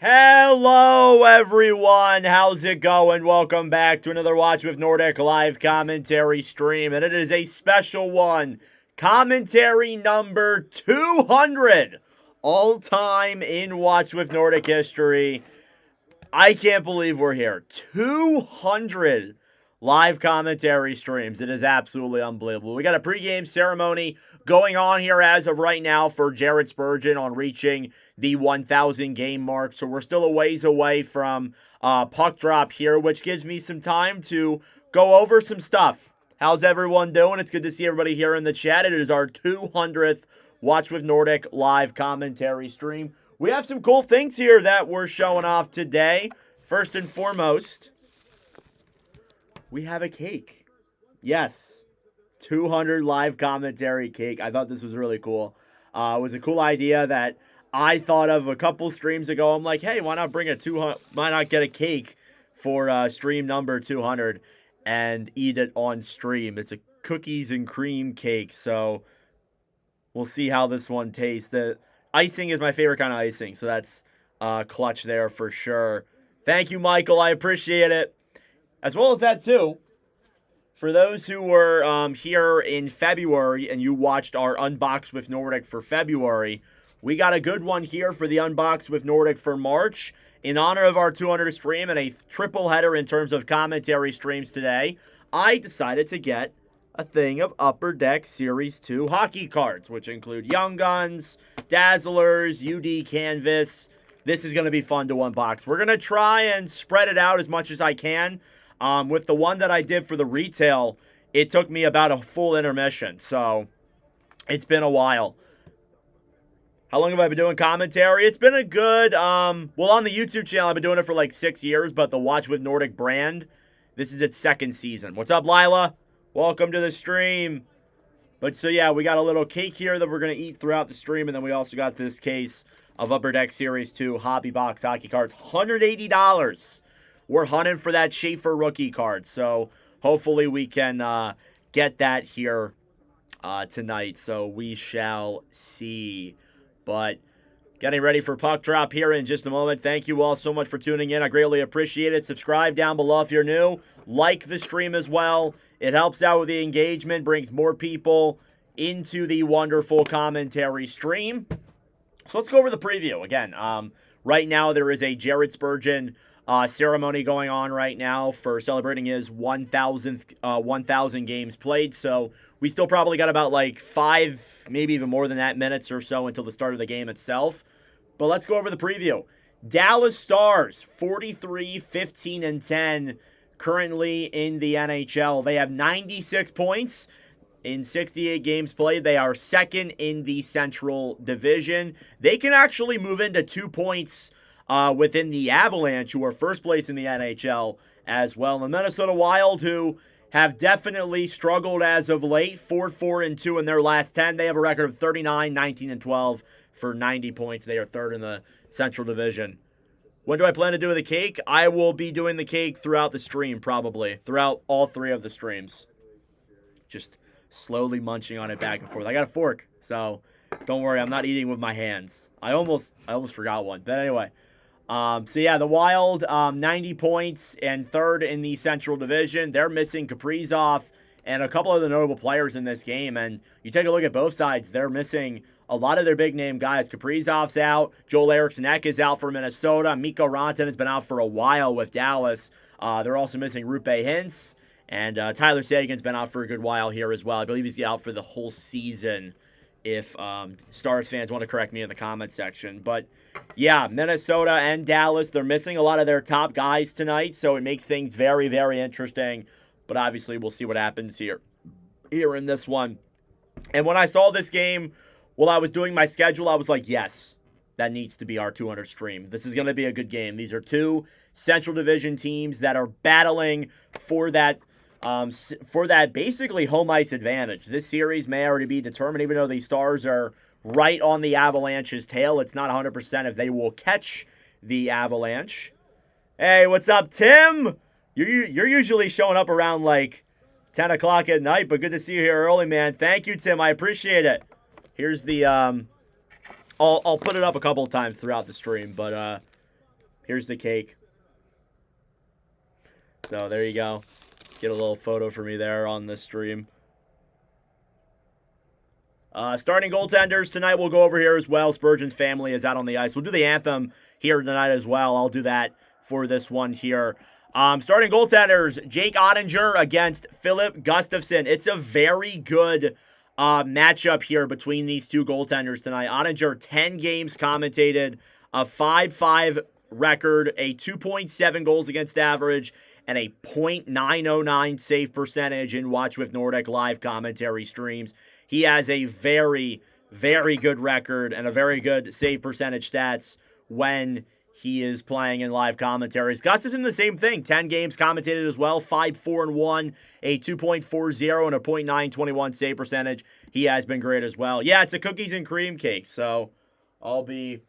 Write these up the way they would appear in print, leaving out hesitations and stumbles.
Hello, everyone. How's it going? Welcome back to another Watch with Nordic live commentary stream, and it is a special one. Commentary number 200 all-time in Watch with Nordic history. I can't believe we're here. 200 live commentary streams. It is absolutely unbelievable. We got a pregame ceremony going on here as of right now for Jared Spurgeon on reaching the 1,000 game mark. So we're still a ways away from puck drop here, which gives me some time to go over some stuff. How's everyone doing? It's good to see everybody here in the chat. It is our 200th Watch with Nordic live commentary stream. We have some cool things here that we're showing off today. First and foremost, we have a cake. Yes, 200 live commentary cake. I thought this was really cool. It was a cool idea that I thought of a couple streams ago. I'm like, hey, why not why not get a cake for stream number 200 and eat it on stream? It's a cookies and cream cake, so we'll see how this one tastes. The icing is my favorite kind of icing, so that's clutch there for sure. Thank you, Michael. I appreciate it. As well as that, too, for those who were here in February and you watched our Unbox with Nordic for February, we got a good one here for the Unbox with Nordic for March. In honor of our 200th stream and a triple header in terms of commentary streams today, I decided to get a thing of Upper Deck Series 2 hockey cards, which include Young Guns, Dazzlers, UD Canvas. This is going to be fun to unbox. We're going to try and spread it out as much as I can. With the one that I did for the retail, it took me about a full intermission, so it's been a while. How long have I been doing commentary? It's been a good, on the YouTube channel, I've been doing it for like 6 years, but the Watch with Nordic brand, this is its second season. What's up, Lila? Welcome to the stream. But so yeah, we got a little cake here that we're going to eat throughout the stream, and then we also got this case of Upper Deck Series 2 Hobby Box hockey cards, $180. We're hunting for that Schaefer rookie card, so hopefully we can get that here tonight, so we shall see. But getting ready for puck drop here in just a moment. Thank you all so much for tuning in. I greatly appreciate it. Subscribe down below if you're new. Like the stream as well. It helps out with the engagement, brings more people into the wonderful commentary stream. So let's go over the preview. Again, right now there is a Jared Spurgeon ceremony going on right now for celebrating his 1,000 games played. So we still probably got about like 5, maybe even more than that, minutes or so until the start of the game itself. But let's go over the preview. Dallas Stars, 43, 15, and 10 currently in the NHL. They have 96 points in 68 games played. They are second in the Central Division. They can actually move into 2 points within the Avalanche, who are first place in the NHL as well. The Minnesota Wild, who have definitely struggled as of late, 4-4-2 in their last 10. They have a record of 39, 19, and 12 for 90 points. They are third in the Central Division. When do I plan to do the cake? I will be doing the cake throughout the stream, probably. Throughout all 3 of the streams. Just slowly munching on it back and forth. I got a fork, so don't worry. I'm not eating with my hands. I almost forgot one. But anyway. So yeah, the Wild, 90 points and third in the Central Division. They're missing Kaprizov and a couple of the notable players in this game. And you take a look at both sides, they're missing a lot of their big-name guys. Kaprizov's out. Joel Eriksson-Ek is out for Minnesota. Mikko Rantanen has been out for a while with Dallas. They're also missing Rupe Hintz. And Tyler Seguin's been out for a good while here as well. I believe he's out for the whole season, if Stars fans want to correct me in the comment section. But yeah, Minnesota and Dallas, they're missing a lot of their top guys tonight, so it makes things very, very interesting. But obviously, we'll see what happens here in this one. And when I saw this game, while I was doing my schedule, I was like, yes, that needs to be our 200 stream. This is going to be a good game. These are 2 Central Division teams that are battling for that basically home ice advantage. This series may already be determined, even though the Stars are right on the Avalanche's tail. It's not 100% if they will catch the Avalanche. Hey, what's up, Tim? You're usually showing up around like 10 o'clock at night, but good to see you here early, man. Thank you, Tim. I appreciate it. Here's the I'll put it up a couple of times throughout the stream, but Here's the cake. So there you go. Get a little photo for me there on the stream. Starting goaltenders tonight, we'll go over here as well. Spurgeon's family is out on the ice. We'll do the anthem here tonight as well. I'll do that for this one here. Starting goaltenders, Jake Ottinger against Philip Gustafsson. It's a very good matchup here between these two goaltenders tonight. Ottinger, 10 games commentated, a 5.5 record, a 2.7 goals against average, and a .909 save percentage in Watch with Nordic live commentary streams. He has a very, very good record and a very good save percentage stats when he is playing in live commentaries. Gustafsson, the same thing. 10 games commentated as well. 5.4-1, a 2.40, and a .921 save percentage. He has been great as well. Yeah, it's a cookies and cream cake, so I'll be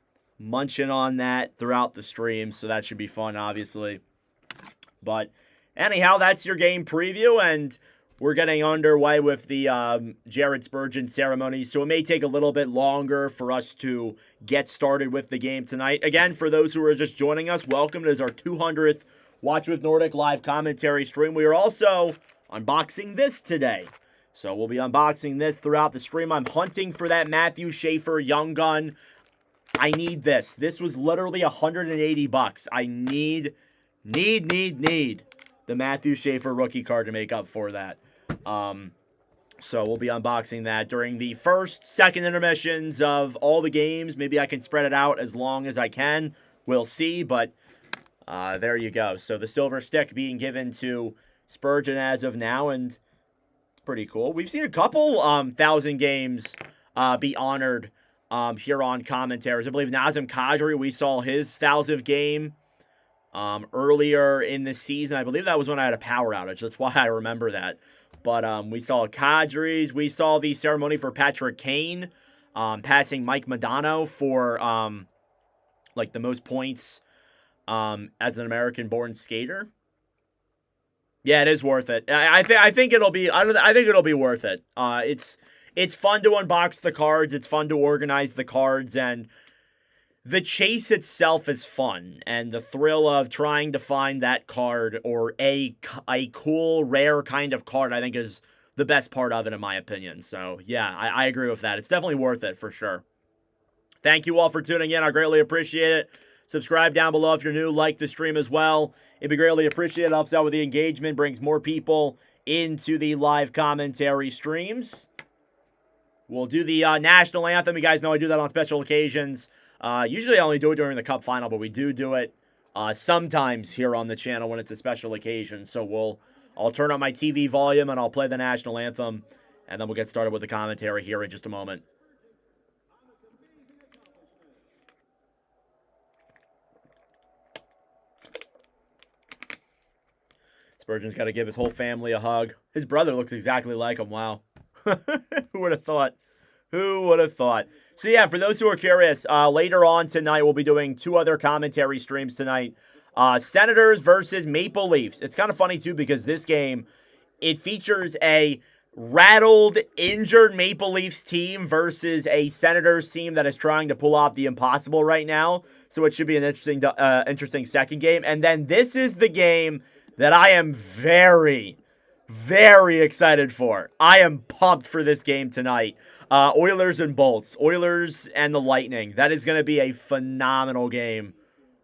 munching on that throughout the stream, so that should be fun, obviously. But anyhow, that's your game preview, and we're getting underway with the Jared Spurgeon ceremony, so it may take a little bit longer for us to get started with the game tonight. Again, for those who are just joining us, welcome. It is our 200th Watch with Nordic live commentary stream. We are also unboxing this today. So we'll be unboxing this throughout the stream. I'm hunting for that Matthew Schaefer Young Gun. I need this. This was literally $180. I need the Matthew Schaefer rookie card to make up for that. So we'll be unboxing that during the first, second intermissions of all the games. Maybe I can spread it out as long as I can. We'll see, but there you go. So the silver stick being given to Spurgeon as of now, and it's pretty cool. We've seen a couple 1,000 games be honored here on commentaries. I believe Nazem Kadri, we saw his 1,000th game earlier in the season. I believe that was when I had a power outage. That's why I remember that. But we saw Kadri's. We saw the ceremony for Patrick Kane passing Mike Modano for like the most points as an American-born skater. Yeah, it is worth it. I think it'll be. I think it'll be worth it. It's fun to unbox the cards. It's fun to organize the cards, and the chase itself is fun, and the thrill of trying to find that card or a cool, rare kind of card, I think, is the best part of it, in my opinion. So, yeah, I agree with that. It's definitely worth it, for sure. Thank you all for tuning in. I greatly appreciate it. Subscribe down below if you're new. Like the stream as well. It'd be greatly appreciated. It helps out with the engagement, brings more people into the live commentary streams. We'll do the national anthem. You guys know I do that on special occasions. Usually I only do it during the Cup final, but we do it sometimes here on the channel when it's a special occasion. So I'll turn on my TV volume and I'll play the national anthem, and then we'll get started with the commentary here in just a moment. Spurgeon's got to give his whole family a hug. His brother looks exactly like him. Wow. Who would have thought? Who would have thought? So yeah, for those who are curious, later on tonight, we'll be doing 2 other commentary streams tonight. Senators versus Maple Leafs. It's kind of funny, too, because this game, it features a rattled, injured Maple Leafs team versus a Senators team that is trying to pull off the impossible right now. So it should be an interesting second game. And then this is the game that I am very, very excited for. I am pumped for this game tonight. Oilers and Bolts. Oilers and the Lightning. That is going to be a phenomenal game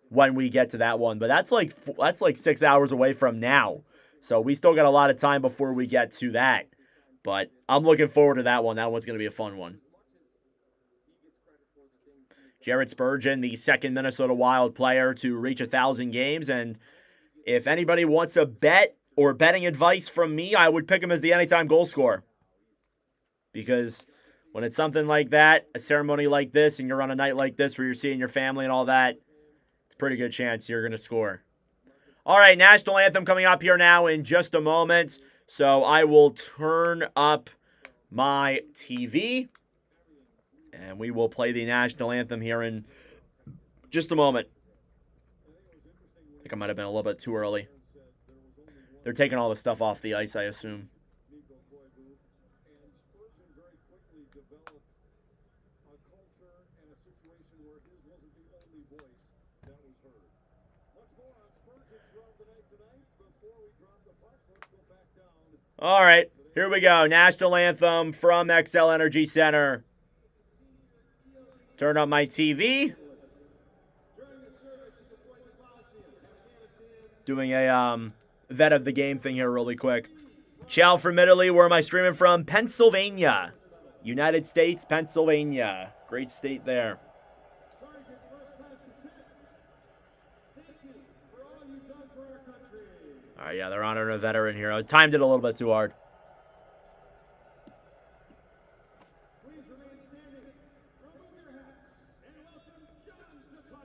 when we get to that one. But that's like 6 hours away from now. So we still got a lot of time before we get to that. But I'm looking forward to that one. That one's going to be a fun one. Jared Spurgeon, the second Minnesota Wild player to reach 1,000 games. And if anybody wants a bet or betting advice from me, I would pick him as the anytime goal scorer. Because when it's something like that, a ceremony like this, and you're on a night like this where you're seeing your family and all that, it's a pretty good chance you're going to score. All right, national anthem coming up here now in just a moment. So I will turn up my TV, and we will play the national anthem here in just a moment. I think I might have been a little bit too early. They're taking all the stuff off the ice, I assume. All right, here we go. National Anthem from XL Energy Center. Turn up my TV. Doing a vet of the game thing here really quick. Ciao from Italy. Where am I streaming from? Pennsylvania. United States, Pennsylvania. Great state there. All right, yeah, they're honoring a veteran here. I timed it a little bit too hard.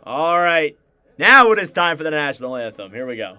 All right, now it is time for the national anthem. Here we go.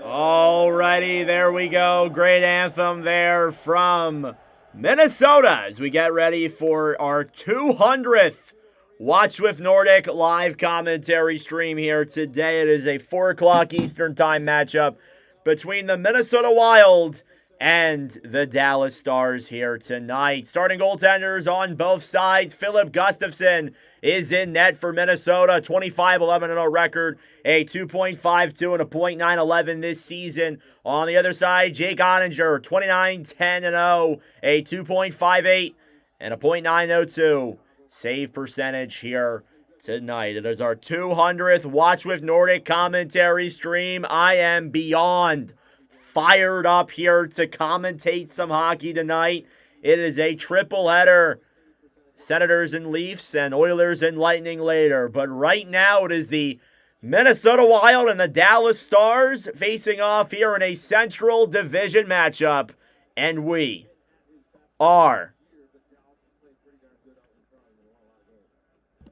Alrighty, there we go. Great anthem there from Minnesota as we get ready for our 200th Watch with Nordic live commentary stream here today. It is a 4 o'clock Eastern time matchup between the Minnesota Wild and the Dallas Stars here tonight. Starting goaltenders on both sides. Philip Gustafsson is in net for Minnesota. 25-11-0 record, a 2.52 and a .911 this season. On the other side, Jake Ottinger, 29-10-0, a 2.58 and a .902 save percentage here tonight. It is our 200th Watch with Nordic commentary stream. I am beyond fired up here to commentate some hockey tonight. It is a triple header. Senators and Leafs and Oilers and Lightning later. But right now it is the Minnesota Wild and the Dallas Stars facing off here in a Central Division matchup. And we are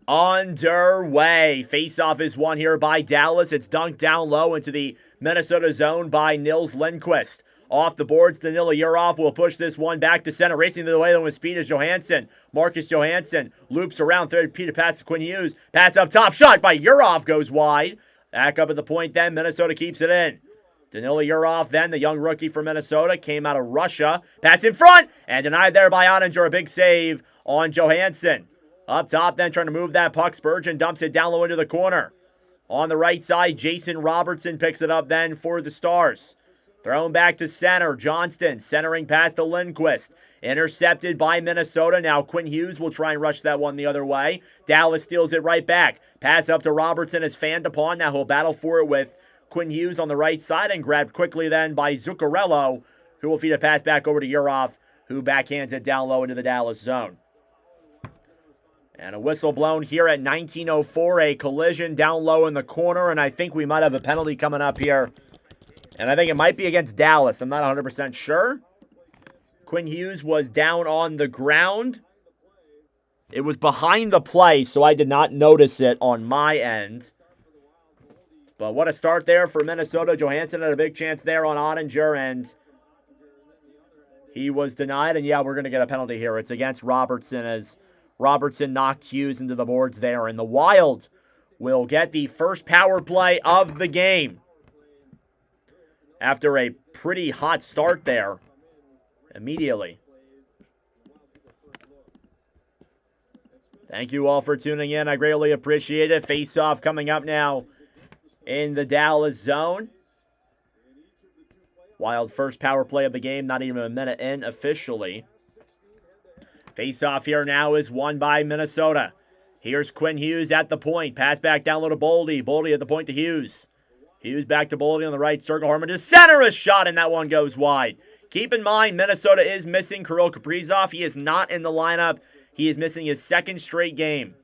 underway. Face-off is won here by Dallas. It's dunked down low into the Minnesota zone by Nils Lindqvist. Off the boards, Danila Yurov will push this one back to center. Racing the way with speed is Johansson. Marcus Johansson loops around third Peter pass to Quinn Hughes. Pass up top, shot by Yurov goes wide. Back up at the point then, Minnesota keeps it in. Danila Yurov then, the young rookie from Minnesota, came out of Russia. Pass in front, and denied there by Ottinger. A big save on Johansson. Up top then, trying to move that puck. Spurgeon dumps it down low into the corner. On the right side, Jason Robertson picks it up then for the Stars. Thrown back to center. Johnston centering past to Lindqvist. Intercepted by Minnesota. Now Quinn Hughes will try and rush that one the other way. Dallas steals it right back. Pass up to Robertson is fanned upon. Now he'll battle for it with Quinn Hughes on the right side and grabbed quickly then by Zuccarello, who will feed a pass back over to Yurov, who backhands it down low into the Dallas zone. And a whistle blown here at 19:04. A collision down low in the corner, and I think we might have a penalty coming up here. And I think it might be against Dallas. I'm not 100% sure. Quinn Hughes was down on the ground. It was behind the play, so I did not notice it on my end. But what a start there for Minnesota. Johansson had a big chance there on Ottinger, and he was denied. And yeah, we're going to get a penalty here. It's against Robertson as Robertson knocked Hughes into the boards there. And the Wild will get the first power play of the game after a pretty hot start there immediately. Thank you all for tuning in. I greatly appreciate it. Face-off coming up now in the Dallas zone. Wild first power play of the game, not even a minute in officially. Face-off here now is won by Minnesota. Here's Quinn Hughes at the point. Pass back down low to Boldy. Boldy at the point to Hughes. Hughes back to Boldy on the right circle. Harmon to center, a shot, and that one goes wide. Keep in mind, Minnesota is missing Kirill Kaprizov. He is not in the lineup. He is missing his second straight game.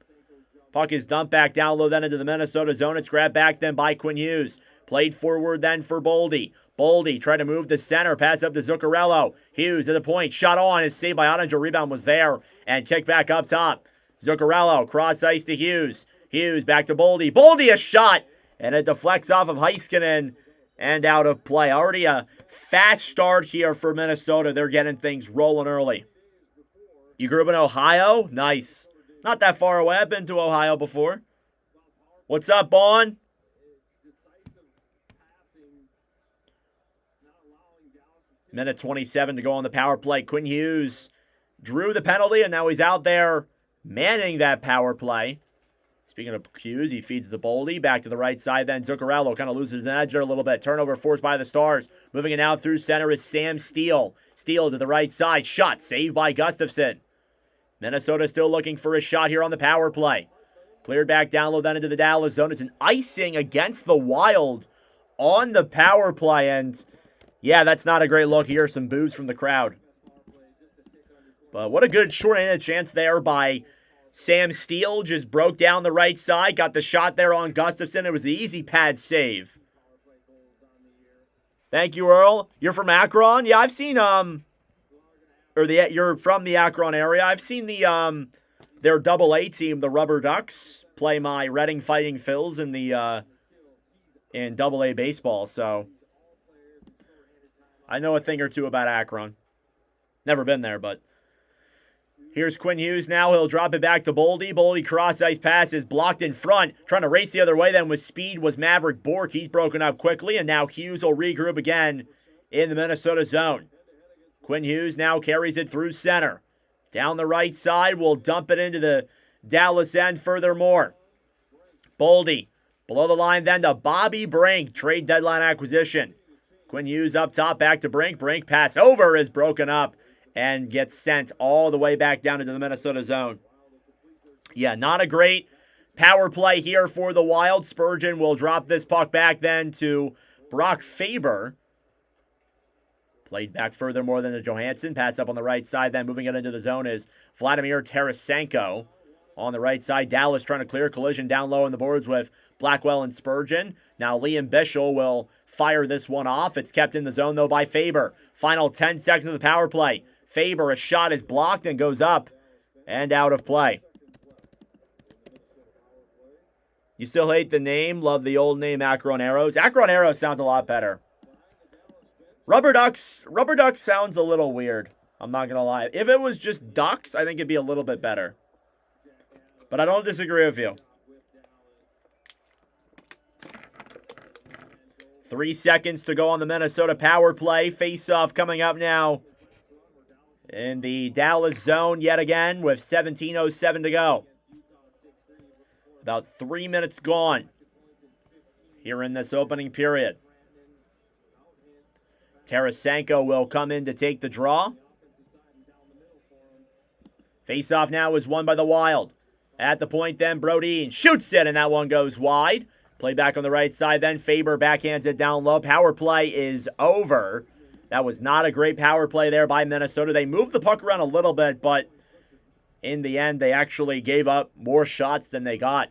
Puck is dumped back down low then into the Minnesota zone. It's grabbed back then by Quinn Hughes. Played forward then for Boldy. Boldy tried to move to center. Pass up to Zuccarello. Hughes at the point. Shot on. His save by Ottinger. Rebound was there. And kick back up top. Zuccarello cross ice to Hughes. Hughes back to Boldy. Boldy a shot. And it deflects off of Heiskanen and out of play. Already a fast start here for Minnesota. They're getting things rolling early. You grew up in Ohio? Nice. Not that far away. I've been to Ohio before. What's up, Bon? Minute 27 to go on the power play. Quinn Hughes drew the penalty, and now he's out there manning that power play. Speaking of Hughes, he feeds the Boldy. Back to the right side then. Zuccarello kind of loses an edge there a little bit. Turnover forced by the Stars. Moving it out through center is Sam Steele. Steele to the right side. Shot saved by Gustafsson. Minnesota still looking for a shot here on the power play. Cleared back down low then into the Dallas zone. It's an icing against the Wild on the power play. And yeah, that's not a great look. Here's some boos from the crowd. But what a good short-handed chance there by Sam Steele. Just broke down the right side. Got the shot there on Gustafsson. It was the easy pad save. Thank you, Earl. You're from Akron? Yeah, I've seen, you're from the Akron area. I've seen their Double-A team, the Rubber Ducks, play my Reading Fighting Phils in Double-A baseball, so I know a thing or two about Akron. Never been there, but here's Quinn Hughes now. He'll drop it back to Boldy. Boldy cross-ice pass is blocked in front. Trying to race the other way then with speed was Maverick Bork. He's broken up quickly, and now Hughes will regroup again in the Minnesota zone. Quinn Hughes now carries it through center. Down the right side, will dump it into the Dallas end furthermore. Boldy below the line then to Bobby Brink. Trade deadline acquisition. Quinn Hughes up top, back to Brink. Brink pass over is broken up and gets sent all the way back down into the Minnesota zone. Yeah, not a great power play here for the Wild. Spurgeon will drop this puck back then to Brock Faber. Played back furthermore than to Johansson. Pass up on the right side then. Moving it into the zone is Vladimir Tarasenko. On the right side, Dallas trying to clear. Collision down low on the boards with Blackwell and Spurgeon. Now Liam Bischel will fire this one off. It's kept in the zone, though, by Faber. Final 10 seconds of the power play. Faber, a shot is blocked and goes up and out of play. You still hate the name? Love the old name Akron Arrows? Akron Arrows sounds a lot better. Rubber Ducks sounds a little weird. I'm not going to lie. If it was just Ducks, I think it'd be a little bit better. But I don't disagree with you. 3 seconds to go on the Minnesota power play. Face-off coming up now in the Dallas zone yet again with 17:07 to go. About 3 minutes gone here in this opening period. Tarasenko will come in to take the draw. Face-off now is won by the Wild. At the point then, Brodin shoots it, and that one goes wide. Play back on the right side then. Faber backhands it down low. Power play is over. That was not a great power play there by Minnesota. They moved the puck around a little bit, but in the end, they actually gave up more shots than they got.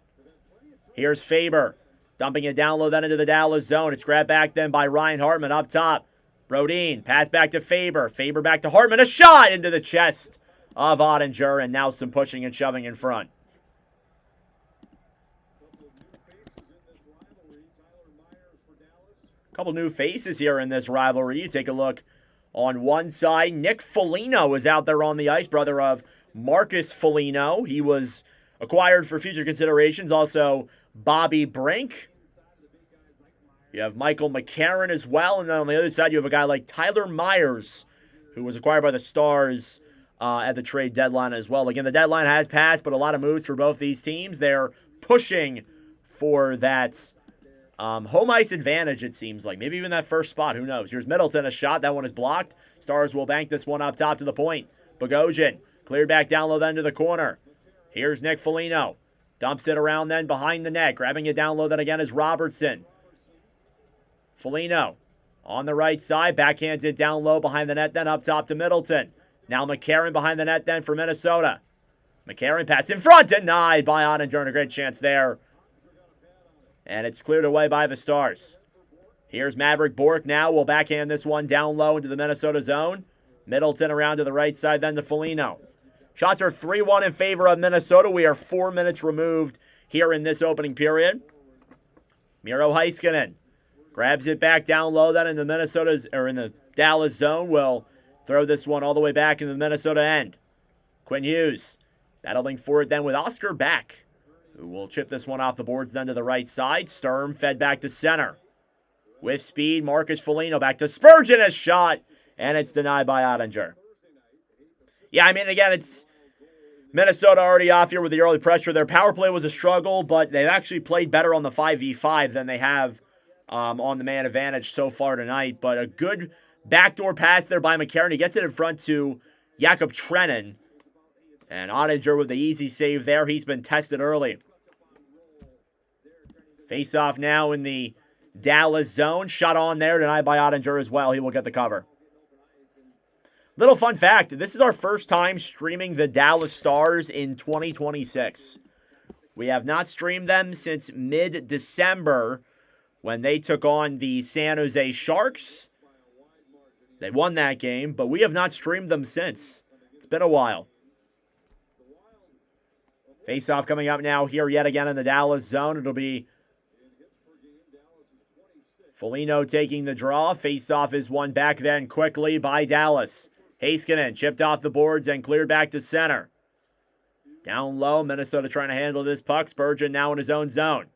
Here's Faber. Dumping it down low then into the Dallas zone. It's grabbed back then by Ryan Hartman up top. Brodin, pass back to Faber. Faber back to Hartman. A shot into the chest of Ottinger, and now some pushing and shoving in front. Couple new faces here in this rivalry. You take a look on one side. Nick Foligno is out there on the ice, brother of Marcus Foligno. He was acquired for future considerations. Also, Bobby Brink. You have Michael McCarron as well. And then on the other side, you have a guy like Tyler Myers, who was acquired by the Stars at the trade deadline as well. Again, the deadline has passed, but a lot of moves for both these teams. They're pushing for that Home ice advantage, it seems like. Maybe even that first spot. Who knows? Here's Middleton, a shot. That one is blocked. Stars will bank this one up top to the point. Bogosian cleared back down low then to the corner. Here's Nick Foligno. Dumps it around then behind the net. Grabbing it down low then again is Robertson. Foligno on the right side. Backhands it down low behind the net then up top to Middleton. Now McCarron behind the net then for Minnesota. McCarron pass in front. Denied by Ottinger. A great chance there. And it's cleared away by the Stars. Here's Maverick Bork now. Will backhand this one down low into the Minnesota zone. Middleton around to the right side, then to Foligno. Shots are 3-1 in favor of Minnesota. We are 4 minutes removed here in this opening period. Miro Heiskanen grabs it back down low then in the in the Dallas zone. Will throw this one all the way back into the Minnesota end. Quinn Hughes battling for it then with Oscar Back, who will chip this one off the boards then to the right side. Sturm fed back to center. With speed, Marcus Foligno back to Spurgeon, a shot, and it's denied by Ottinger. Yeah, I mean, again, it's Minnesota already off here with the early pressure. Their power play was a struggle, but they've actually played better on the 5v5 than they have on the man advantage so far tonight. But a good backdoor pass there by McCarron. He gets it in front to Jakob Trenin. And Ottinger with the easy save there. He's been tested early. Face-off now in the Dallas zone. Shot on there, denied by Ottinger as well. He will get the cover. Little fun fact, this is our first time streaming the Dallas Stars in 2026. We have not streamed them since mid-December when they took on the San Jose Sharks. They won that game, but we have not streamed them since. It's been a while. Face-off coming up now here yet again in the Dallas zone. It'll be Foligno taking the draw. Face-off is won back then quickly by Dallas. Heiskanen chipped off the boards and cleared back to center. Down low, Minnesota trying to handle this puck. Spurgeon now in his own zone.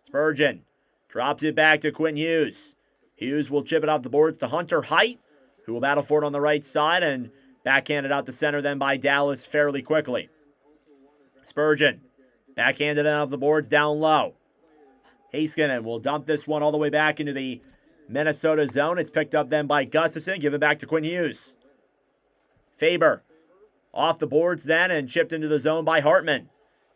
Spurgeon drops it back to Quinn Hughes. Hughes will chip it off the boards to Hunter Height, who will battle for it on the right side and backhand it out to center then by Dallas fairly quickly. Spurgeon backhanded it off the boards down low. Heiskanen will dump this one all the way back into the Minnesota zone. It's picked up then by Gustafsson. Give it back to Quinn Hughes. Faber off the boards then and chipped into the zone by Hartman.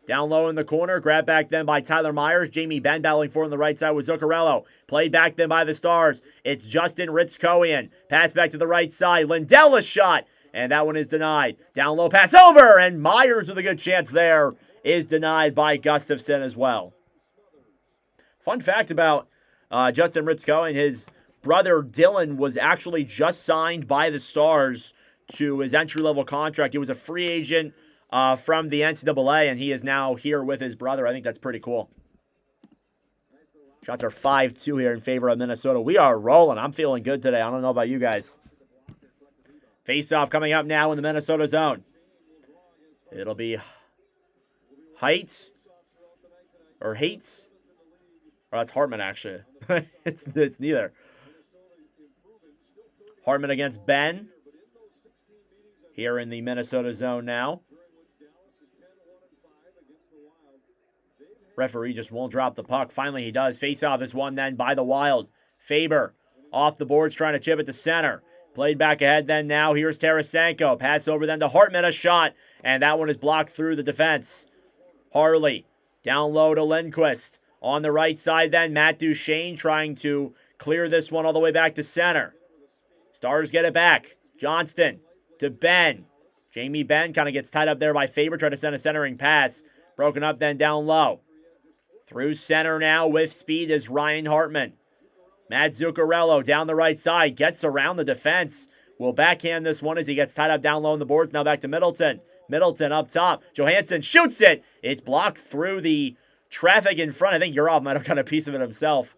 Down low in the corner. Grabbed back then by Tyler Myers. Jamie Benn battling for on the right side with Zuccarello. Played back then by the Stars. It's Justin Ritskowian. Pass back to the right side. Lindella's shot. And that one is denied. Down low pass over. And Myers with a good chance there is denied by Gustafsson as well. Fun fact about Justin Ritskowian. His brother Dylan was actually just signed by the Stars to his entry-level contract. He was a free agent from the NCAA, and he is now here with his brother. I think that's pretty cool. Shots are 5-2 here in favor of Minnesota. We are rolling. I'm feeling good today. I don't know about you guys. Face-off coming up now in the Minnesota zone. It'll be Heights or Hates. Oh, that's Hartman, actually. it's neither. Hartman against Ben. Here in the Minnesota zone now. Referee just won't drop the puck. Finally, he does. Face-off is won then by the Wild. Faber off the boards trying to chip it to center. Played back ahead then now. Here's Tarasenko. Pass over then to Hartman. A shot. And that one is blocked through the defense. Harley down low to Lindquist. On the right side then, Matt Duchene trying to clear this one all the way back to center. Stars get it back. Johnston to Ben. Jamie Benn kind of gets tied up there by Faber. Trying to send a centering pass. Broken up then down low. Through center now with speed is Ryan Hartman. Matt Zuccarello down the right side. Gets around the defense. Will backhand this one as he gets tied up down low on the boards. Now back to Middleton. Middleton up top. Johansson shoots it. It's blocked through the traffic in front. I think Urov might have got a piece of it himself.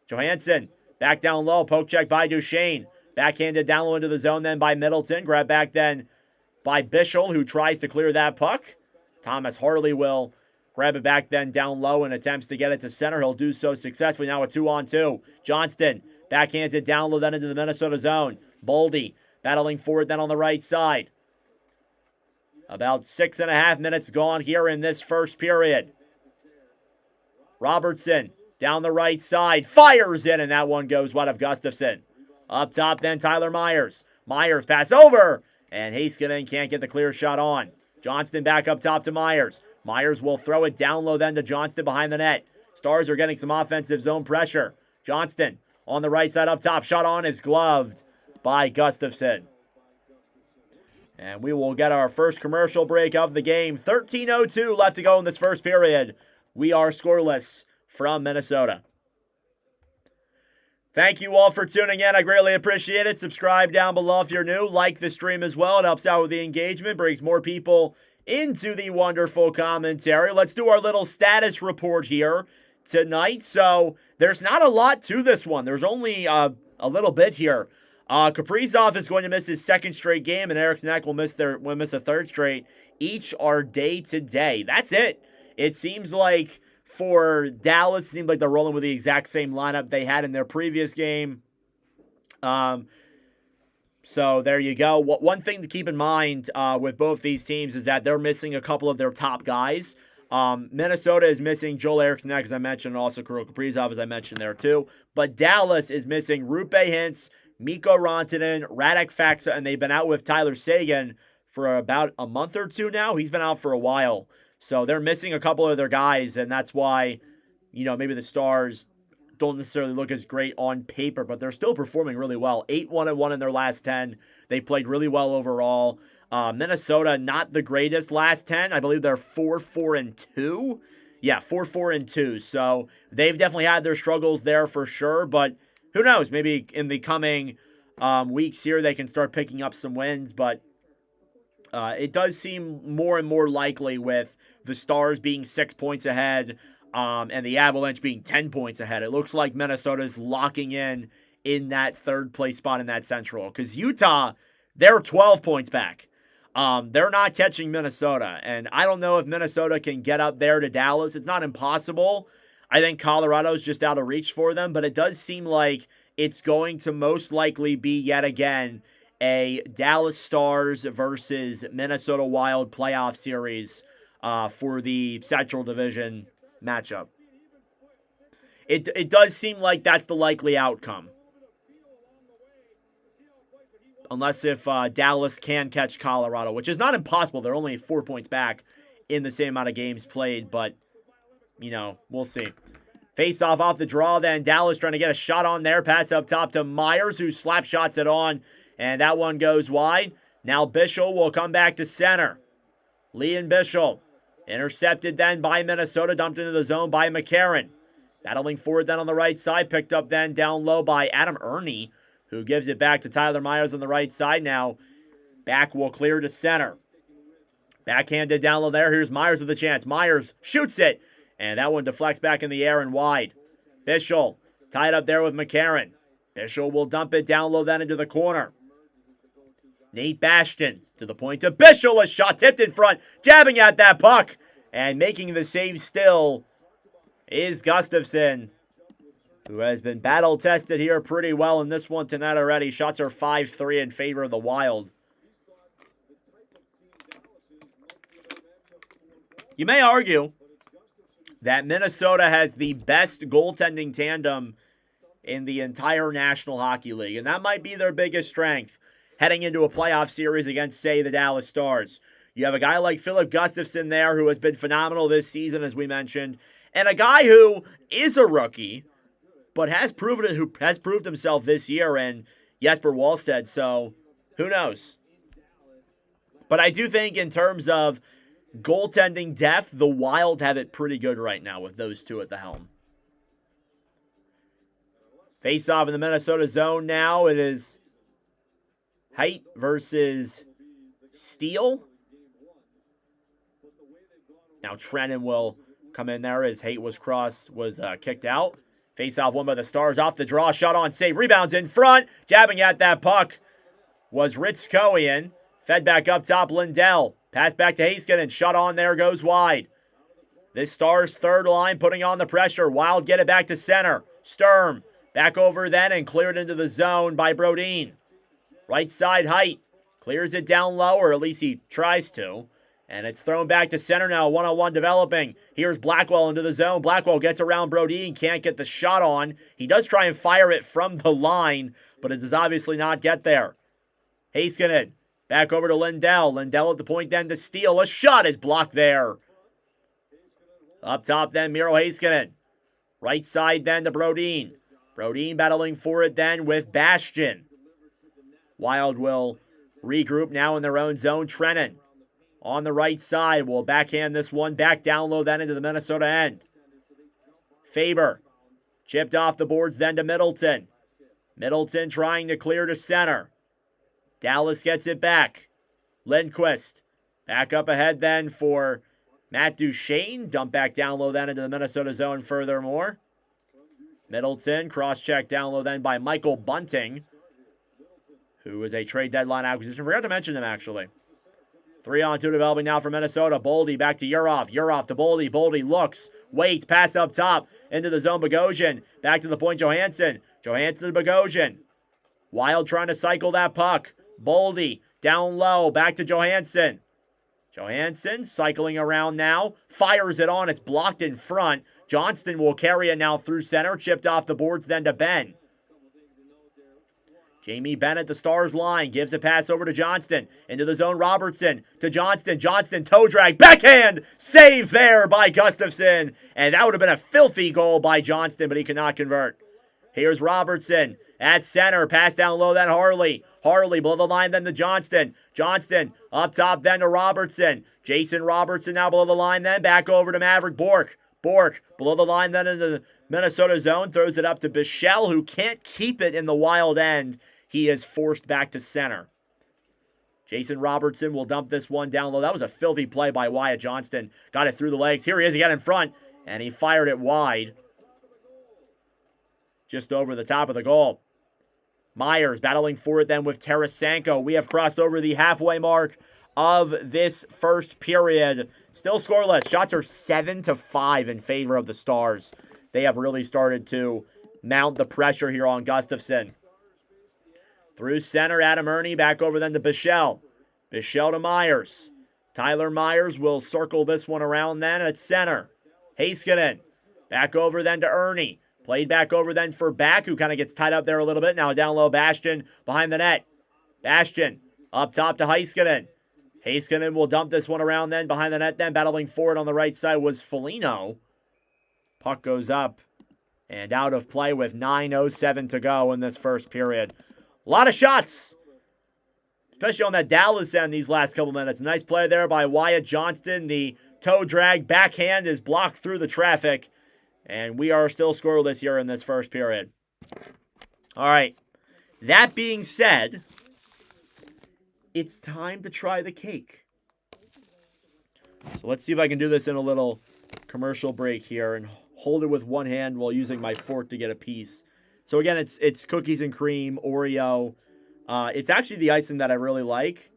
Johansson back down low. Poke check by Duchene. Backhanded down low into the zone then by Middleton. Grab back then by Bischel, who tries to clear that puck. Thomas Harley will grab it back then down low and attempts to get it to center. He'll do so successfully. Now a 2-on-2. Johnston backhands it down low then into the Minnesota zone. Boldy battling for it then on the right side. About 6.5 minutes gone here in this first period. Robertson Down the right side. Fires in, and that one goes wide of Gustafson. Up top then Tyler Myers. Myers pass over. And Heiskanen can't get the clear shot on. Johnston back up top to Myers. Myers will throw it down low then to Johnston behind the net. Stars are getting some offensive zone pressure. Johnston on the right side up top. Shot on is gloved by Gustafson. And we will get our first commercial break of the game. 13:02 left to go in this first period. We are scoreless from Minnesota. Thank you all for tuning in. I greatly appreciate it. Subscribe down below if you're new. Like the stream as well. It helps out with the engagement. Brings more people into the wonderful commentary. Let's do our little status report here tonight. So there's not a lot to this one. There's only a little bit here. Kaprizov is going to miss his second straight game, and Eriksson Ek will miss a third straight. Each are day to day. That's it. It seems like for Dallas, it seems like they're rolling with the exact same lineup they had in their previous game. So there you go. One thing to keep in mind with both these teams is that they're missing a couple of their top guys. Minnesota is missing Joel Eriksson Ek, as I mentioned, and also Kirill Kaprizov, as I mentioned there too. But Dallas is missing Rupe Hintz, Mikko Rantanen, Radek Faksa, and they've been out with Tyler Seguin for about a month or two now. He's been out for a while. So they're missing a couple of their guys, and that's why, maybe the Stars don't necessarily look as great on paper, but they're still performing really well. 8-1-1 in their last 10. They played really well overall. Minnesota, not the greatest last 10. I believe they're 4-4-2. Yeah, 4-4-2. So they've definitely had their struggles there for sure, but who knows? Maybe in the coming weeks here, they can start picking up some wins, but it does seem more and more likely with the Stars being 6 points ahead and the Avalanche being 10 points ahead. It looks like Minnesota's locking in that third place spot in that Central. Because Utah, they're 12 points back. They're not catching Minnesota. And I don't know if Minnesota can get up there to Dallas. It's not impossible. I think Colorado's just out of reach for them. But it does seem like it's going to most likely be yet again a Dallas Stars versus Minnesota Wild playoff series for the Central Division matchup. It does seem like that's the likely outcome. Unless if Dallas can catch Colorado, which is not impossible. They're only 4 points back in the same amount of games played, but, we'll see. Face off the draw then. Dallas trying to get a shot on there. Pass up top to Myers, who slap shots it on. And that one goes wide. Now Bischel will come back to center. Leon Bischel. Intercepted then by Minnesota. Dumped into the zone by McCarron. Battling forward then on the right side. Picked up then down low by Adam Ernie, who gives it back to Tyler Myers on the right side. Now back will clear to center. Backhanded down low there. Here's Myers with a chance. Myers shoots it. And that one deflects back in the air and wide. Bischel tied up there with McCarron. Bischel will dump it down low then into the corner. Nate Bastion to the point to Bischel. A shot tipped in front. Jabbing at that puck. And making the save still is Gustafson, who has been battle tested here pretty well in this one tonight already. Shots are 5-3 in favor of the Wild. You may argue that Minnesota has the best goaltending tandem in the entire National Hockey League, and that might be their biggest strength heading into a playoff series against, say, the Dallas Stars. You have a guy like Philip Gustafson there who has been phenomenal this season, as we mentioned, and a guy who is a rookie, but has proved himself this year in Jesper Wallstedt, so who knows? But I do think in terms of goaltending depth, the Wild have it pretty good right now with those two at the helm. Face off in the Minnesota zone now. It is Height versus Steele. Now Trennan will come in there as Height was kicked out. Face off one by the Stars off the draw. Shot on save. Rebounds in front. Jabbing at that puck was Ritskoian. Fed back up top Lindell. Pass back to Heiskanen. Shot on there. Goes wide. This Stars third line putting on the pressure. Wild get it back to center. Sturm. Back over then and cleared into the zone by Brodin. Right side Height. Clears it down low, or at least he tries to. And it's thrown back to center now, one-on-one developing. Here's Blackwell into the zone. Blackwell gets around Brodin, can't get the shot on. He does try and fire it from the line, but it does obviously not get there. Heiskanen back over to Lindell. Lindell at the point then to steal. A shot is blocked there. Up top then, Miro Heiskanen. Right side then to Brodin. Brodin battling for it then with Bastion. Wild will regroup now in their own zone. Trennan on the right side will backhand this one back down low then into the Minnesota end. Faber chipped off the boards then to Middleton. Middleton trying to clear to center. Dallas gets it back. Lindquist back up ahead then for Matt Duchene. Dump back down low then into the Minnesota zone furthermore. Middleton cross-check down low then by Michael Bunting, who is a trade deadline acquisition. Forgot to mention him actually. 3-on-2 developing now for Minnesota. Boldy back to Urov. Urov to Boldy. Boldy looks, waits, pass up top into the zone. Bogosian back to the point. Johansson. Johansson to Bogosian. Wild trying to cycle that puck. Boldy down low. Back to Johansson. Johansson cycling around now. Fires it on. It's blocked in front. Johnston will carry it now through center. Chipped off the boards then to Ben. Jamie Benn at the Stars line. Gives a pass over to Johnston. Into the zone, Robertson to Johnston. Johnston toe drag. Backhand. Save there by Gustafsson. And that would have been a filthy goal by Johnston, but he could not convert. Here's Robertson at center. Pass down low then Harley. Harley below the line then to Johnston. Johnston up top then to Robertson. Jason Robertson now below the line then. Back over to Maverick Bourque. Bourque below the line then into the Minnesota zone. Throws it up to Bichelle, who can't keep it in the Wild end. He is forced back to center. Jason Robertson will dump this one down low. That was a filthy play by Wyatt Johnston. Got it through the legs. Here he is again in front. And he fired it wide. Just over the top of the goal. Myers battling for it then with Tarasenko. We have crossed over the halfway mark of this first period. Still scoreless. Shots are 7-5 in favor of the Stars. They have really started to mount the pressure here on Gustafsson. Through center, Adam Ernie back over then to Bichelle. Bichelle to Myers. Tyler Myers will circle this one around then at center. Heiskanen back over then to Ernie. Played back over then for Back, who kind of gets tied up there a little bit. Now down low, Bastion behind the net. Bastion up top to Heiskanen. Heiskanen will dump this one around then behind the net then. Battling for it on the right side was Foligno. Puck goes up and out of play with 9:07 to go in this first period. A lot of shots, especially on that Dallas end these last couple minutes. Nice play there by Wyatt Johnston. The toe drag backhand is blocked through the traffic. And we are still scoreless here in this first period. All right. That being said, it's time to try the cake. So let's see if I can do this in a little commercial break here and hold it with one hand while using my fork to get a piece. So again, it's cookies and cream, Oreo. It's actually the icing that I really like.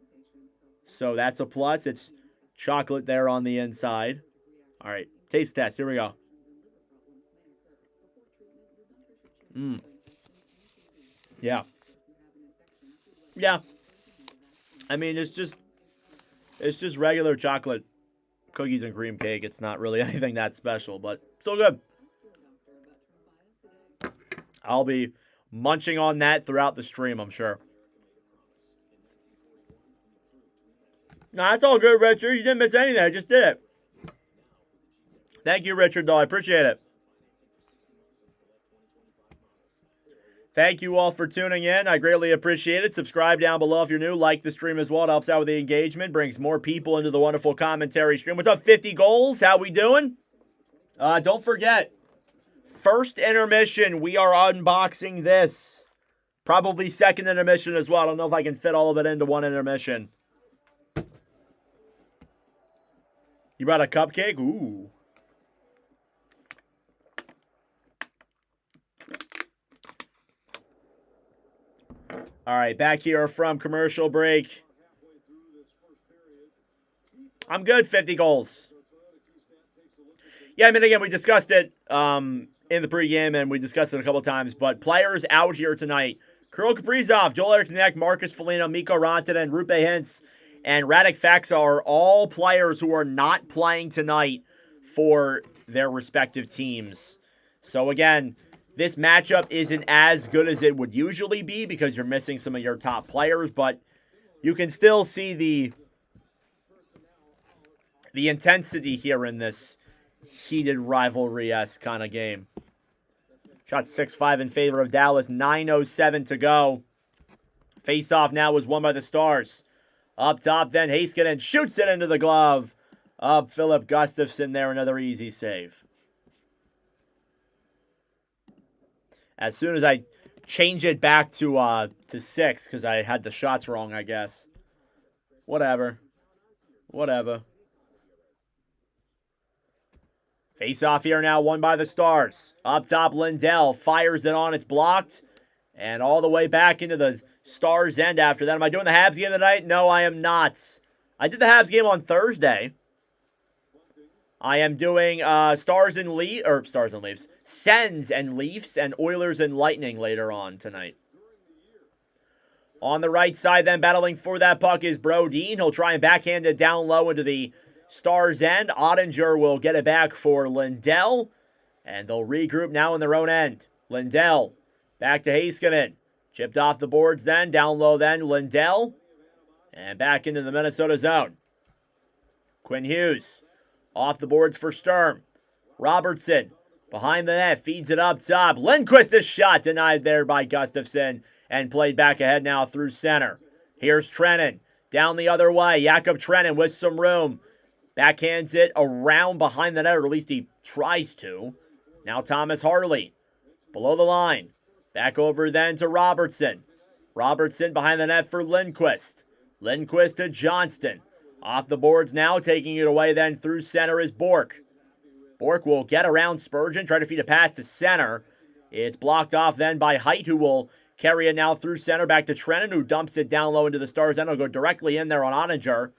So that's a plus. It's chocolate there on the inside. All right, taste test. Here we go. Yeah. Yeah. I mean, it's just regular chocolate cookies and cream cake. It's not really anything that special, but still good. I'll be munching on that throughout the stream, I'm sure. No, that's all good, Richard. You didn't miss anything. I just did it. Thank you, Richard, though. I appreciate it. Thank you all for tuning in. I greatly appreciate it. Subscribe down below if you're new. Like the stream as well. It helps out with the engagement. Brings more people into the wonderful commentary stream. What's up, 50 goals? How we doing? Don't forget, first intermission, we are unboxing this. Probably second intermission as well. I don't know if I can fit all of it into one intermission. You brought a cupcake? Ooh. All right, back here from commercial break. I'm good, 50 goals. Yeah, I mean, again, we discussed it in the pregame, and we discussed it a couple times, but players out here tonight. Kirill Kaprizov, Joel Eriksson, Marcus Foligno, Mikko Rantanen, Rupe Hintz, And Radek Faksa are all players who are not playing tonight for their respective teams. So again, this matchup isn't as good as it would usually be because you're missing some of your top players, but you can still see the intensity here in this heated rivalry-esque kind of game. Shot 6-5 in favor of Dallas. 9:07 to go. Face-off now was won by the Stars. Up top, then Heiskanen shoots it into the glove. Up Philip Gustafsson there, another easy save. As soon as I change it back to 6, because I had the shots wrong, I guess. Whatever. Face-off here now, won by the Stars. Up top, Lindell fires it on. It's blocked. And all the way back into the Stars' end after that. Am I doing the Habs game tonight? No, I am not. I did the Habs game on Thursday. I am doing Stars and Leafs. Sens and Leafs and Oilers and Lightning later on tonight. On the right side then, battling for that puck is Brodin. He'll try and backhand it down low into the Stars' end. Ottinger will get it back for Lindell. And they'll regroup now in their own end. Lindell back to Heiskanen. Chipped off the boards then. Down low then, Lindell. And back into the Minnesota zone. Quinn Hughes off the boards for Sturm. Robertson behind the net. Feeds it up top. Lindquist, shot denied there by Gustafsson. And played back ahead now through center. Here's Trennan. Down the other way. Jakob Trennan with some room. Backhands it around behind the net, or at least he tries to. Now Thomas Harley. Below the line. Back over then to Robertson. Robertson behind the net for Lindquist. Lindquist to Johnston. Off the boards now, taking it away then through center is Bork. Bork will get around Spurgeon, try to feed a pass to center. It's blocked off then by Height, who will carry it now through center back to Trennan, who dumps it down low into the Stars. Then it'll go directly in there on Ottinger,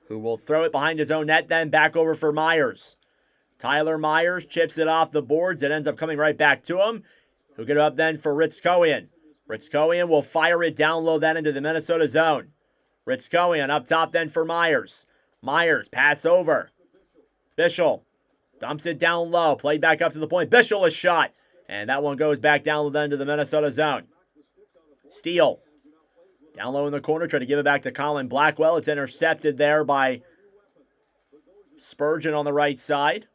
who will throw it behind his own net, then back over for Myers. Tyler Myers chips it off the boards. It ends up coming right back to him. He'll get it up then for Ritskowian. Ritskowian will fire it down low then into the Minnesota zone. Ritskowian up top then for Myers. Myers, pass over. Bischel dumps it down low. Played back up to the point. Bischel is shot. And that one goes back down low then to the Minnesota zone. Steele. Down low in the corner, try to give it back to Colin Blackwell. It's intercepted there by Spurgeon on the right side.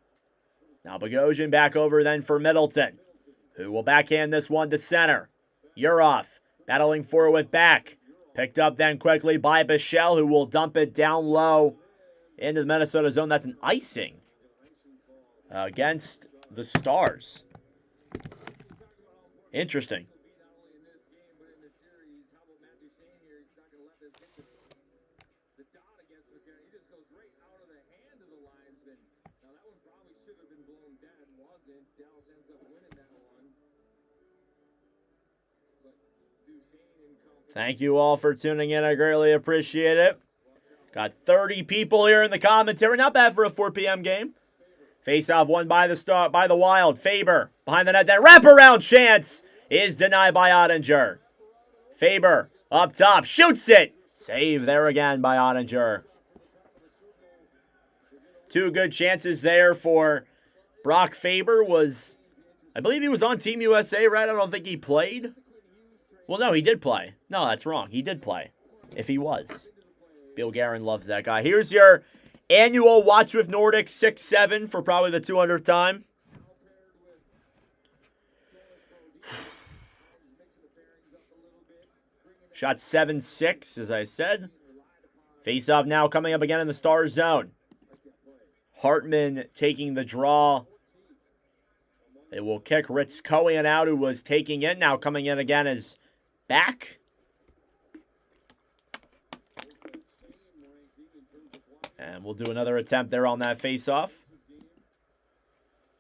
Now Bogosian back over then for Middleton, who will backhand this one to center. Urov battling for it with back. Picked up then quickly by Bichelle, who will dump it down low into the Minnesota zone. That's an icing against the Stars. Interesting. Thank you all for tuning in. I greatly appreciate it. Got 30 people here in the commentary. Not bad for a 4 p.m. game. Face-off won by the Wild. Faber behind the net. That wraparound chance is denied by Ottinger. Faber up top. Shoots it. Save there again by Ottinger. Two good chances there for Brock Faber. I believe he was on Team USA, right? I don't think he played. Well, no, he did play. No, that's wrong. He did play. If he was. Bill Guerin loves that guy. Here's your annual Watch with Nordic 6-7 for probably the 200th time. Shot 7-6, as I said. Face-off now coming up again in the Stars zone. Hartman taking the draw. They will kick Ritskowian out, who was taking it. Now coming in again is back. And we'll do another attempt there on that face-off.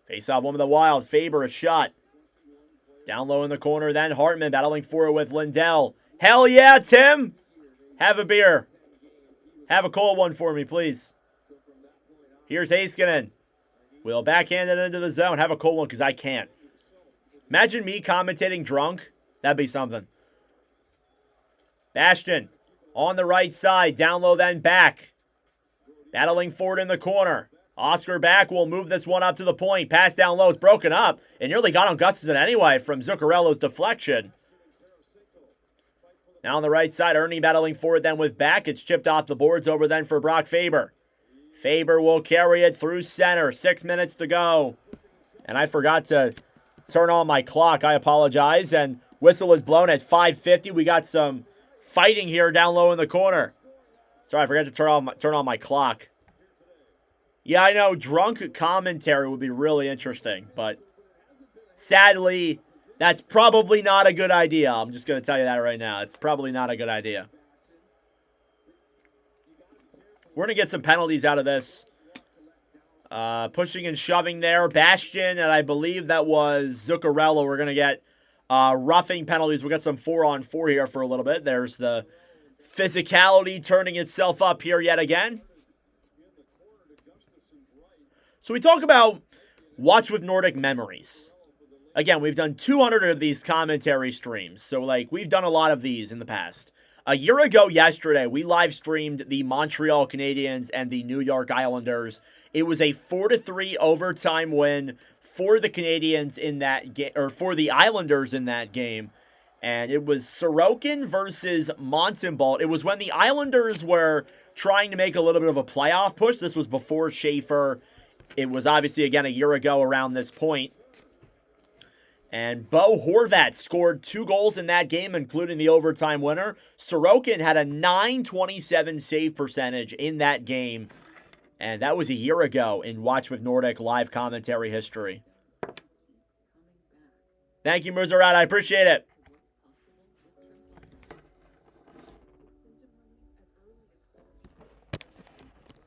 Face-off one with the Wild. Faber, a shot. Down low in the corner, then Hartman battling for it with Lindell. Hell yeah, Tim! Have a beer. Have a cold one for me, please. Here's Heiskanen. We'll backhand it into the zone. Have a cold one, because I can't. Imagine me commentating drunk. That'd be something. Bastion On the right side, down low, then back. Battling forward in the corner. Oscar back will move this one up to the point. Pass down low. It's broken up. And nearly got on Gustafson anyway from Zuccarello's deflection. Now on the right side, Ernie battling forward then with back. It's chipped off the boards over then for Brock Faber. Faber will carry it through center. 6 minutes to go. And I forgot to turn on my clock. I apologize. And whistle is blown at 5:50. We got some fighting here down low in the corner. Sorry, I forgot to turn on my clock. Yeah, I know, drunk commentary would be really interesting, but sadly, that's probably not a good idea. I'm just going to tell you that right now. It's probably not a good idea. We're going to get some penalties out of this. Pushing and shoving there. Bastion, and I believe that was Zuccarello. We're going to get roughing penalties. We'll get some 4-on-4 here for a little bit. There's the physicality turning itself up here yet again. So we talk about Watch with Nordic memories. Again, we've done 200 of these commentary streams. So, we've done a lot of these in the past. A year ago yesterday, we live streamed the Montreal Canadiens and the New York Islanders. It was a 4-3 overtime win for the Canadiens in that game, or for the Islanders in that game. And it was Sorokin versus Montembeault. It was when the Islanders were trying to make a little bit of a playoff push. This was before Schaefer. It was obviously, again, a year ago around this point. And Bo Horvat scored 2 goals in that game, including the overtime winner. Sorokin had a .927 save percentage in that game. And that was a year ago in Watch with Nordic live commentary history. Thank you, Muzarat. I appreciate it.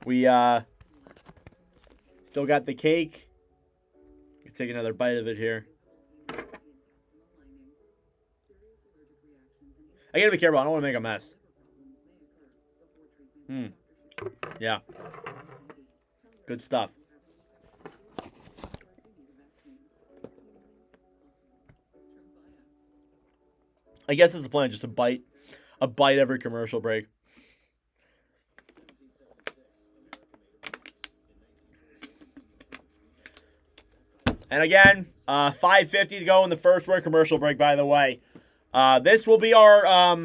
We still got the cake. Let's take another bite of it here. I gotta be careful. I don't want to make a mess. Yeah. Good stuff. I guess it's the plan, just a bite every commercial break. And again, 5:50 to go in the first word commercial break, by the way. This will be our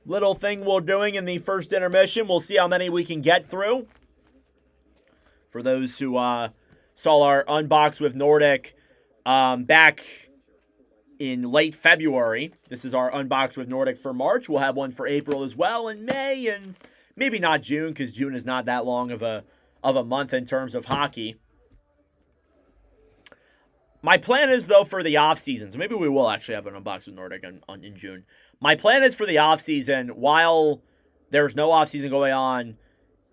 little thing we're doing in the first intermission. We'll see how many we can get through. For those who saw our Unbox with Nordic back in late February. This is our Unbox with Nordic for March. We'll have one for April as well, and May, and maybe not June, because June is not that long of a month in terms of hockey. My plan is, though, for the off-season, so maybe we will actually have an Unbox with Nordic in June. My plan is for the off-season, while there's no off-season going on,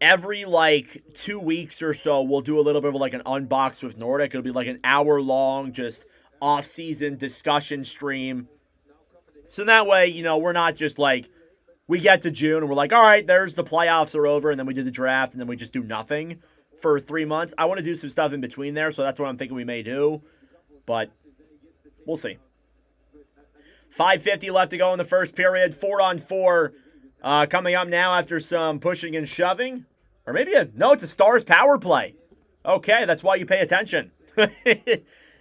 every, 2 weeks or so, we'll do a little bit of, an Unbox with Nordic. It'll be, an hour-long, just off-season discussion stream. So that way, we're not just, we get to June, and we're all right, there's the playoffs are over, and then we did the draft, and then we just do nothing for 3 months. I want to do some stuff in between there, so that's what I'm thinking we may do. But we'll see. 5:50 left to go in the first period. 4-on-4 coming up now after some pushing and shoving. Or maybe it's a Stars power play. Okay, that's why you pay attention.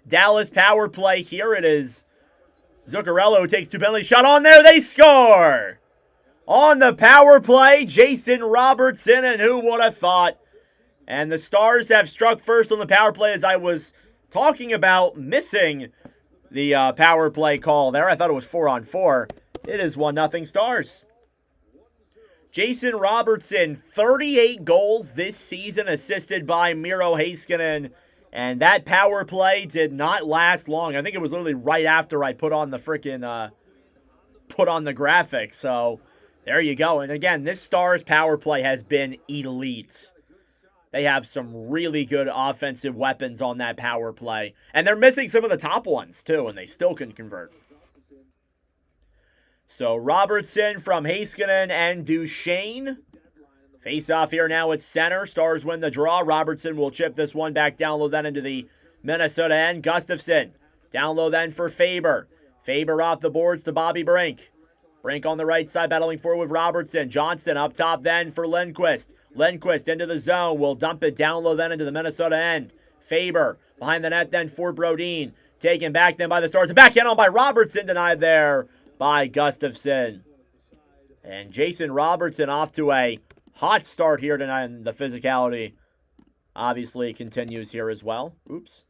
Dallas power play. Here it is. Zuccarello takes 2 penalties. Shot on there. They score. On the power play, Jason Robertson. And who would have thought? And the Stars have struck first on the power play, as I was talking about missing the power play call there. I thought it was 4-on-4. It is 1-0 Stars. Jason Robertson, 38 goals this season, assisted by Miro Heiskanen. And that power play did not last long. I think it was literally right after I put on the freaking put on the graphics. So there you go. And again, this Stars power play has been elite. They have some really good offensive weapons on that power play. And they're missing some of the top ones, too, and they still can convert. So Robertson from Heiskanen and Duchesne. Face off here now at center. Stars win the draw. Robertson will chip this one back down low then into the Minnesota end. Gustafson down low then for Faber. Faber off the boards to Bobby Brink. Brink on the right side, battling forward with Robertson. Johnston up top then for Lindquist. Lindquist into the zone. Will dump it down low then into the Minnesota end. Faber behind the net then for Brodin. Taken back then by the Stars. Backhand on by Robertson. Denied there by Gustafson. And Jason Robertson off to a hot start here tonight. And the physicality obviously continues here as well. Oops.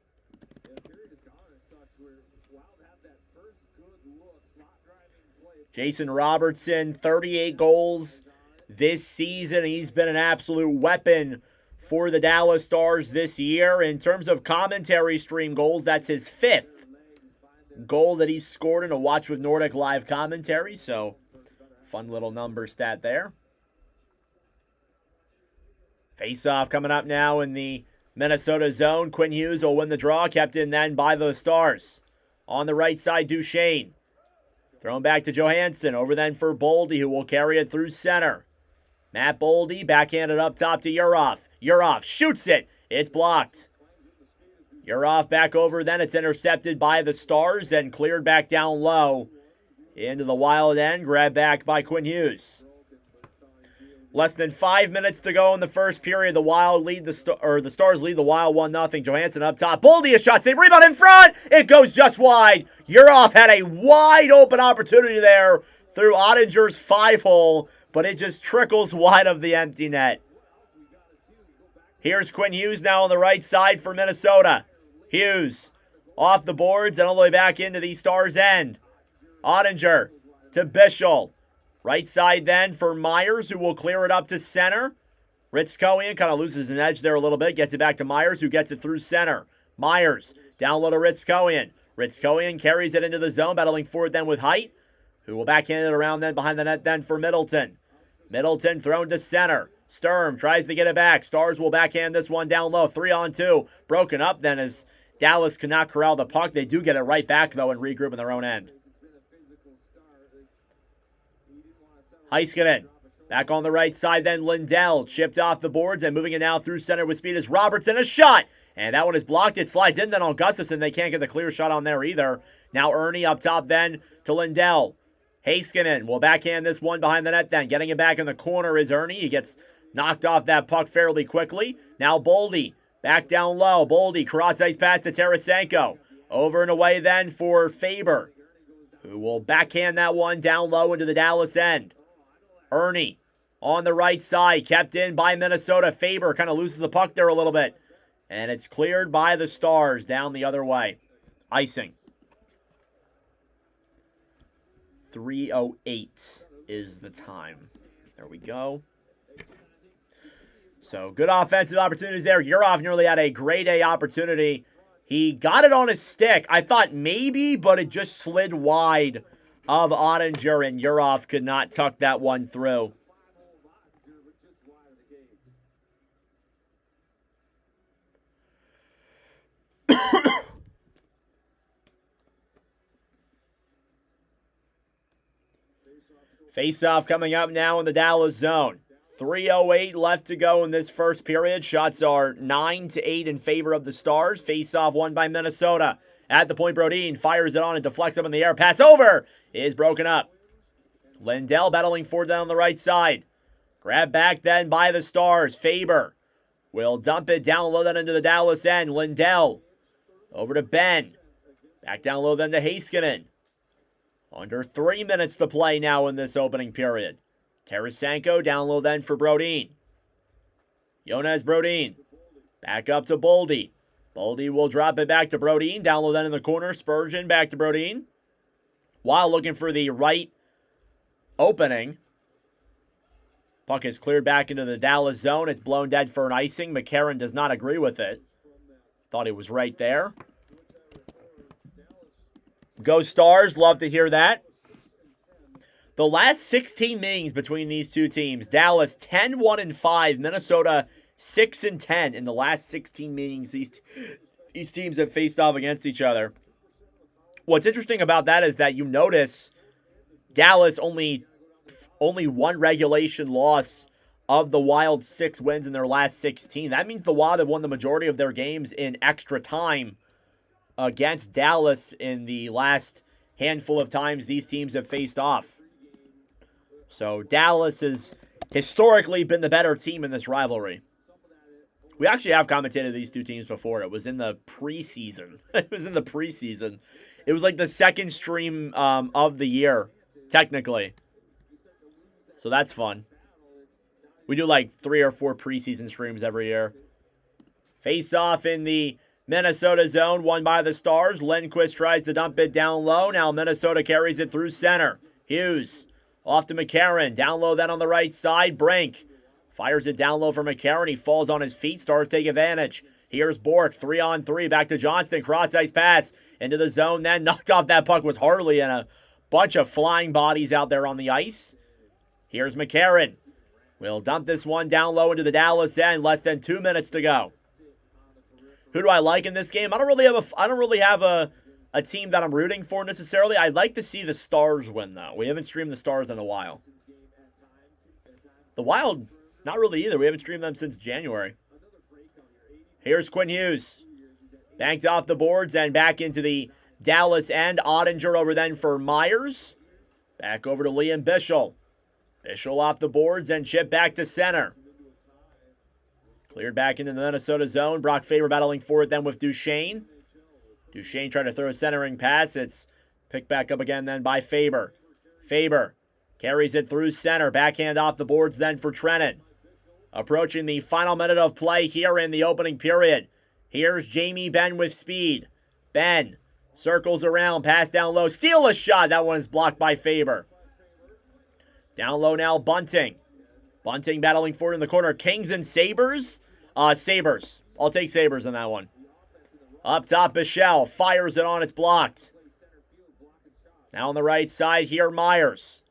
Jason Robertson, 38 goals this season. He's been an absolute weapon for the Dallas Stars this year. In terms of commentary stream goals, that's his 5th goal that he's scored in a Watch with Nordic live commentary. So, fun little number stat there. Face-off coming up now in the Minnesota zone. Quinn Hughes will win the draw, kept in then by the Stars. On the right side, Duchesne. Thrown back to Johansson. Over then for Boldy, who will carry it through center. Matt Boldy backhanded up top to Urov. Urov shoots it. It's blocked. Urov back over. Then it's intercepted by the Stars and cleared back down low into the Wild end. Grabbed back by Quinn Hughes. Less than 5 minutes to go in the first period. The Wild lead the Stars lead the Wild 1-0. Johansson up top. Boldy a shot save. Rebound in front. It goes just wide. Urov had a wide open opportunity there through Ottinger's 5-hole, but it just trickles wide of the empty net. Here's Quinn Hughes now on the right side for Minnesota. Hughes off the boards and all the way back into the Stars end. Ottinger to Bischel. Right side then for Myers, who will clear it up to center. Ritzkoian kind of loses an edge there a little bit. Gets it back to Myers, who gets it through center. Myers down low to Ritzkoian. Ritzkoian carries it into the zone, battling forward then with Height, who will backhand it around then behind the net then for Middleton. Middleton thrown to center. Sturm tries to get it back. Stars will backhand this one down low. 3-on-2. Broken up then as Dallas could not corral the puck. They do get it right back, though, and regroup in their own end. Heiskanen back on the right side then. Lindell chipped off the boards and moving it now through center with speed is Robertson. A shot! And that one is blocked. It slides in then on Gustafson. They can't get the clear shot on there either. Now Ernie up top then to Lindell. Heiskanen will backhand this one behind the net then. Getting it back in the corner is Ernie. He gets knocked off that puck fairly quickly. Now Boldy back down low. Boldy cross ice pass to Tarasenko. Over and away then for Faber, who will backhand that one down low into the Dallas end. Ernie on the right side, kept in by Minnesota. Faber kind of loses the puck there a little bit. And it's cleared by the Stars down the other way. Icing. 3:08 is the time. There we go. So good offensive opportunities there. Urov nearly had a grade A opportunity. He got it on his stick. I thought maybe, but it just slid wide of Ottinger, and Urov could not tuck that one through. Face-off coming up now in the Dallas zone. 3:08 left to go in this first period. Shots are 9-8 in favor of the Stars. Face-off won by Minnesota. At the point, Brodin fires it on and deflects up in the air. Pass over is broken up. Lindell battling forward down the right side. Grabbed back then by the Stars. Faber will dump it down low then into the Dallas end. Lindell over to Ben. Back down low then to Heiskanen. Under 3 minutes to play now in this opening period. Tarasenko down low then for Brodin. Jonas Brodin. Back up to Boldy. Boldy will drop it back to Brodin. Down low then in the corner. Spurgeon back to Brodin. While looking for the right opening. Puck is cleared back into the Dallas zone. It's blown dead for an icing. McCarron does not agree with it. Thought he was right there. Go Stars. Love to hear that. The last 16 meetings between these two teams. Dallas 10-1-5. Minnesota 6-10 in the last 16 meetings these teams have faced off against each other. What's interesting about that is that you notice Dallas only one regulation loss of the Wild 6 wins in their last 16. That means the Wild have won the majority of their games in extra time against Dallas in the last handful of times these teams have faced off. So Dallas has historically been the better team in this rivalry. We actually have commentated these two teams before. It was in the preseason. It was like the second stream of the year, technically. So that's fun. We do like 3 or 4 preseason streams every year. Face off in the Minnesota zone, won by the Stars. Lindquist tries to dump it down low. Now Minnesota carries it through center. Hughes off to McCarron. Down low then on the right side. Brink fires it down low for McCarron. He falls on his feet. Stars take advantage. Here's Bork. 3-on-3. Back to Johnston. Cross-ice pass into the zone. Then knocked off that puck was Harley and a bunch of flying bodies out there on the ice. Here's McCarron. We'll dump this one down low into the Dallas end. Less than 2 minutes to go. Who do I like in this game? I don't really have a team that I'm rooting for necessarily. I'd like to see the Stars win, though. We haven't streamed the Stars in a while. The Wild, not really either. We haven't streamed them since January. Here's Quinn Hughes. Banked off the boards and back into the Dallas end. Ottinger over then for Myers. Back over to Liam Bischel. Bischel off the boards and chip back to center. Cleared back into the Minnesota zone. Brock Faber battling for it then with Duchesne. Duchesne trying to throw a centering pass. It's picked back up again then by Faber. Faber carries it through center. Backhand off the boards then for Trennan. Approaching the final minute of play here in the opening period. Here's Jamie Benn with speed. Benn circles around. Pass down low. Steal a shot. That one is blocked by Faber. Down low now, Bunting. Bunting battling for it in the corner. Kings and Sabres? Sabres. I'll take Sabres in that one. Up top, Bichelle. Fires it on. It's blocked. Now on the right side here, Myers.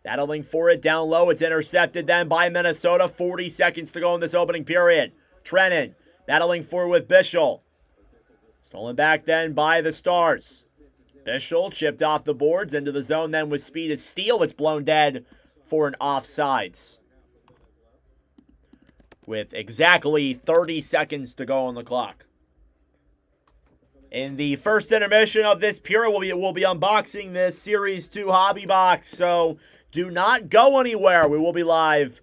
Battling for it down low. It's intercepted then by Minnesota. 40 seconds to go in this opening period. Trennan battling for it with Bischel. Stolen back then by the Stars. Bischel chipped off the boards into the zone then with speed. It's steal. It's blown dead for an offsides. With exactly 30 seconds to go on the clock. In the first intermission of this period, we'll be unboxing this Series 2 hobby box, so do not go anywhere. We will be live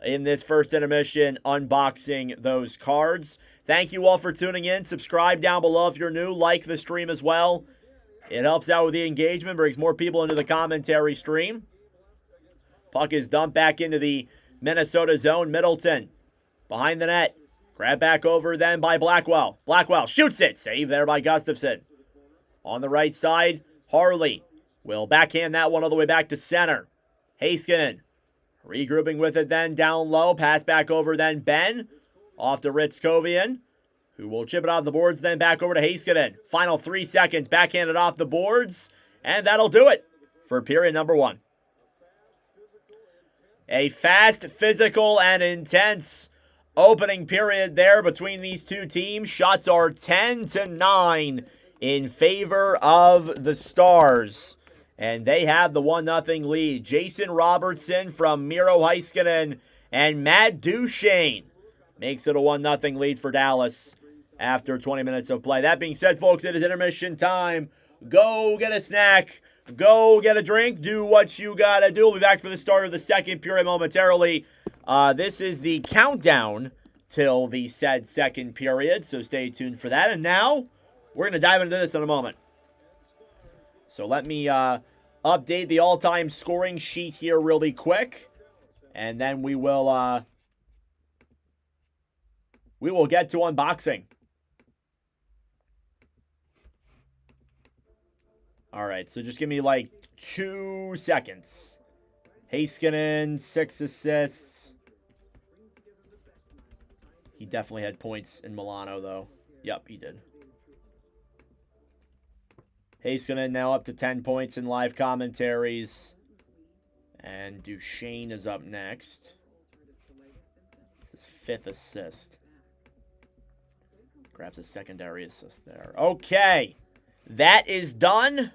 in this first intermission unboxing those cards. Thank you all for tuning in. Subscribe down below if you're new. Like the stream as well. It helps out with the engagement, brings more people into the commentary stream. Puck is dumped back into the Minnesota zone. Middleton behind the net. Grab back over then by Blackwell. Blackwell shoots it. Save there by Gustafsson. On the right side, Harley will backhand that one all the way back to center. Heiskanen regrouping with it then down low. Pass back over then Ben. Off to Ritskovian, who will chip it off the boards then back over to Heiskanen. Final 3 seconds. Backhanded off the boards. And that'll do it for period number 1. A fast, physical, and intense opening period there between these two teams. Shots are 10-9 in favor of the Stars. And they have the 1-0 lead. Jason Robertson from Miro Heiskanen and Matt Duchesne makes it a 1-0 lead for Dallas after 20 minutes of play. That being said, folks, it is intermission time. Go get a snack. Go get a drink. Do what you gotta do. We'll be back for the start of the second period momentarily. This is the countdown till the said second period, so stay tuned for that. And now, we're going to dive into this in a moment. So let me update the all-time scoring sheet here really quick, and then we will get to unboxing. All right, so just give me like 2 seconds. Heiskanen, 6 assists. He definitely had points in Milano, though. Yep, he did. Heiskanen now up to 10 points in live commentaries. And Duchesne is up next. This is 5th assist. Grabs a secondary assist there. Okay, that is done.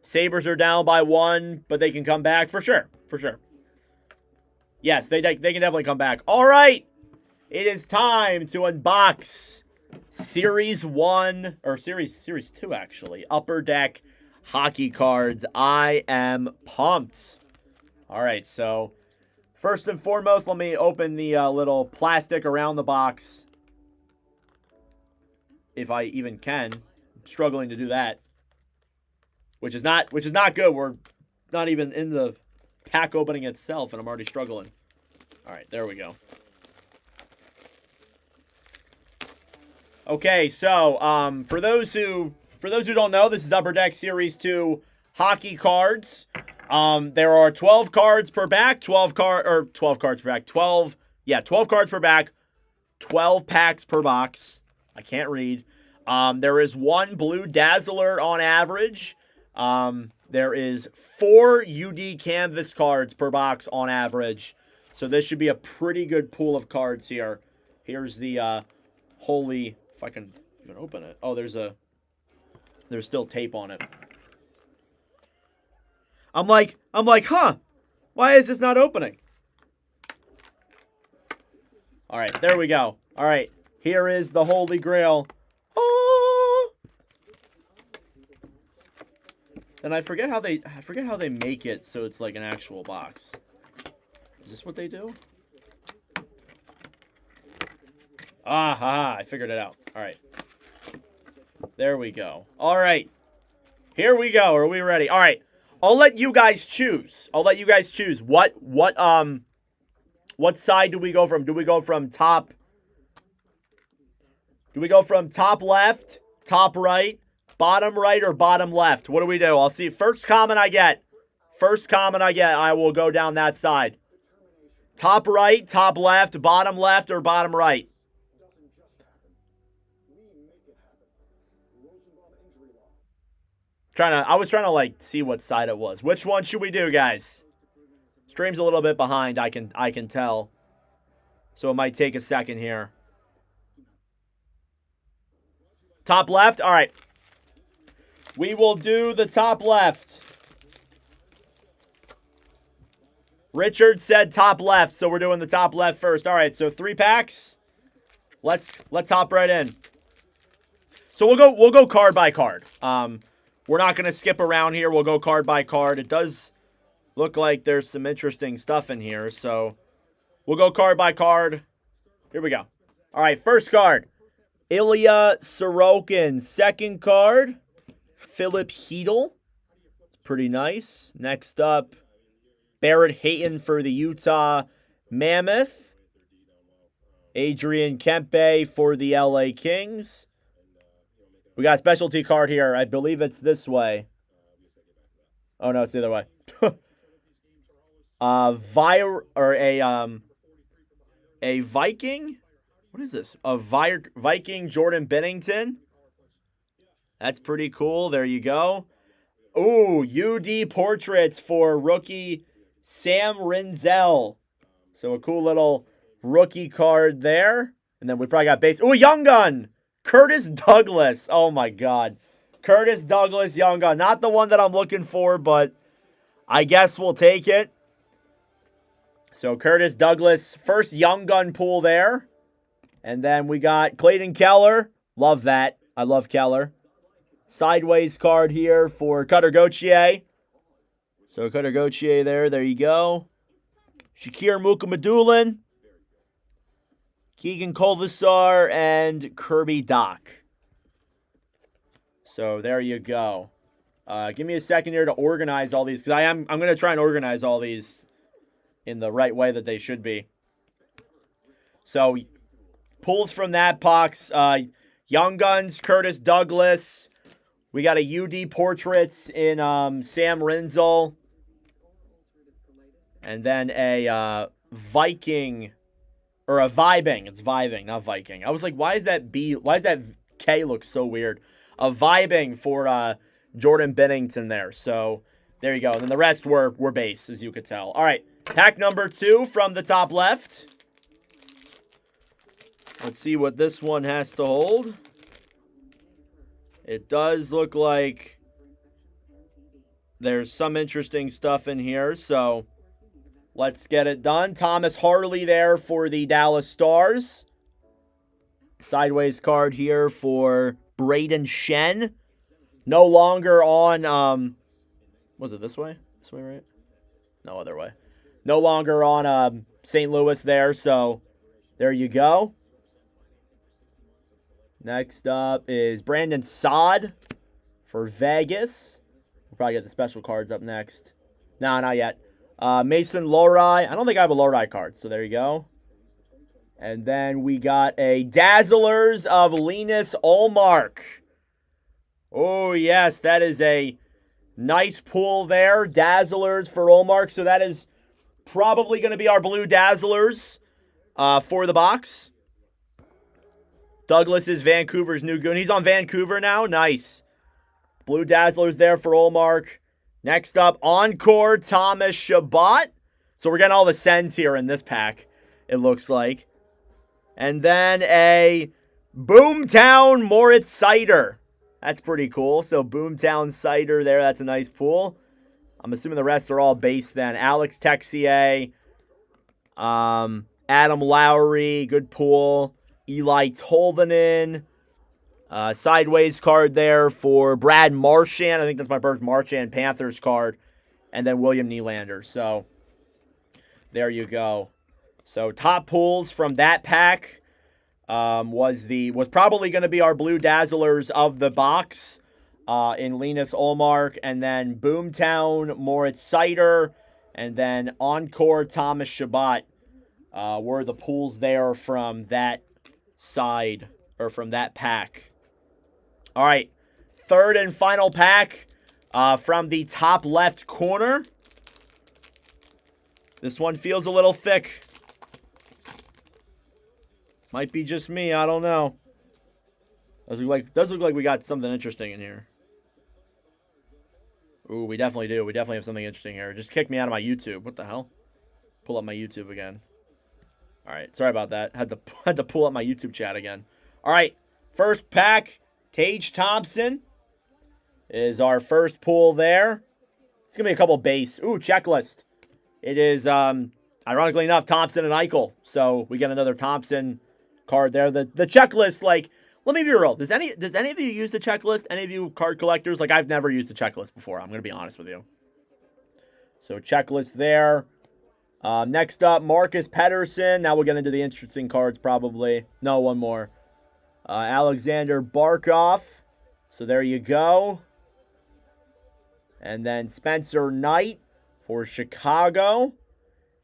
Sabres are down by 1, but they can come back for sure. For sure. Yes, they can definitely come back. All right. It is time to unbox Series 1, or Series 2, actually. Upper Deck hockey cards. I am pumped. All right, so first and foremost, let me open the little plastic around the box. If I even can. I'm struggling to do that. Which is not good. We're not even in the pack opening itself, and I'm already struggling. All right, there we go. Okay, so for those who don't know, this is Upper Deck Series 2 hockey cards. There are 12 cards per back, 12 cards per back, 12 cards per back, 12 packs per box. I can't read. There is one Blue Dazzler on average. There is 4 UD canvas cards per box on average. So this should be a pretty good pool of cards here. Here's the holy, if I can even open it. Oh, there's still tape on it. I'm like, huh? Why is this not opening? All right, there we go. All right, here is the Holy Grail. Oh! And I forget how they make it so it's like an actual box. Is this what they do? Aha, I figured it out. All right. There we go. All right. Here we go. Are we ready? All right. I'll let you guys choose. What side do we go from? Do we go from top left, top right, bottom right, or bottom left? What do we do? I'll see. First comment I get, I will go down that side. Top right, top left, or bottom right? I was trying to like see what side it was. Which one should we do, guys? Stream's a little bit behind, I can tell. So it might take a second here. Top left? All right. We will do the top left. Richard said top left, so we're doing the top left first. All right, so 3 packs. Let's hop right in. So we'll go card by card. We're not going to skip around here. We'll go card by card. It does look like there's some interesting stuff in here, so we'll go card by card. Here we go. All right, first card, Ilya Sorokin. Second card, Philip Hedl. It's pretty nice. Next up, Barrett Hayton for the Utah Mammoth. Adrian Kempe for the LA Kings. We got a specialty card here. I believe it's this way. Oh, no, it's the other way. A Viking? What is this? A Viking Jordan Bennington. That's pretty cool. There you go. Ooh, UD portraits for rookie Sam Rinzel. So a cool little rookie card there. And then we probably got base. Ooh, Young Gun. Curtis Douglas. Oh, my God. Curtis Douglas, Young Gun. Not the one that I'm looking for, but I guess we'll take it. So Curtis Douglas, first Young Gun pool there. And then we got Clayton Keller. Love that. I love Keller. Sideways card here for Cutter Gauthier. So Cutter Gauthier there you go. Shakir Mukamadulin. Keegan Kolvasar and Kirby Doc. So there you go. Give me a second here to organize all these, because I'm going to try and organize all these in the right way that they should be. So pulls from that box. Young Guns, Curtis Douglas. We got a UD Portraits in Sam Rinzel. And then a Viking, or a Vibing. It's Vibing, not Viking. I was like, why is that K look so weird? A Vibing for Jordan Bennington there. So there you go. And then the rest were base, as you could tell. All right, pack number 2 from the top left. Let's see what this one has to hold. It does look like there's some interesting stuff in here, so let's get it done. Thomas Harley there for the Dallas Stars. Sideways card here for Braden Shen No longer on, was it this way? This way, right? No other way. No longer on St. Louis there, so there you go. Next up is Brandon Saad for Vegas. We'll probably get the special cards up next. No, not yet. Mason Lohrei. I don't think I have a Lohrei card, so there you go. And then we got a Dazzlers of Linus Ullmark. Oh, yes, that is a nice pull there. Dazzlers for Ullmark. So that is probably going to be our blue Dazzlers for the box. Douglas is Vancouver's new goon. He's on Vancouver now. Nice. Blue Dazzlers there for Ullmark. Next up, Encore Thomas Chabot. So we're getting all the sends here in this pack, it looks like. And then a Boomtown Moritz Seider. That's pretty cool. So Boomtown Seider there. That's a nice pull. I'm assuming the rest are all base then. Alex Texier. Adam Lowry. Good pull. Eli Tolvanen. Sideways card there for Brad Marchand. I think that's my first Marchand Panthers card. And then William Nylander. So there you go. So top pulls from that pack was probably going to be our blue Dazzlers of the box in Linus Ullmark, and then Boomtown Moritz Seider, and then Encore Thomas Chabot were the pulls there from that side, or from that pack. All right, third and final pack from the top left corner. This one feels a little thick. Might be just me, I don't know. Does look like we got something interesting in here. Ooh, we definitely do. We definitely have something interesting here. Just kicked me out of my YouTube. What the hell? Pull up my YouTube again. All right, sorry about that. Had to pull up my YouTube chat again. All right, first pack, Tage Thompson is our first pull there. It's going to be a couple base. Ooh, checklist. It is, ironically enough, Thompson and Eichel. So we get another Thompson card there. The checklist, like, let me be real. Does any of you use the checklist? Any of you card collectors? Like, I've never used the checklist before. I'm going to be honest with you. So checklist there. Next up, Marcus Pettersson. Now we'll get into the interesting cards probably. No, one more. Alexander Barkov. So there you go. And then Spencer Knight for Chicago.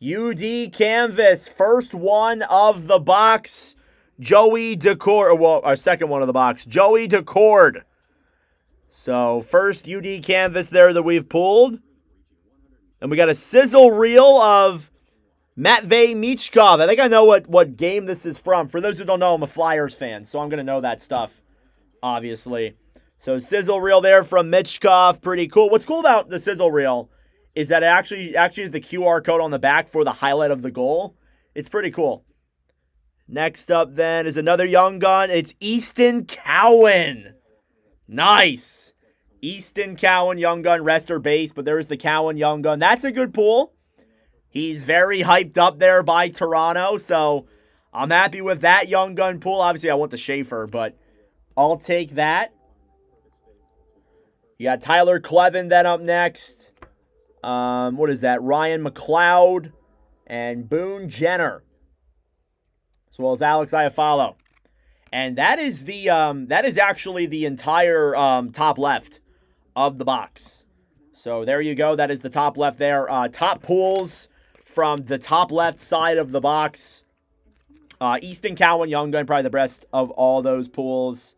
UD Canvas, first one of the box. Joey Decord, well, our second one of the box. Joey Decord. So first UD Canvas there that we've pulled. And we got a sizzle reel of Matvei Michkov. I think I know what game this is from. For those who don't know, I'm a Flyers fan, so I'm going to know that stuff, obviously. So sizzle reel there from Michkov. Pretty cool. What's cool about the sizzle reel is that it actually is the QR code on the back for the highlight of the goal. It's pretty cool. Next up then is another young gun. It's Easton Cowan. Nice. Easton Cowan, young gun, rester base, but there's the Cowan young gun. That's a good pull. He's very hyped up there by Toronto, so I'm happy with that young gun pull. Obviously, I want the Schaefer, but I'll take that. You got Tyler Clevin then up next. What is that? Ryan McLeod and Boone Jenner, as well as Alex Iafallo. And that is actually the entire top left of the box. So there you go. That is the top left there. Top pulls from the top left side of the box. Easton Cowan, young gun, probably the best of all those pulls.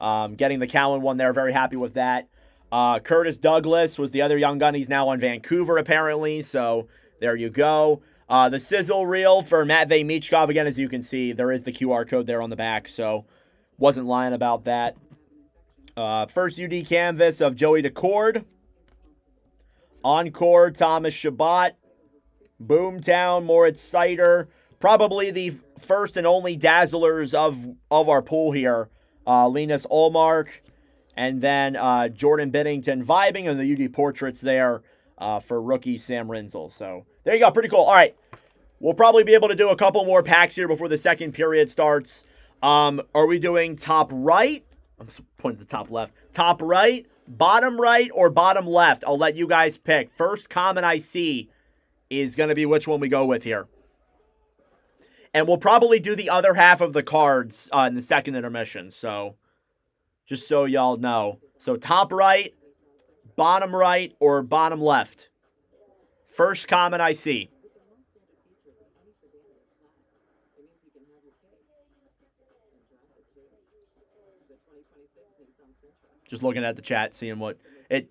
Getting the Cowan one there, very happy with that. Curtis Douglas was the other young gun. He's now on Vancouver, apparently. So there you go. The sizzle reel for Matvei Michkov. Again, as you can see, there is the QR code there on the back. So wasn't lying about that. First UD canvas of Joey Decord. Encore Thomas Chabot. Boomtown Moritz Seider. Probably the first and only Dazzlers of our pool here. Linus Ullmark. And then Jordan Binnington vibing, and the UD portraits there for rookie Sam Rinzel. So there you go. Pretty cool. All right. We'll probably be able to do a couple more packs here before the second period starts. Are we doing top right I'm just pointing at the top left. Top right, or bottom left. I'll let you guys pick. First comment I see is going to be which one we go with here. And we'll probably do the other half of the cards in the second intermission. So, just so y'all know. So, top right, or bottom left. First comment I see. Just looking at the chat, seeing what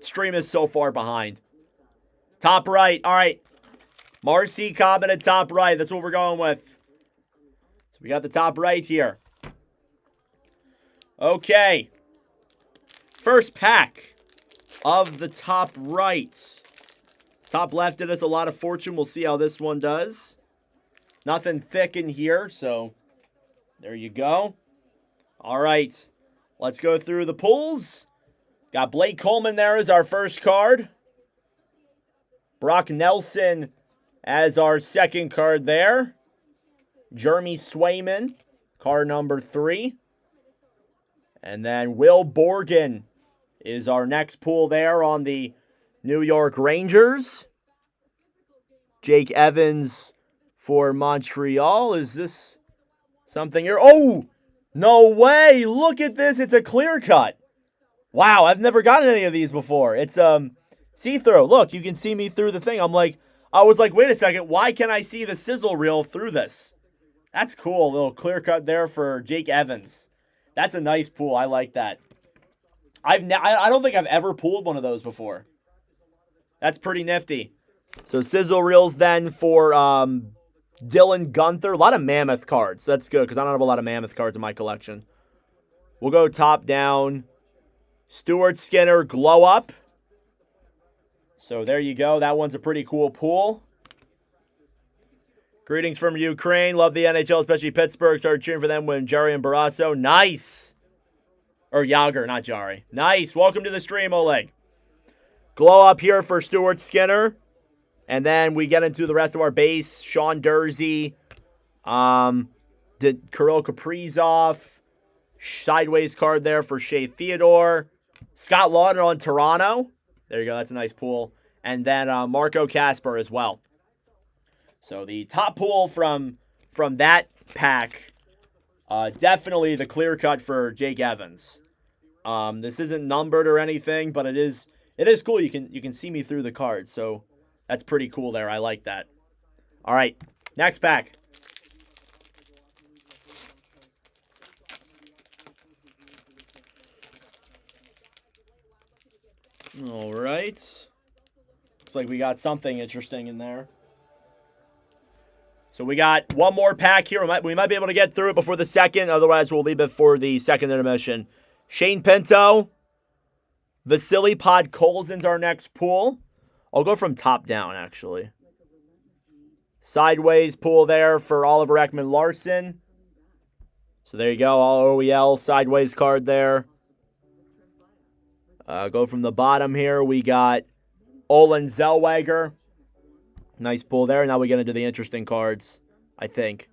stream is so far behind. Top right. All right. Marcy commented top right. That's what we're going with. So we got the top right here. Okay. First pack of the top right. Top left did us a lot of fortune. We'll see how this one does. Nothing thick in here, so there you go. All right. Let's go through the pulls. Got Blake Coleman there as our first card. Brock Nelson as our second card there. Jeremy Swayman, card number 3. And then Will Borgen is our next pull there on the New York Rangers. Jake Evans for Montreal. Is this something here? Oh, no way. Look at this. It's a clear cut. Wow, I've never gotten any of these before. It's see-through. Look, you can see me through the thing. I was like, wait a second. Why can I see the sizzle reel through this? That's cool. A little clear cut there for Jake Evans. That's a nice pull. I like that. I don't think I've ever pulled one of those before. That's pretty nifty. So sizzle reels then for Dylan Gunther. A lot of Mammoth cards. That's good because I don't have a lot of Mammoth cards in my collection. We'll go top down. Stuart Skinner, glow up. So there you go. That one's a pretty cool pull. Greetings from Ukraine. Love the NHL, especially Pittsburgh. Started cheering for them when Jari and Barrasso. Nice. Or Yager, not Jari. Nice. Welcome to the stream, Oleg. Glow up here for Stuart Skinner. And then we get into the rest of our base. Sean Dursey. Kirill Kaprizov. Sideways card there for Shea Theodore. Scott Laughton on Toronto. There you go. That's a nice pull. And then Marco Casper as well. So the top pull from that pack, definitely the clear cut for Jake Evans. This isn't numbered or anything, but it is cool. You can see me through the cards, so that's pretty cool there. I like that. All right, next pack. All right. Looks like we got something interesting in there. So we got one more pack here. We might be able to get through it before the second. Otherwise, we'll leave it for the second intermission. Shane Pinto. Vasily Podkolzin's our next pull. I'll go from top down, actually. Sideways pull there for Oliver Ekman-Larsson. So there you go. All OEL sideways card there. Go from the bottom here. We got Olin Zellweger. Nice pull there. Now we get into the interesting cards, I think.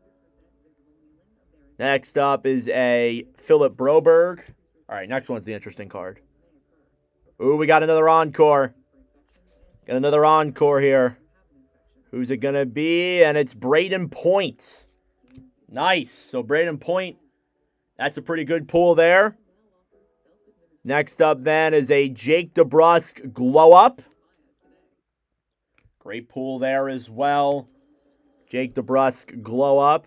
Next up is a Philip Broberg. All right, next one's the interesting card. Ooh, we got another encore. Got another encore here. Who's it going to be? And it's Braden Point. Nice. So Braden Point, that's a pretty good pull there. Next up then is a Jake DeBrusk glow up. Great pull there as well. Jake DeBrusk glow up.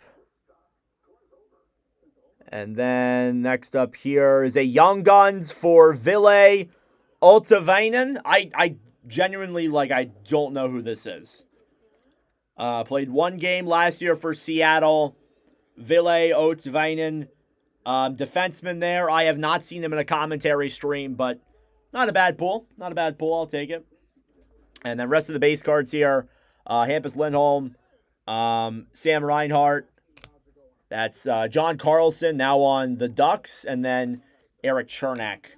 And then next up here is a Young Guns for Ville Ultavainen. I genuinely, I don't know who this is. Played one game last year for Seattle. Ville Ultavainen, defenseman there. I have not seen him in a commentary stream, but not a bad pull. Not a bad pull. I'll take it. And then rest of the base cards here, Hampus Lindholm, Sam Reinhart. That's John Carlson now on the Ducks, and then Eric Chernak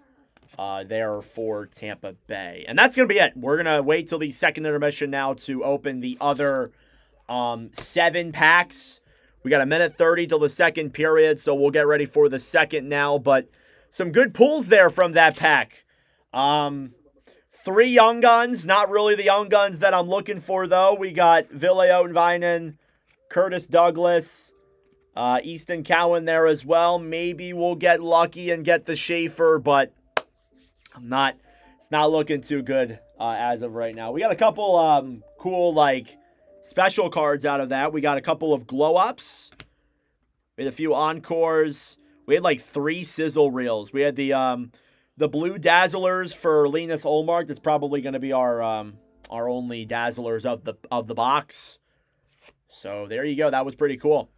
there for Tampa Bay. And that's going to be it. We're going to wait till the second intermission now to open the other 7 packs. We got a minute 30 till the second period, so we'll get ready for the second now. But some good pulls there from that pack. 3 young guns, not really the young guns that I'm looking for, though. We got Ville Otenvainen, Curtis Douglas, Easton Cowan there as well. Maybe we'll get lucky and get the Schaefer, but it's not looking too good as of right now. We got a couple cool, like, special cards out of that. We got a couple of glow-ups. We had a few encores. We had, like, 3 sizzle reels. We had the blue Dazzlers for Linus Ullmark. That's probably going to be our only Dazzlers of the box. So there you go. That was pretty cool.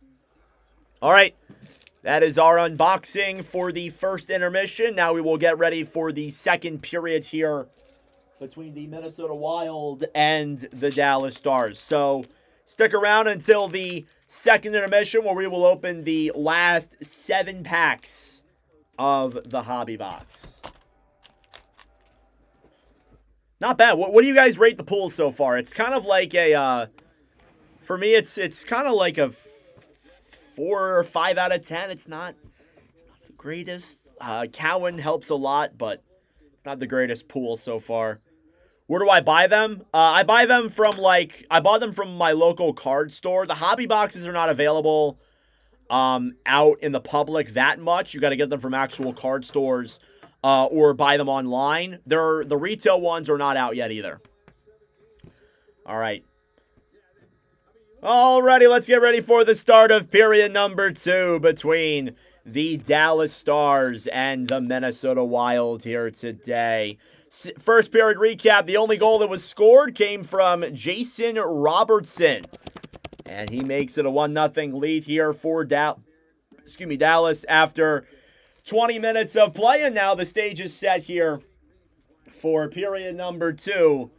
All right. That is our unboxing for the first intermission. Now we will get ready for the second period here between the Minnesota Wild and the Dallas Stars. So stick around until the second intermission where we will open the last 7 packs of the hobby box. Not bad. What do you guys rate the pools so far? It's kind of like a, for me, it's kind of like a 4 or 5 out of 10. It's not the greatest. Cowan helps a lot, but it's not the greatest pool so far. Where do I buy them? I buy them from I bought them from my local card store. The hobby boxes are not available out in the public that much. You got to get them from actual card stores or buy them online. The retail ones are not out yet either. All right. Alrighty, let's get ready for the start of period number 2 between the Dallas Stars and the Minnesota Wild here today. First period recap, the only goal that was scored came from Jason Robertson. And he makes it a 1-0 lead here for Dallas after 20 minutes of play. And now the stage is set here for period number 2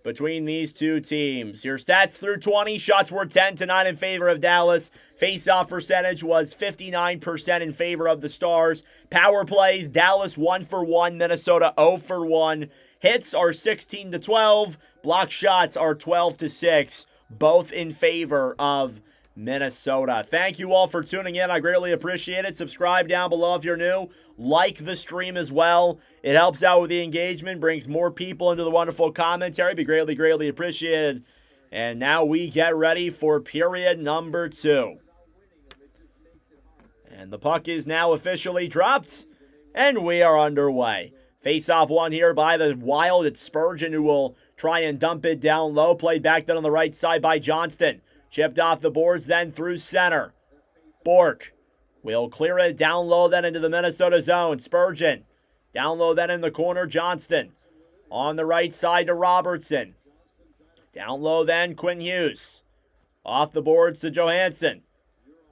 between these two teams. Your stats through 20, shots were 10-9 in favor of Dallas. Face-off percentage was 59% in favor of the Stars. Power plays, Dallas 1 for 1, Minnesota 0 for 1. Hits are 16-12. Block shots are 12-6, both in favor of Minnesota. Thank you all for tuning in. I greatly appreciate it. Subscribe down below if you're new. Like the stream as well. It helps out with the engagement, brings more people into the wonderful commentary. Be greatly, greatly appreciated. And now we get ready for period number 2. And the puck is now officially dropped, and we are underway. Face-off one here by the Wild. It's Spurgeon who will try and dump it down low. Played back then on the right side by Johnston. Chipped off the boards, then through center. Bork will clear it down low, then into the Minnesota zone. Spurgeon down low, then in the corner. Johnston on the right side to Robertson. Down low, then Quinn Hughes. Off the boards to Johansson.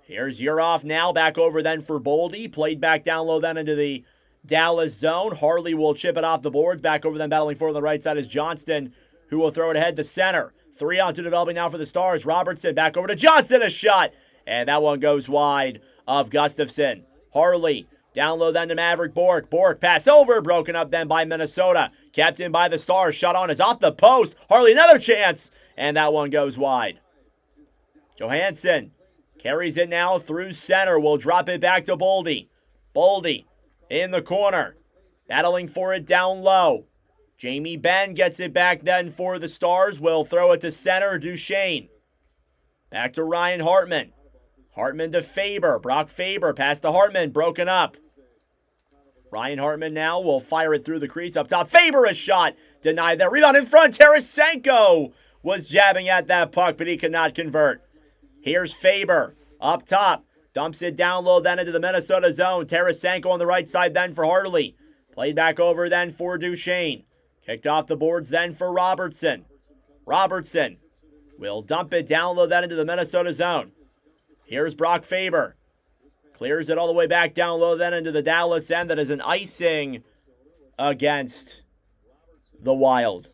Here's Urhoff now, back over then for Boldy. Played back down low, then into the Dallas zone. Harley will chip it off the boards. Back over then battling for on the right side is Johnston, who will throw it ahead to center. 3-on-2 developing now for the Stars. Robertson back over to Johnston, a shot. And that one goes wide of Gustafsson. Harley down low then to Maverick Bork. Bork pass over, broken up then by Minnesota. Kept in by the Stars. Shot on is off the post. Harley another chance. And that one goes wide. Johansson carries it now through center. Will drop it back to Boldy. Boldy in the corner. Battling for it down low. Jamie Benn gets it back then for the Stars. Will throw it to center. Duchesne. Back to Ryan Hartman. Hartman to Faber. Brock Faber. Pass to Hartman. Broken up. Ryan Hartman now will fire it through the crease up top. Faber, a shot. Denied that. Rebound in front. Tarasenko was jabbing at that puck, but he could not convert. Here's Faber. Up top. Dumps it down low then into the Minnesota zone. Tarasenko on the right side then for Harley. Played back over then for Duchesne. Kicked off the boards then for Robertson. Robertson will dump it down low then into the Minnesota zone. Here's Brock Faber. Clears it all the way back down low then into the Dallas end. That is an icing against the Wild.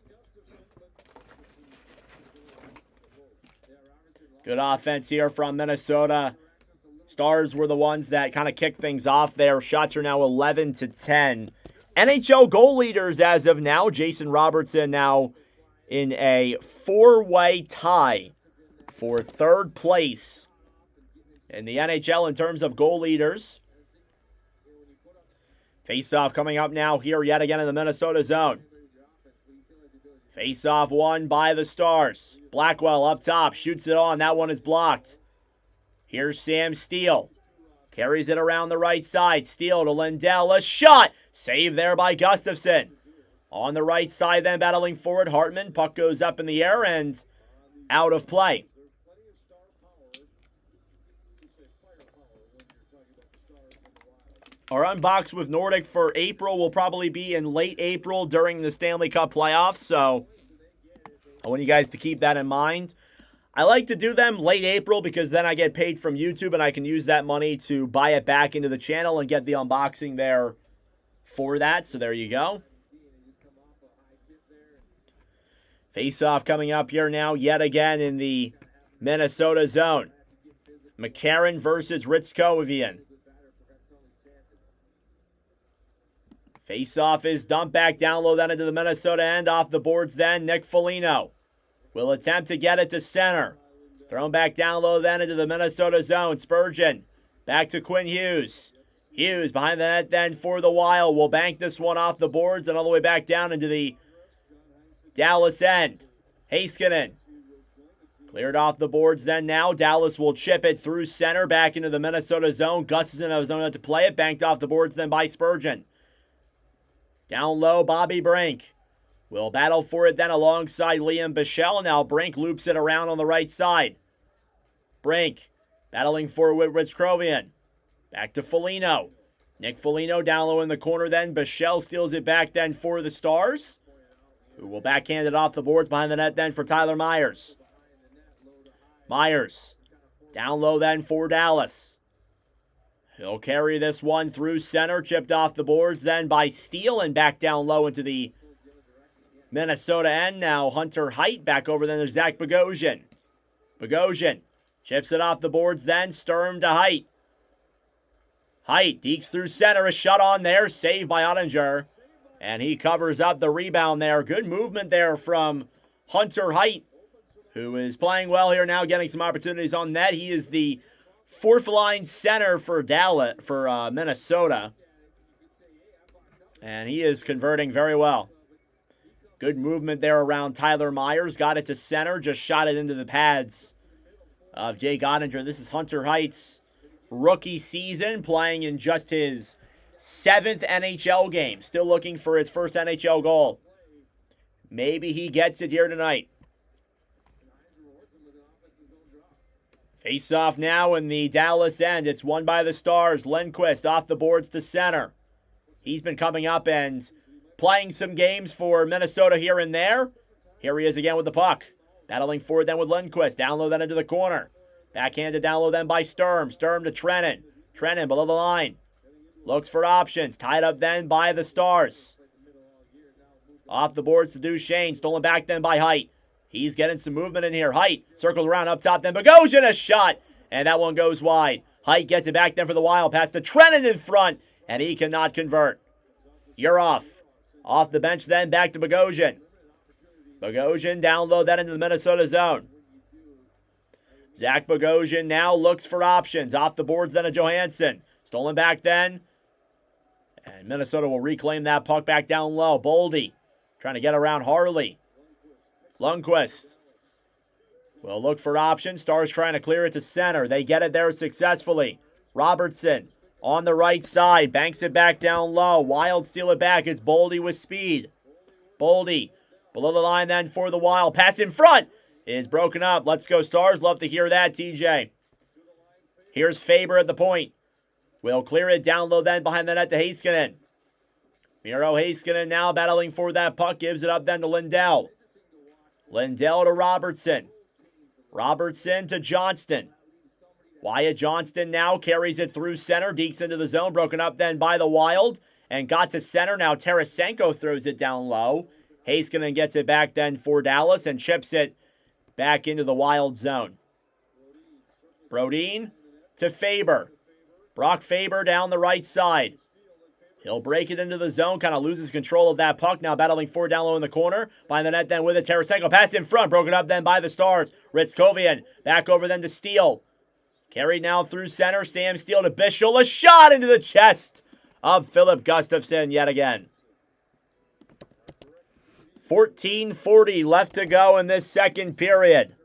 Good offense here from Minnesota. Stars were the ones that kind of kicked things off there. Shots are now 11-10. NHL goal leaders as of now. Jason Robertson now in a 4-way tie for 3rd place in the NHL in terms of goal leaders. Face-off coming up now here yet again in the Minnesota zone. Face-off won by the Stars. Blackwell up top, shoots it on. That one is blocked. Here's Sam Steele. Carries it around the right side. Steele to Lindell. A shot! Save there by Gustafsson. On the right side then, battling forward, Hartman. Puck goes up in the air and out of play. Our unbox with Nordic for April will probably be in late April during the Stanley Cup playoffs, so I want you guys to keep that in mind. I like to do them late April because then I get paid from YouTube and I can use that money to buy it back into the channel and get the unboxing there for that, so there you go. Face-off coming up here now yet again in the Minnesota zone. McCarron versus Ritzkovian. Face-off is dumped back down low then into the Minnesota end. Off the boards then, Nick Foligno will attempt to get it to center. Thrown back down low then into the Minnesota zone. Spurgeon back to Quinn Hughes. Hughes behind the net then for the Wild. Will bank this one off the boards and all the way back down into the Dallas end. Heiskanen cleared off the boards then now. Dallas will chip it through center back into the Minnesota zone. Gustafsson has zone to play it. Banked off the boards then by Spurgeon. Down low, Bobby Brink will battle for it then alongside Liam Bichelle. Now Brink loops it around on the right side. Brink battling for it with Ritzkovian. Back to Foligno. Nick Foligno down low in the corner then. Bichelle steals it back then for the Stars, who will backhand it off the boards behind the net then for Tyler Myers. Myers down low then for Dallas. He'll carry this one through center, chipped off the boards then by Steele and back down low into the Minnesota end. Now Hunter Height back over then to Zach Bogosian. Bogosian chips it off the boards then, Sturm to Height. Height dekes through center, a shot on there, saved by Ottinger. And he covers up the rebound there. Good movement there from Hunter Height, who is playing well here now, getting some opportunities on net. He is the fourth line center for Minnesota. And he is converting very well. Good movement there around Tyler Myers. Got it to center, just shot it into the pads of Jake Ottinger. This is Hunter Height's rookie season, playing in just his 7th NHL game. Still looking for his first NHL goal. Maybe he gets it here tonight. Face-off now in the Dallas end. It's won by the Stars. Lindquist off the boards to center. He's been coming up and playing some games for Minnesota here and there. Here he is again with the puck. Battling forward then with Lindquist. Down low then into the corner. Backhanded down low then by Sturm. Sturm to Trennan. Trennan below the line. Looks for options. Tied up then by the Stars. Off the boards to Duchesne. Stolen back then by Height. He's getting some movement in here. Height circles around up top then. Bogosian, a shot. And that one goes wide. Height gets it back then for the Wild. Pass to Trennan in front. And he cannot convert. You're off. Off the bench then. Back to Bogosian. Bogosian down low then into the Minnesota zone. Zach Bogosian now looks for options. Off the boards then to Johansson. Stolen back then. And Minnesota will reclaim that puck back down low. Boldy trying to get around Harley. Lundqvist will look for options. Stars trying to clear it to center. They get it there successfully. Robertson on the right side. Banks it back down low. Wild steal it back. It's Boldy with speed. Boldy below the line then for the Wild. Pass in front is broken up. Let's go Stars. Love to hear that, TJ. Here's Faber at the point. Will clear it down low then behind the net to Heiskanen. Miro Heiskanen now battling for that puck. Gives it up then to Lindell. Lindell to Robertson. Robertson to Johnston. Wyatt Johnston now carries it through center. Dekes into the zone. Broken up then by the Wild. And got to center. Now Tarasenko throws it down low. Heiskanen gets it back then for Dallas and chips it back into the Wild zone. Brodin to Faber. Brock Faber down the right side. He'll break it into the zone, kind of loses control of that puck. Now battling forward down low in the corner. Behind the net then with it. Tarasenko pass in front. Broken up then by the Stars. Ritzkovian back over then to Steele. Carried now through center. Sam Steele to Bichelle. A shot into the chest of Philip Gustafsson yet again. 14:40 left to go in this second period.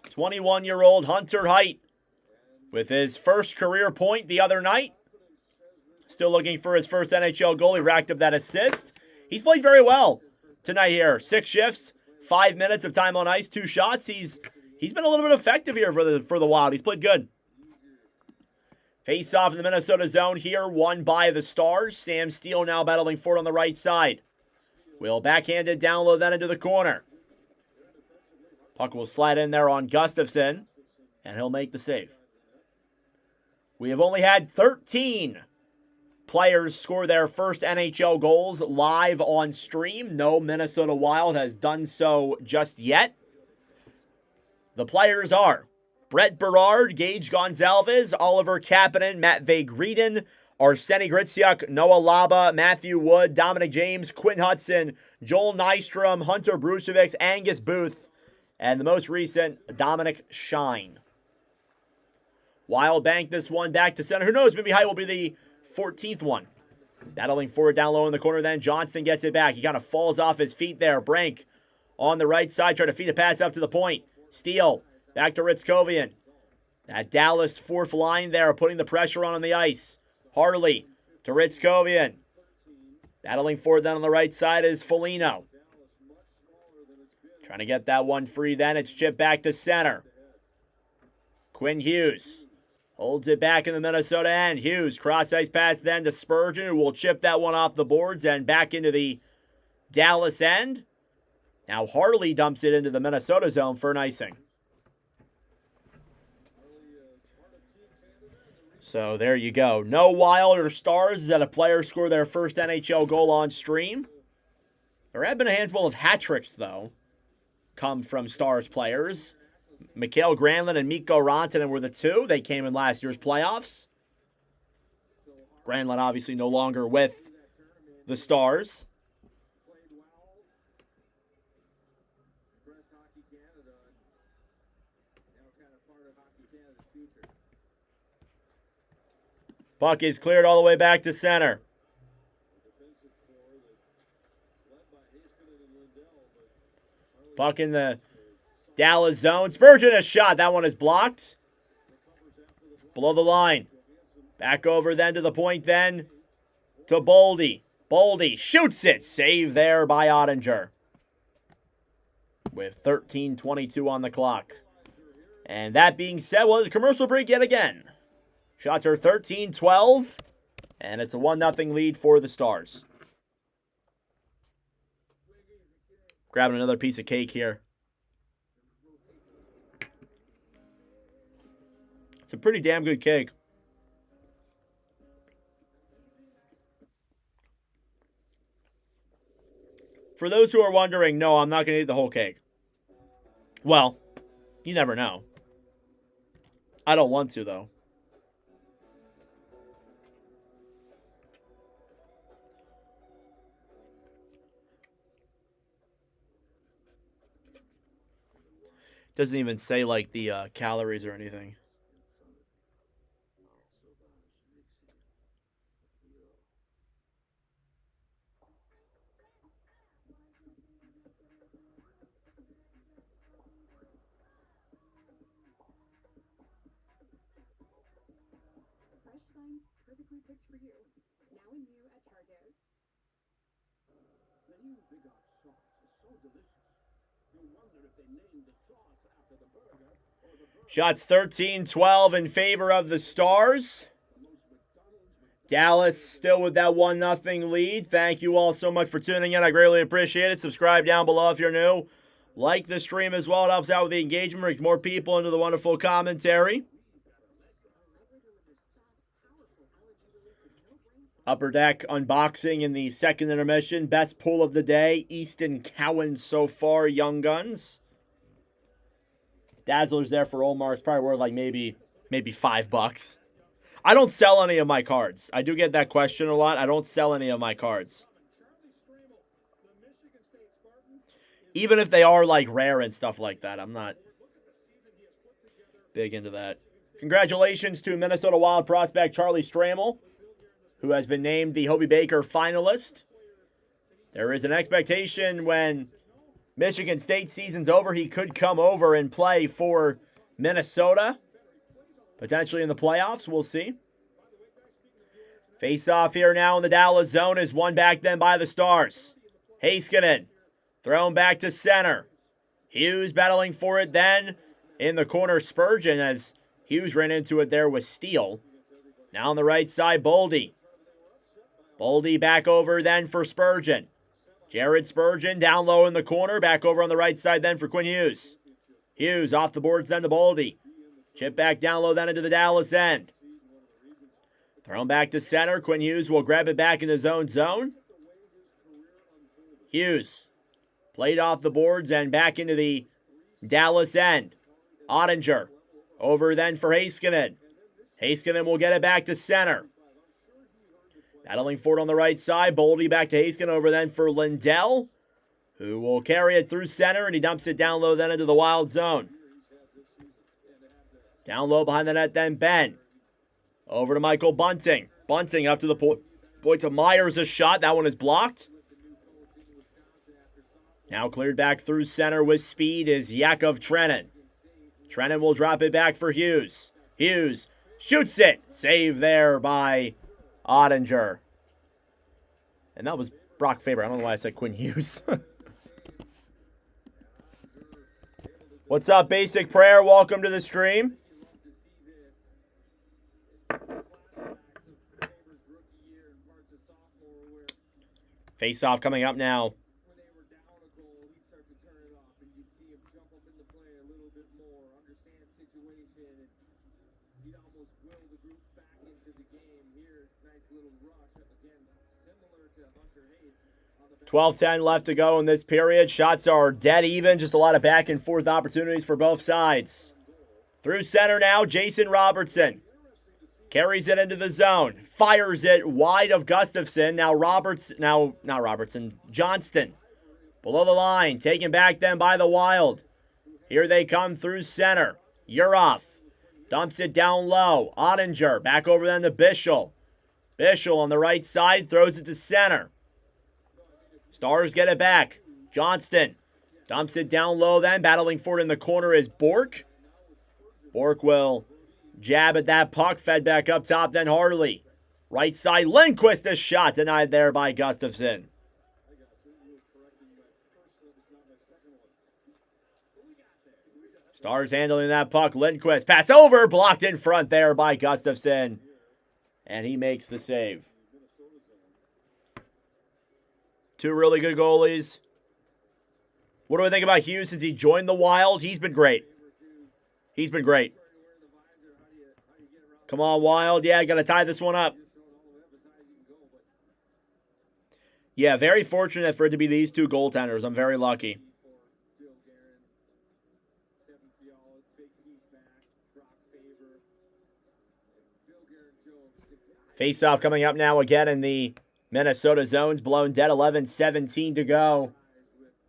21-year-old Hunter Height with his first career point the other night. Still looking for his first NHL goal. He racked up that assist. He's played very well tonight here. 6 shifts, 5 minutes of time on ice, 2 shots. He's been a little bit effective here for the Wild. He's played good. Face off in the Minnesota zone here, won by the Stars. Sam Steele now battling for it on the right side. Will backhand it down low then into the corner. Puck will slide in there on Gustafsson, and he'll make the save. We have only had 13 players score their first NHL goals live on stream. No Minnesota Wild has done so just yet. The players are Brett Berard, Gage Gonzalez, Oliver Kapanen, Matt Vagreden, Arseny Gritsyuk, Noah Laba, Matthew Wood, Dominic James, Quinn Hudson, Joel Nystrom, Hunter Brucevic, Angus Booth, and the most recent, Dominic Shine. Wild bank this one back to center. Who knows, maybe Height will be the 14th one. Battling forward down low in the corner then. Johnston gets it back. He kind of falls off his feet there. Brank on the right side, trying to feed a pass up to the point. Steele back to Ritzkovian. That Dallas fourth line there, putting the pressure on the ice. Harley to Ritzkovian. Battling forward then on the right side is Foligno. Trying to get that one free then. It's chipped back to center. Quinn Hughes holds it back in the Minnesota end. Hughes, cross-ice pass then to Spurgeon, who will chip that one off the boards and back into the Dallas end. Now Harley dumps it into the Minnesota zone for an icing. So there you go. No Wild or Stars that a player score their first NHL goal on stream. There have been a handful of hat tricks, though, come from Stars players. Mikael Granlund and Mikko Rantanen were the two. They came in last year's playoffs. Granlund obviously no longer with the Stars. Puck is cleared all the way back to center. Puck in the Dallas zone. Spurgeon a shot. That one is blocked. Below the line. Back over then to the point then to Boldy. Boldy shoots it. Save there by Ottinger. With 13:22 on the clock. And that being said, well, it's a commercial break yet again. Shots are 13-12. And it's a 1-0 lead for the Stars. Grabbing another piece of cake here. It's a pretty damn good cake. For those who are wondering, no, I'm not going to eat the whole cake. Well, you never know. I don't want to, though. Doesn't even say, like, the calories or anything. Perfectly picked for you. Now and new at Target. The new Big Ox sauce is so delicious. You wonder if they named the sauce after the burger or the burger. Shots 13-12 in favor of the Stars. Dallas still with that 1-0 lead. Thank you all so much for tuning in. I greatly appreciate it. Subscribe down below if you're new. Like the stream as well. It helps out with the engagement. Brings more people into the wonderful commentary. Upper Deck unboxing in the second intermission. Best pull of the day. Easton Cowan so far, Young Guns. Dazzler's there for Omar. It's probably worth like maybe $5. I don't sell any of my cards. I do get that question a lot. I don't sell any of my cards. Even if they are like rare and stuff like that, I'm not big into that. Congratulations to Minnesota Wild prospect Charlie Stramel, who has been named the Hobey Baker finalist. There is an expectation when Michigan State season's over, he could come over and play for Minnesota. Potentially in the playoffs, we'll see. Face-off here now in the Dallas zone is won back then by the Stars. Heiskanen thrown back to center. Hughes battling for it then in the corner. Spurgeon as Hughes ran into it there with Steele. Now on the right side, Boldy. Boldy back over then for Spurgeon. Jared Spurgeon down low in the corner. Back over on the right side then for Quinn Hughes. Hughes off the boards then to Boldy. Chip back down low then into the Dallas end. Thrown back to center. Quinn Hughes will grab it back in the zone. Hughes played off the boards and back into the Dallas end. Ottinger over then for Heiskanen. Heiskanen will get it back to center. Battling for it on the right side. Boldy back to Heiskanen over then for Lindell, who will carry it through center, and he dumps it down low then into the Wild zone. Down low behind the net then Ben. Over to Michael Bunting. Bunting up to the point to Myers. A shot. That one is blocked. Now cleared back through center with speed is Yakov Trenin. Trenin will drop it back for Hughes. Hughes shoots it. Save there by Ottinger. And that was Brock Faber. I don't know why I said Quinn Hughes. What's up, Basic Prayer? Welcome to the stream. Face-off coming up now. .12:10 left to go in this period. Shots are dead even. Just a lot of back and forth opportunities for both sides. Through center now, Jason Robertson. Carries it into the zone. Fires it wide of Gustafson. Johnston. Below the line. Taken back then by the Wild. Here they come through center. Urov. Dumps it down low. Ottinger. Back over then to Bischel. Bischel on the right side. Throws it to center. Stars get it back. Johnston dumps it down low then. Battling for it in the corner is Bork. Bork will jab at that puck. Fed back up top then Harley. Right side Lindquist, a shot denied there by Gustafson. Stars handling that puck. Lindquist pass over. Blocked in front there by Gustafson. And he makes the save. Two really good goalies. What do I think about Hughes since he joined the Wild? He's been great. He's been great. Come on, Wild. Yeah, got to tie this one up. Yeah, very fortunate for it to be these two goaltenders. I'm very lucky. Face-off coming up now again in the Minnesota zone's blown dead. 11:17 to go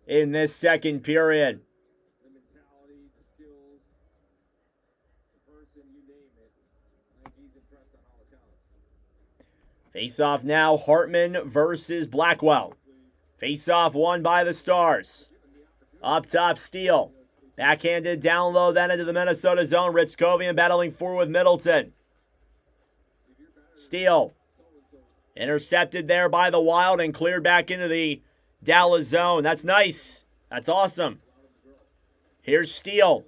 in this second period. Face-off now, Hartman versus Blackwell. Face-off won by the Stars. Up top, Steele. Backhanded down low then into the Minnesota zone. Ritzkovian battling forward with Middleton. Steele. Intercepted there by the Wild and cleared back into the Dallas zone. That's nice. That's awesome. Here's Steele.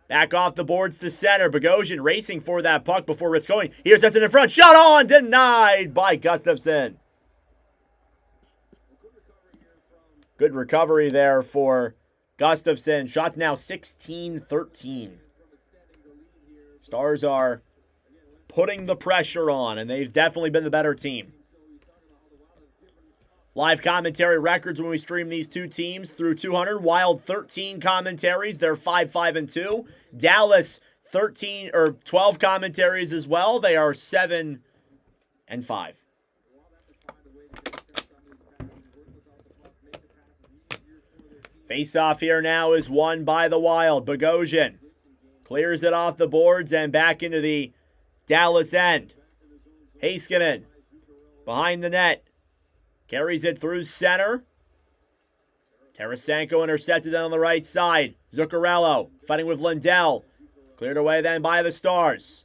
Back off the boards to center. Bogosian racing for that puck before it's going. Here's that's in front. Shot on. Denied by Gustafson. Good recovery there for Gustafson. Shots now 16-13. Stars are putting the pressure on, and they've definitely been the better team. Live commentary records when we stream these two teams through 200. Wild 13 commentaries. They're 5-5-2. Dallas 12 commentaries as well. They are 7-5. Face-off here now is won by the Wild. Bogosian Clears it off the boards and back into the Dallas end. Heiskanen behind the net. Carries it through center. Tarasenko intercepted on the right side. Zuccarello fighting with Lindell. Cleared away then by the Stars.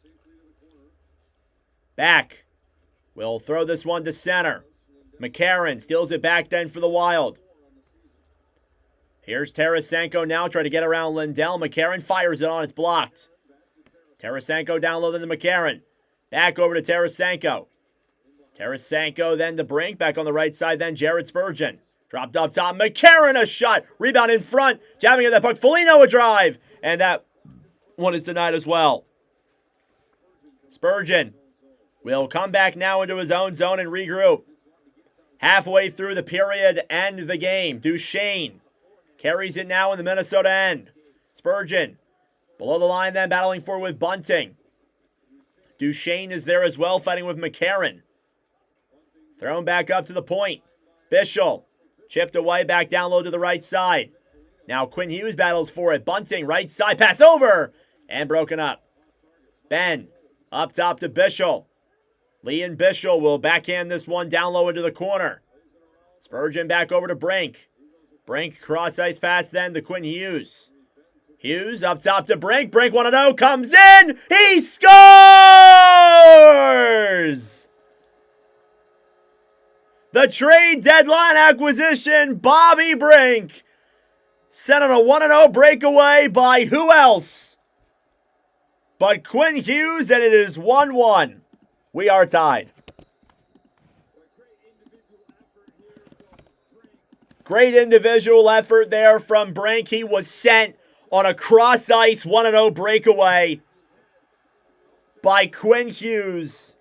Back. Will throw this one to center. McCarron steals it back then for the Wild. Here's Tarasenko now trying to get around Lindell. McCarron fires it on. It's blocked. Tarasenko down low then to McCarron. Back over to Tarasenko. Tarasenko then to Brink. Back on the right side then Jared Spurgeon. Dropped up top. McCarron a shot. Rebound in front. Jabbing at that puck. Foligno a drive. And that one is denied as well. Spurgeon will come back now into his own zone and regroup. Halfway through the period and the game. Duchesne carries it now in the Minnesota end. Spurgeon below the line then battling for with Bunting. Duchesne is there as well fighting with McCarron. Thrown back up to the point. Bischel chipped away back down low to the right side. Now Quinn Hughes battles for it. Bunting right side pass over and broken up. Ben up top to Bischel. Lee and Bischel will backhand this one down low into the corner. Spurgeon back over to Brink. Brink cross ice pass then to Quinn Hughes. Hughes up top to Brink. Brink 1-0 comes in. He scores! The trade deadline acquisition, Bobby Brink. Sent on a 1-0 breakaway by who else but Quinn Hughes, and it is 1-1. We are tied. Great individual effort there from Brink. He was sent on a cross-ice 1-0 breakaway by Quinn Hughes.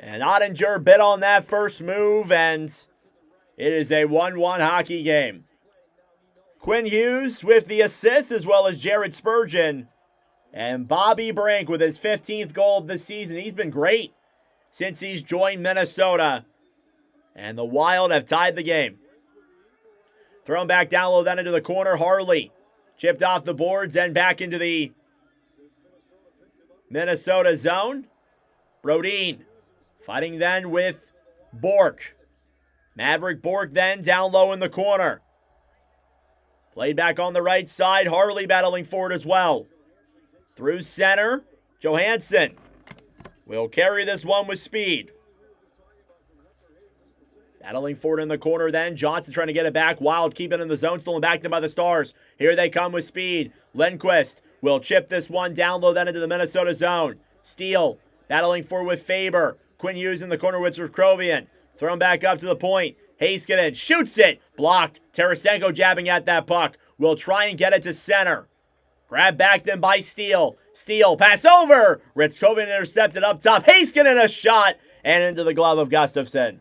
And Ottinger bit on that first move, and it is a 1-1 hockey game. Quinn Hughes with the assist, as well as Jared Spurgeon. And Bobby Brink with his 15th goal of the season. He's been great since he's joined Minnesota. And the Wild have tied the game. Thrown back down low then into the corner. Harley chipped off the boards and back into the Minnesota zone. Brodin fighting then with Bork. Maverick Bork then down low in the corner. Played back on the right side. Harley battling for it as well. Through center. Johansson will carry this one with speed. Battling for it in the corner then. Johnson trying to get it back. Wild keeping it in the zone. Stolen back then by the Stars. Here they come with speed. Lindquist will chip this one down low then into the Minnesota zone. Steele battling for it with Faber. Quinn Hughes in the corner with Krovian. Thrown back up to the point. Heiskanen shoots it. Blocked. Tarasenko jabbing at that puck. Will try and get it to center. Grabbed back then by Steele. Steele pass over. Ritzkovian intercepted up top. Heiskanen a shot. And into the glove of Gustafsson.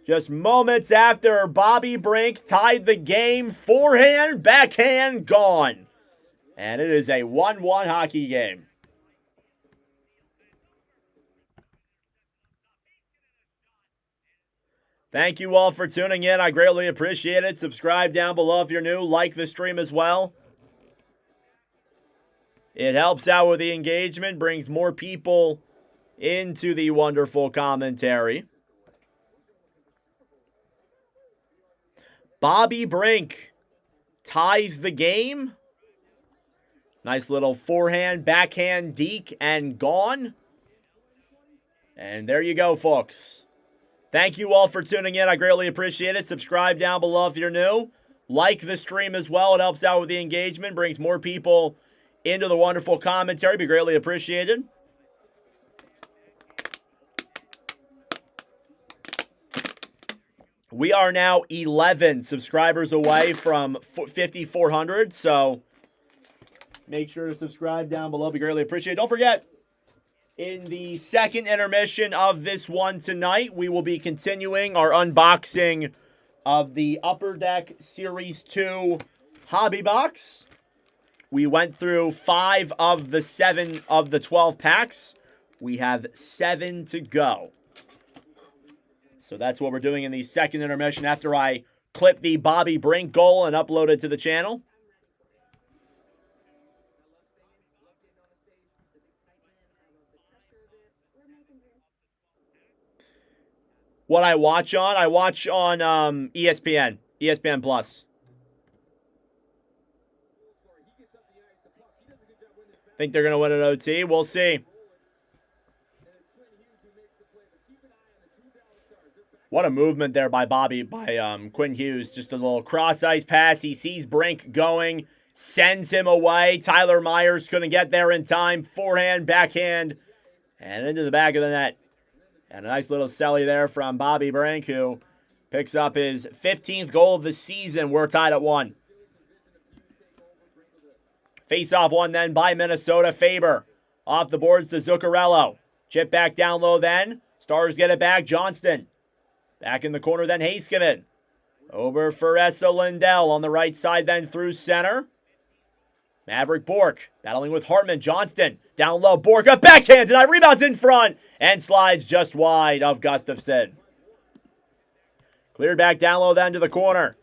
Just moments after Bobby Brink tied the game. Forehand, backhand, gone. And it is a 1-1 hockey game. Thank you all for tuning in. I greatly appreciate it. Subscribe down below if you're new. Like the stream as well. It helps out with the engagement, brings more people into the wonderful commentary. Bobby Brink ties the game. Nice little forehand, backhand, deke, and gone. And there you go, folks. Thank you all for tuning in. I greatly appreciate it. Subscribe down below if you're new. Like the stream as well. It helps out with the engagement, brings more people into the wonderful commentary. Be greatly appreciated. We are now 11 subscribers away from 5,400, so make sure to subscribe down below. Be greatly appreciated. Don't forget, in the second intermission of this one tonight, we will be continuing our unboxing of the Upper Deck Series 2 Hobby Box. We went through 5 of the 7 of the 12 packs. We have 7 to go. So that's what we're doing in the second intermission after I clip the Bobby Brink goal and upload it to the channel. What I watch on? I watch on ESPN. ESPN Plus. Think they're going to win an OT? We'll see. What a movement there by Quinn Hughes. Just a little cross-ice pass. He sees Brink going, sends him away. Tyler Myers couldn't get there in time. Forehand, backhand, and into the back of the net. And a nice little celly there from Bobby Brink, who picks up his 15th goal of the season. We're tied at 1. Face-off one then by Minnesota. Faber off the boards to Zuccarello. Chip back down low then. Stars get it back. Johnston. Back in the corner then Heiskanen. Over for Essa Lindell on the right side then through center. Maverick Bourque battling with Hartman. Johnston down low. Bourque up backhand tonight. Rebounds in front and slides just wide of Gustafson. Cleared back down low then to the corner.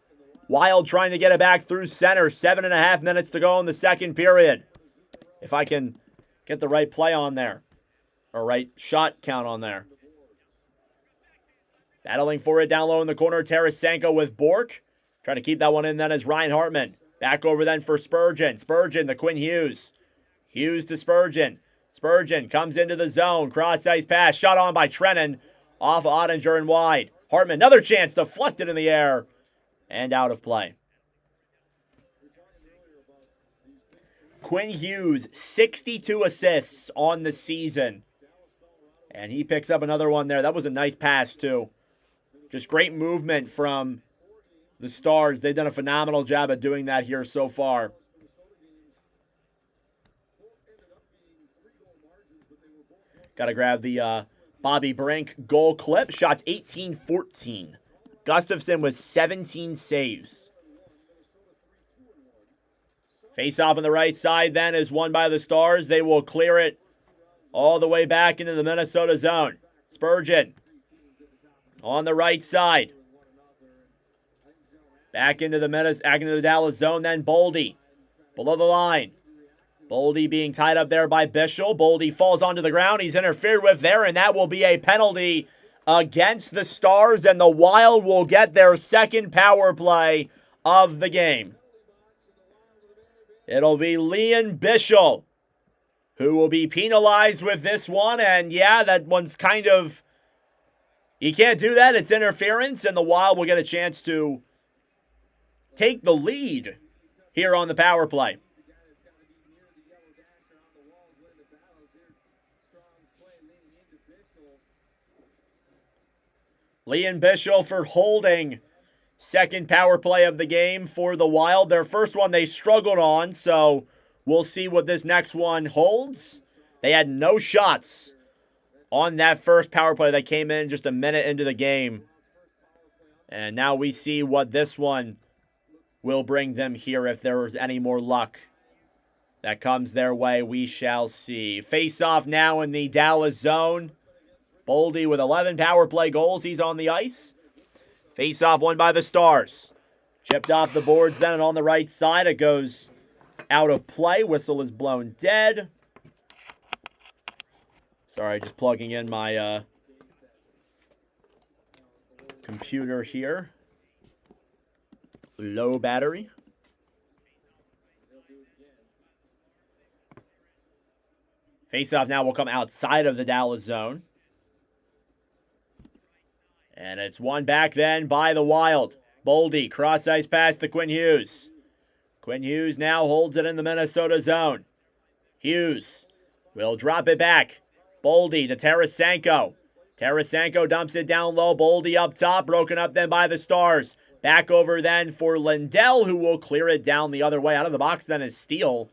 Wild trying to get it back through center. 7.5 minutes to go in the second period. If I can get the right play on there. Or right shot count on there. Battling for it down low in the corner. Tarasenko with Bourque. Trying to keep that one in then as Ryan Hartman. Back over then for Spurgeon. Spurgeon to Quinn Hughes. Hughes to Spurgeon. Spurgeon comes into the zone. Cross-ice pass. Shot on by Trennan. Off Ottinger and wide. Hartman, another chance. Deflected in the air. And out of play. Quinn Hughes, 62 assists on the season. And he picks up another one there. That was a nice pass, too. Just great movement from the Stars. They've done a phenomenal job at doing that here so far. Got to grab the Bobby Brink goal clip. Shots 18-14. Gustafson with 17 saves. Face off on the right side then is won by the Stars. They will clear it all the way back into the Minnesota zone. Spurgeon on the right side. Back into the Dallas zone then. Boldy below the line. Boldy being tied up there by Bischel. Boldy falls onto the ground. He's interfered with there, and that will be a penalty against the Stars, and the Wild will get their second power play of the game. It'll be Leon Bischel who will be penalized with this one, and yeah, that one's kind of... You can't do that. It's interference, and the Wild will get a chance to take the lead here on the power play. Leon Bischel for holding second power play of the game for the Wild. Their first one they struggled on, so we'll see what this next one holds. They had no shots on that first power play that came in just a minute into the game. And now we see what this one will bring them here if there was any more luck that comes their way. We shall see. Face off now in the Dallas zone. Boldy with 11 power play goals. He's on the ice. Face off won by the Stars. Chipped off the boards then, and on the right side it goes out of play. Whistle is blown dead. Sorry, just plugging in my computer here. Low battery. Face-off now will come outside of the Dallas zone. And it's won back then by the Wild. Boldy, cross-ice pass to Quinn Hughes. Quinn Hughes now holds it in the Minnesota zone. Hughes will drop it back. Boldy to Tarasenko. Tarasenko dumps it down low. Boldy up top, broken up then by the Stars. Back over then for Lindell, who will clear it down the other way. Out of the box then is Steele,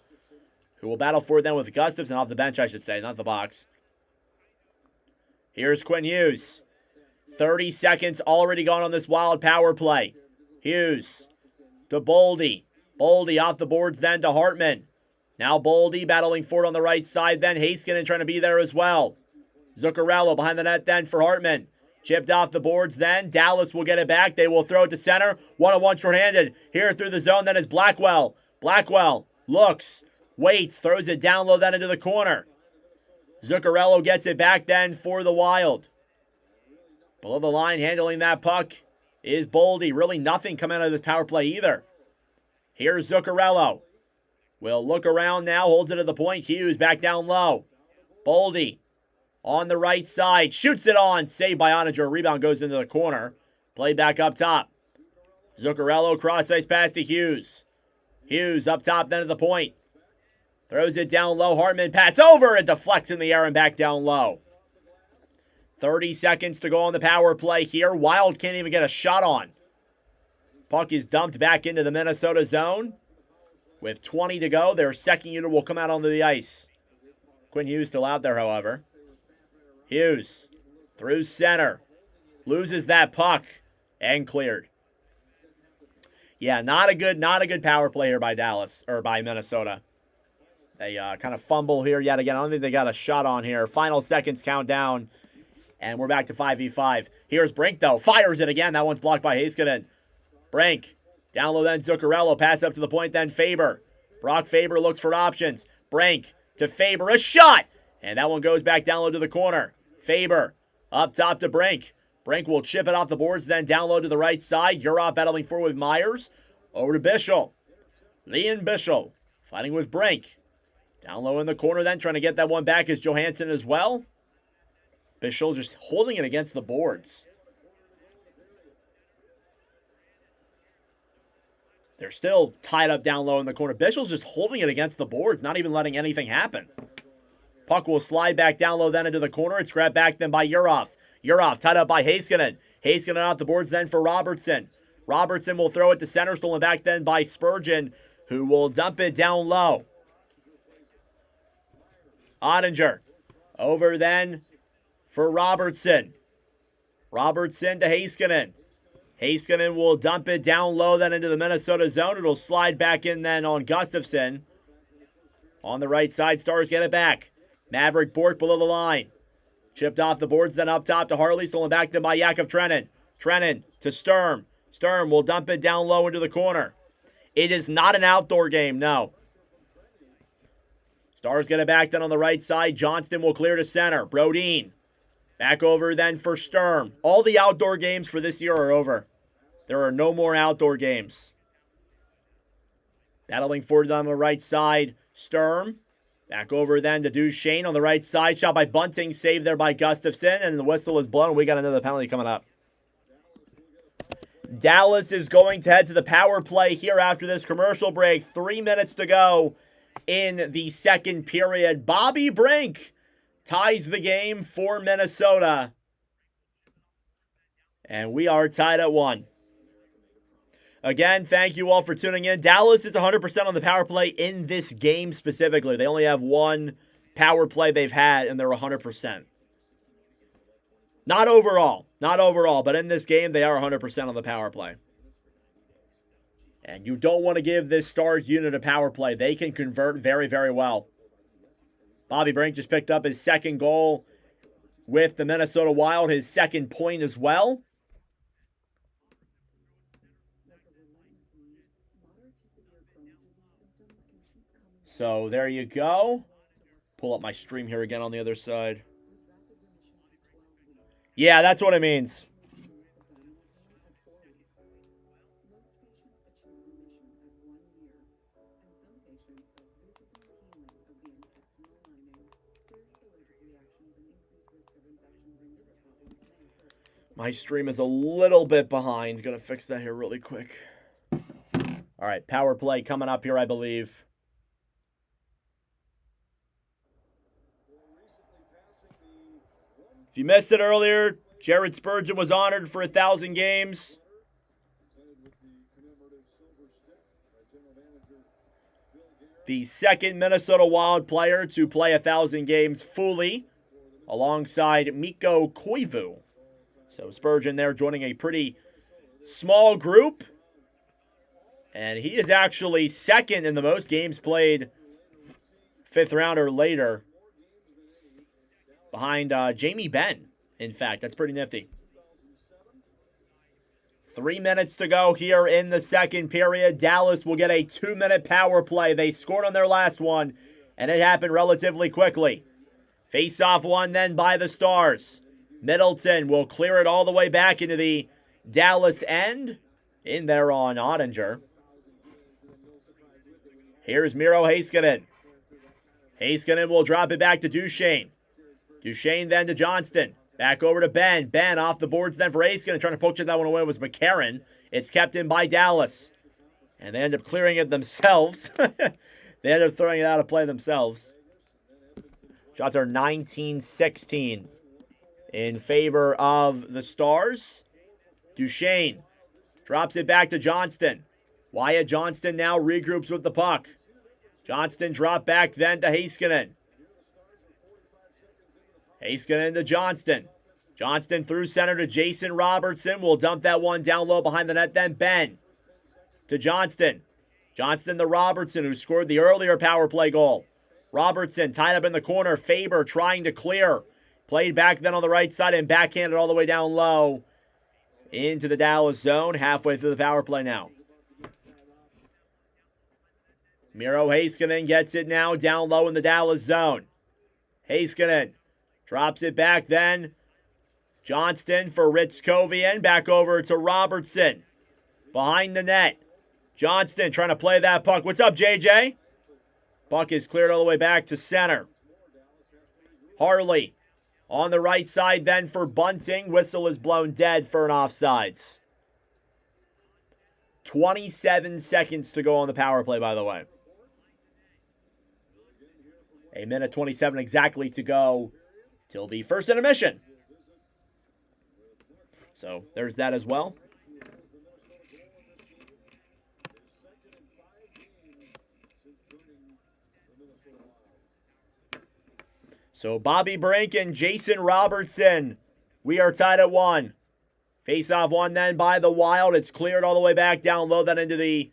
who will battle for it then with Gustafson off the bench, I should say, not the box. Here's Quinn Hughes. 30 seconds already gone on this Wild power play. Hughes to Boldy. Boldy off the boards then to Hartman. Now Boldy battling for it on the right side. Then Heiskanen trying to be there as well. Zuccarello behind the net then for Hartman. Chipped off the boards then. Dallas will get it back. They will throw it to center. One-on-one shorthanded. Here through the zone then is Blackwell. Blackwell looks, waits, throws it down low then into the corner. Zuccarello gets it back then for the Wild. Below the line handling that puck is Boldy. Really nothing coming out of this power play either. Here's Zuccarello. Will look around now, holds it at the point. Hughes back down low. Boldy on the right side, shoots it on. Saved by Oninger. Rebound goes into the corner. Played back up top. Zuccarello cross-ice pass to Hughes. Hughes up top then at the point. Throws it down low. Hartman pass over. It deflects in the air and back down low. 30 seconds to go on the power play here. Wild can't even get a shot on. Puck is dumped back into the Minnesota zone. With 20 to go, their second unit will come out onto the ice. Quinn Hughes still out there, however. Hughes through center. Loses that puck and cleared. Yeah, not a good power play here by Dallas, or by Minnesota. They kind of fumble here yet again. I don't think they got a shot on here. Final seconds count down. And we're back to 5v5. Here's Brink, though. Fires it again. That one's blocked by Heiskanen. Brink. Down low then Zuccarello. Pass up to the point then Faber. Brock Faber looks for options. Brink to Faber. A shot! And that one goes back down low to the corner. Faber up top to Brink. Brink will chip it off the boards then down low to the right side. Urov battling forward with Myers. Over to Bischel. Leon Bischel fighting with Brink. Down low in the corner then trying to get that one back is Johansson as well. Bischel just holding it against the boards. They're still tied up down low in the corner. Bischel's just holding it against the boards, not even letting anything happen. Puck will slide back down low then into the corner. It's grabbed back then by Urov. Urov tied up by Heiskanen. Heiskanen off the boards then for Robertson. Robertson will throw it to center, stolen back then by Spurgeon, who will dump it down low. Oninger over then for Robertson. Robertson to Heiskanen. Heiskanen will dump it down low then into the Minnesota zone. It'll slide back in then on Gustafsson. On the right side, Stars get it back. Maverick Bork below the line. Chipped off the boards then up top to Harley. Stolen back then by Yakov Trenin. Trenin to Sturm. Sturm will dump it down low into the corner. It is not an outdoor game, no. Stars get it back then on the right side. Johnston will clear to center. Brodin. Back over then for Sturm. All the outdoor games for this year are over. There are no more outdoor games. Battling forward on the right side. Sturm. Back over then to Duchesne on the right side. Shot by Bunting. Saved there by Gustafsson. And the whistle is blown. We got another penalty coming up. Dallas is going to head to the power play here after this commercial break. 3 minutes to go in the second period. Bobby Brink ties the game for Minnesota. And we are tied at 1. Again, thank you all for tuning in. Dallas is 100% on the power play in this game specifically. They only have one power play they've had, and they're 100%. Not overall, but in this game, they are 100% on the power play. And you don't want to give this Stars unit a power play. They can convert very, very well. Bobby Brink just picked up his second goal with the Minnesota Wild, his second point as well. So there you go. Pull up my stream here again on the other side. Yeah, that's what it means. My stream is a little bit behind. Gonna fix that here really quick. All right, power play coming up here, I believe. If you missed it earlier, Jared Spurgeon was honored for 1,000 games. The second Minnesota Wild player to play 1,000 games fully, alongside Mikko Koivu. So Spurgeon there joining a pretty small group. And he is actually second in the most games played fifth rounder later behind Jamie Benn. In fact, that's pretty nifty. 3 minutes to go here in the second period. Dallas will get a 2-minute power play. They scored on their last one, and it happened relatively quickly. Face-off one then by the Stars. Middleton will clear it all the way back into the Dallas end. In there on Ottinger. Here's Miro Heiskanen. Heiskanen will drop it back to Duchesne. Duchesne then to Johnston. Back over to Ben. Ben off the boards then for Heiskanen. Trying to poke that one away was McCarron. It's kept in by Dallas. And they end up clearing it themselves. They end up throwing it out of play themselves. Shots are 19-16 in favor of the Stars. Duchesne drops it back to Johnston. Wyatt Johnston now regroups with the puck. Johnston dropped back then to Heiskanen. Heiskanen to Johnston. Johnston through center to Jason Robertson. Will dump that one down low behind the net. Then Ben to Johnston. Johnston to Robertson, who scored the earlier power play goal. Robertson tied up in the corner. Faber trying to clear. Played back then on the right side and backhanded all the way down low into the Dallas zone. Halfway through the power play now. Miro Heiskanen gets it now down low in the Dallas zone. Heiskanen drops it back then. Johnston for Ritskovian. Back over to Robertson. Behind the net. Johnston trying to play that puck. What's up, JJ? Puck is cleared all the way back to center. Harley on the right side then for Bunting. Whistle is blown dead for an offsides. 27 seconds to go on the power play, by the way. A minute 27 exactly to go till the first intermission. So there's that as well. So Bobby Brink and Jason Robertson, we are tied at 1. Face-off one then by the Wild. It's cleared all the way back down low, then into the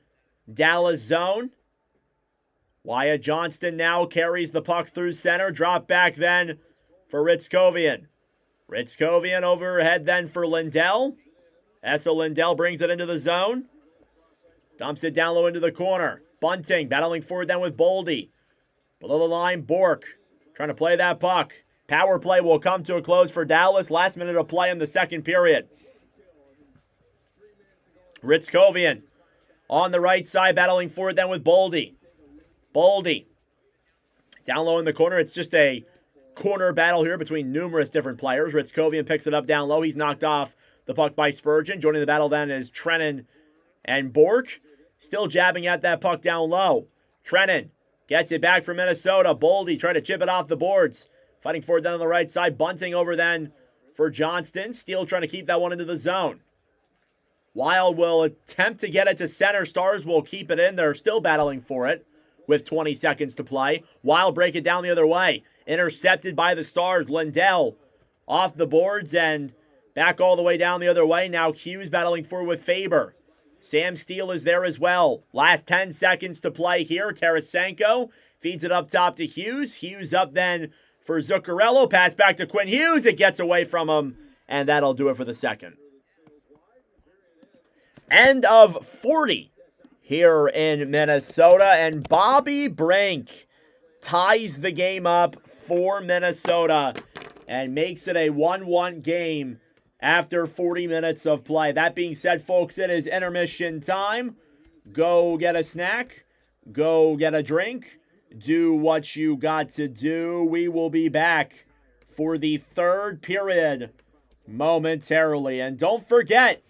Dallas zone. Wyatt Johnston now carries the puck through center. Drop back then for Ritskovian. Ritskovian overhead then for Lindell. Essa Lindell brings it into the zone. Dumps it down low into the corner. Bunting battling forward then with Boldy. Below the line, Bork trying to play that puck. Power play will come to a close for Dallas. Last minute of play in the second period. Ritskovian on the right side, battling forward then with Boldy. Boldy down low in the corner. It's just a corner battle here between numerous different players. Ritskovian picks it up down low. He's knocked off the puck by Spurgeon. Joining the battle then is Trennan and Bork. Still jabbing at that puck down low. Trennan gets it back from Minnesota. Boldy trying to chip it off the boards. Fighting forward down on the right side. Bunting over then for Johnston. Steele trying to keep that one into the zone. Wild will attempt to get it to center. Stars will keep it in. They're still battling for it with 20 seconds to play. Wild break it down the other way. Intercepted by the Stars. Lindell off the boards and back all the way down the other way. Now Hughes battling forward with Faber. Sam Steele is there as well. Last 10 seconds to play here. Tarasenko feeds it up top to Hughes. Hughes up then for Zuccarello. Pass back to Quinn Hughes. It gets away from him, and that'll do it for the second. End of 40 here in Minnesota, and Bobby Brink ties the game up for Minnesota and makes it a 1-1 game after 40 minutes of play. That being said, folks, it is intermission time. Go get a snack. Go get a drink. Do what you got to do. We will be back for the third period momentarily. And don't forget,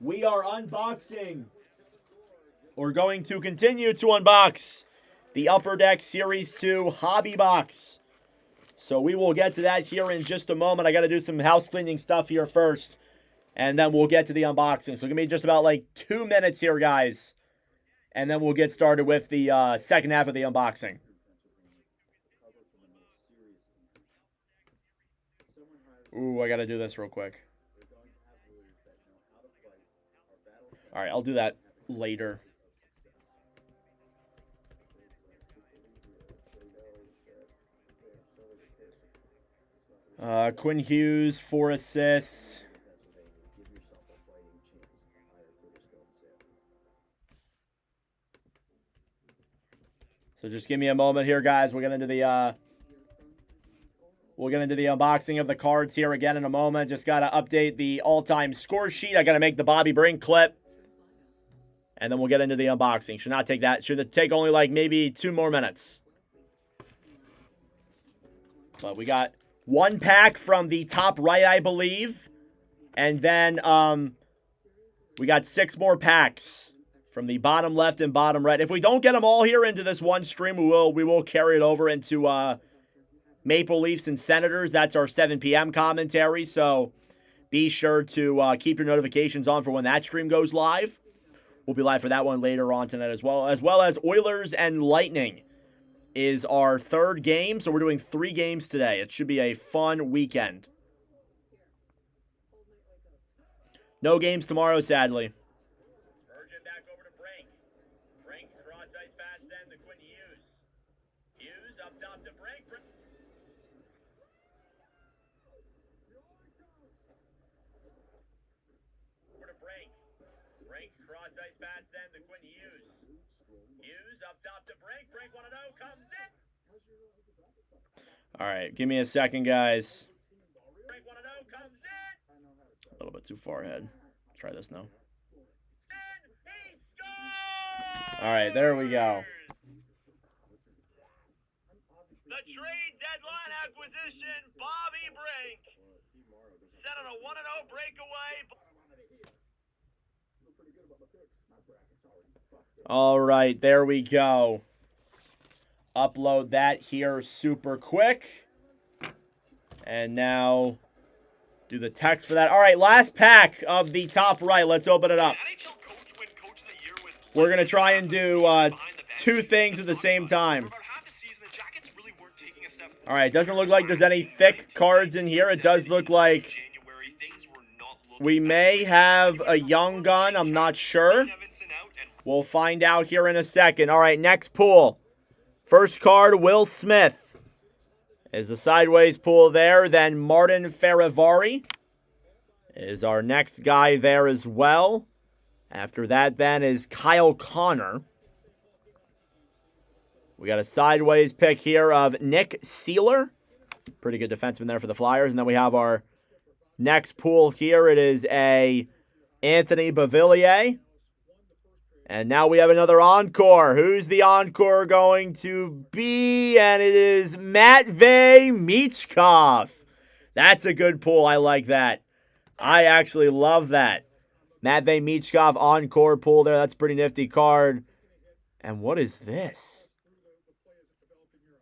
we are unboxing, or going to continue to unbox, the Upper Deck Series 2 Hobby Box. So we will get to that here in just a moment. I got to do some house cleaning stuff here first, and then we'll get to the unboxing. So give me just about like 2 minutes here, guys, and then we'll get started with the second half of the unboxing. Ooh, I got to do this real quick. All right, I'll do that later. Quinn Hughes, 4 assists. So just give me a moment here, guys. We'll get into the unboxing of the cards here again in a moment. Just got to update the all-time score sheet. I got to make the Bobby Brink clip. And then we'll get into the unboxing. Should take only like maybe 2 more minutes. But we got 1 pack from the top right, I believe. And then we got 6 more packs from the bottom left and bottom right. If we don't get them all here into this one stream, we will carry it over into Maple Leafs and Senators. That's our 7 p.m. commentary. So be sure to keep your notifications on for when that stream goes live. We'll be live for that one later on tonight as well as Oilers and Lightning is our 3rd game. So we're doing 3 games today. It should be a fun weekend. No games tomorrow, sadly. Virgin back over to Brink. Brink cross ice pass then to Quinn Hughes. Hughes up top to Brink. Over to Brink. Brink cross ice pass then to Quinn Hughes. Hughes up top to Brink. Brink 1-0 comes in. All right, give me a second, guys. Brink 1-0 comes in. A little bit too far ahead. Try this now. And he scores! All right, there we go. The trade deadline acquisition, Bobby Brink. Set on a 1-0 breakaway. All right, there we go. Upload that here super quick. And now do the text for that. All right, last pack of the top right. Let's open it up. We're going to try and do 2 things at the same time. All right, doesn't look like there's any thick cards in here. It does look like we may have a young gun. I'm not sure. We'll find out here in a second. All right, next pool. First card, Will Smith. Is the sideways pool there. Then Martin Ferivari is our next guy there as well. After that then is Kyle Connor. We got a sideways pick here of Nick Seeler. Pretty good defenseman there for the Flyers. And then we have our next pool here. It is a Anthony Beauvillier. And now we have another encore. Who's the encore going to be? And it is Matvei Michkov. That's a good pull. I like that. I actually love that. Matvei Michkov encore pull there. That's a pretty nifty card. And what is this?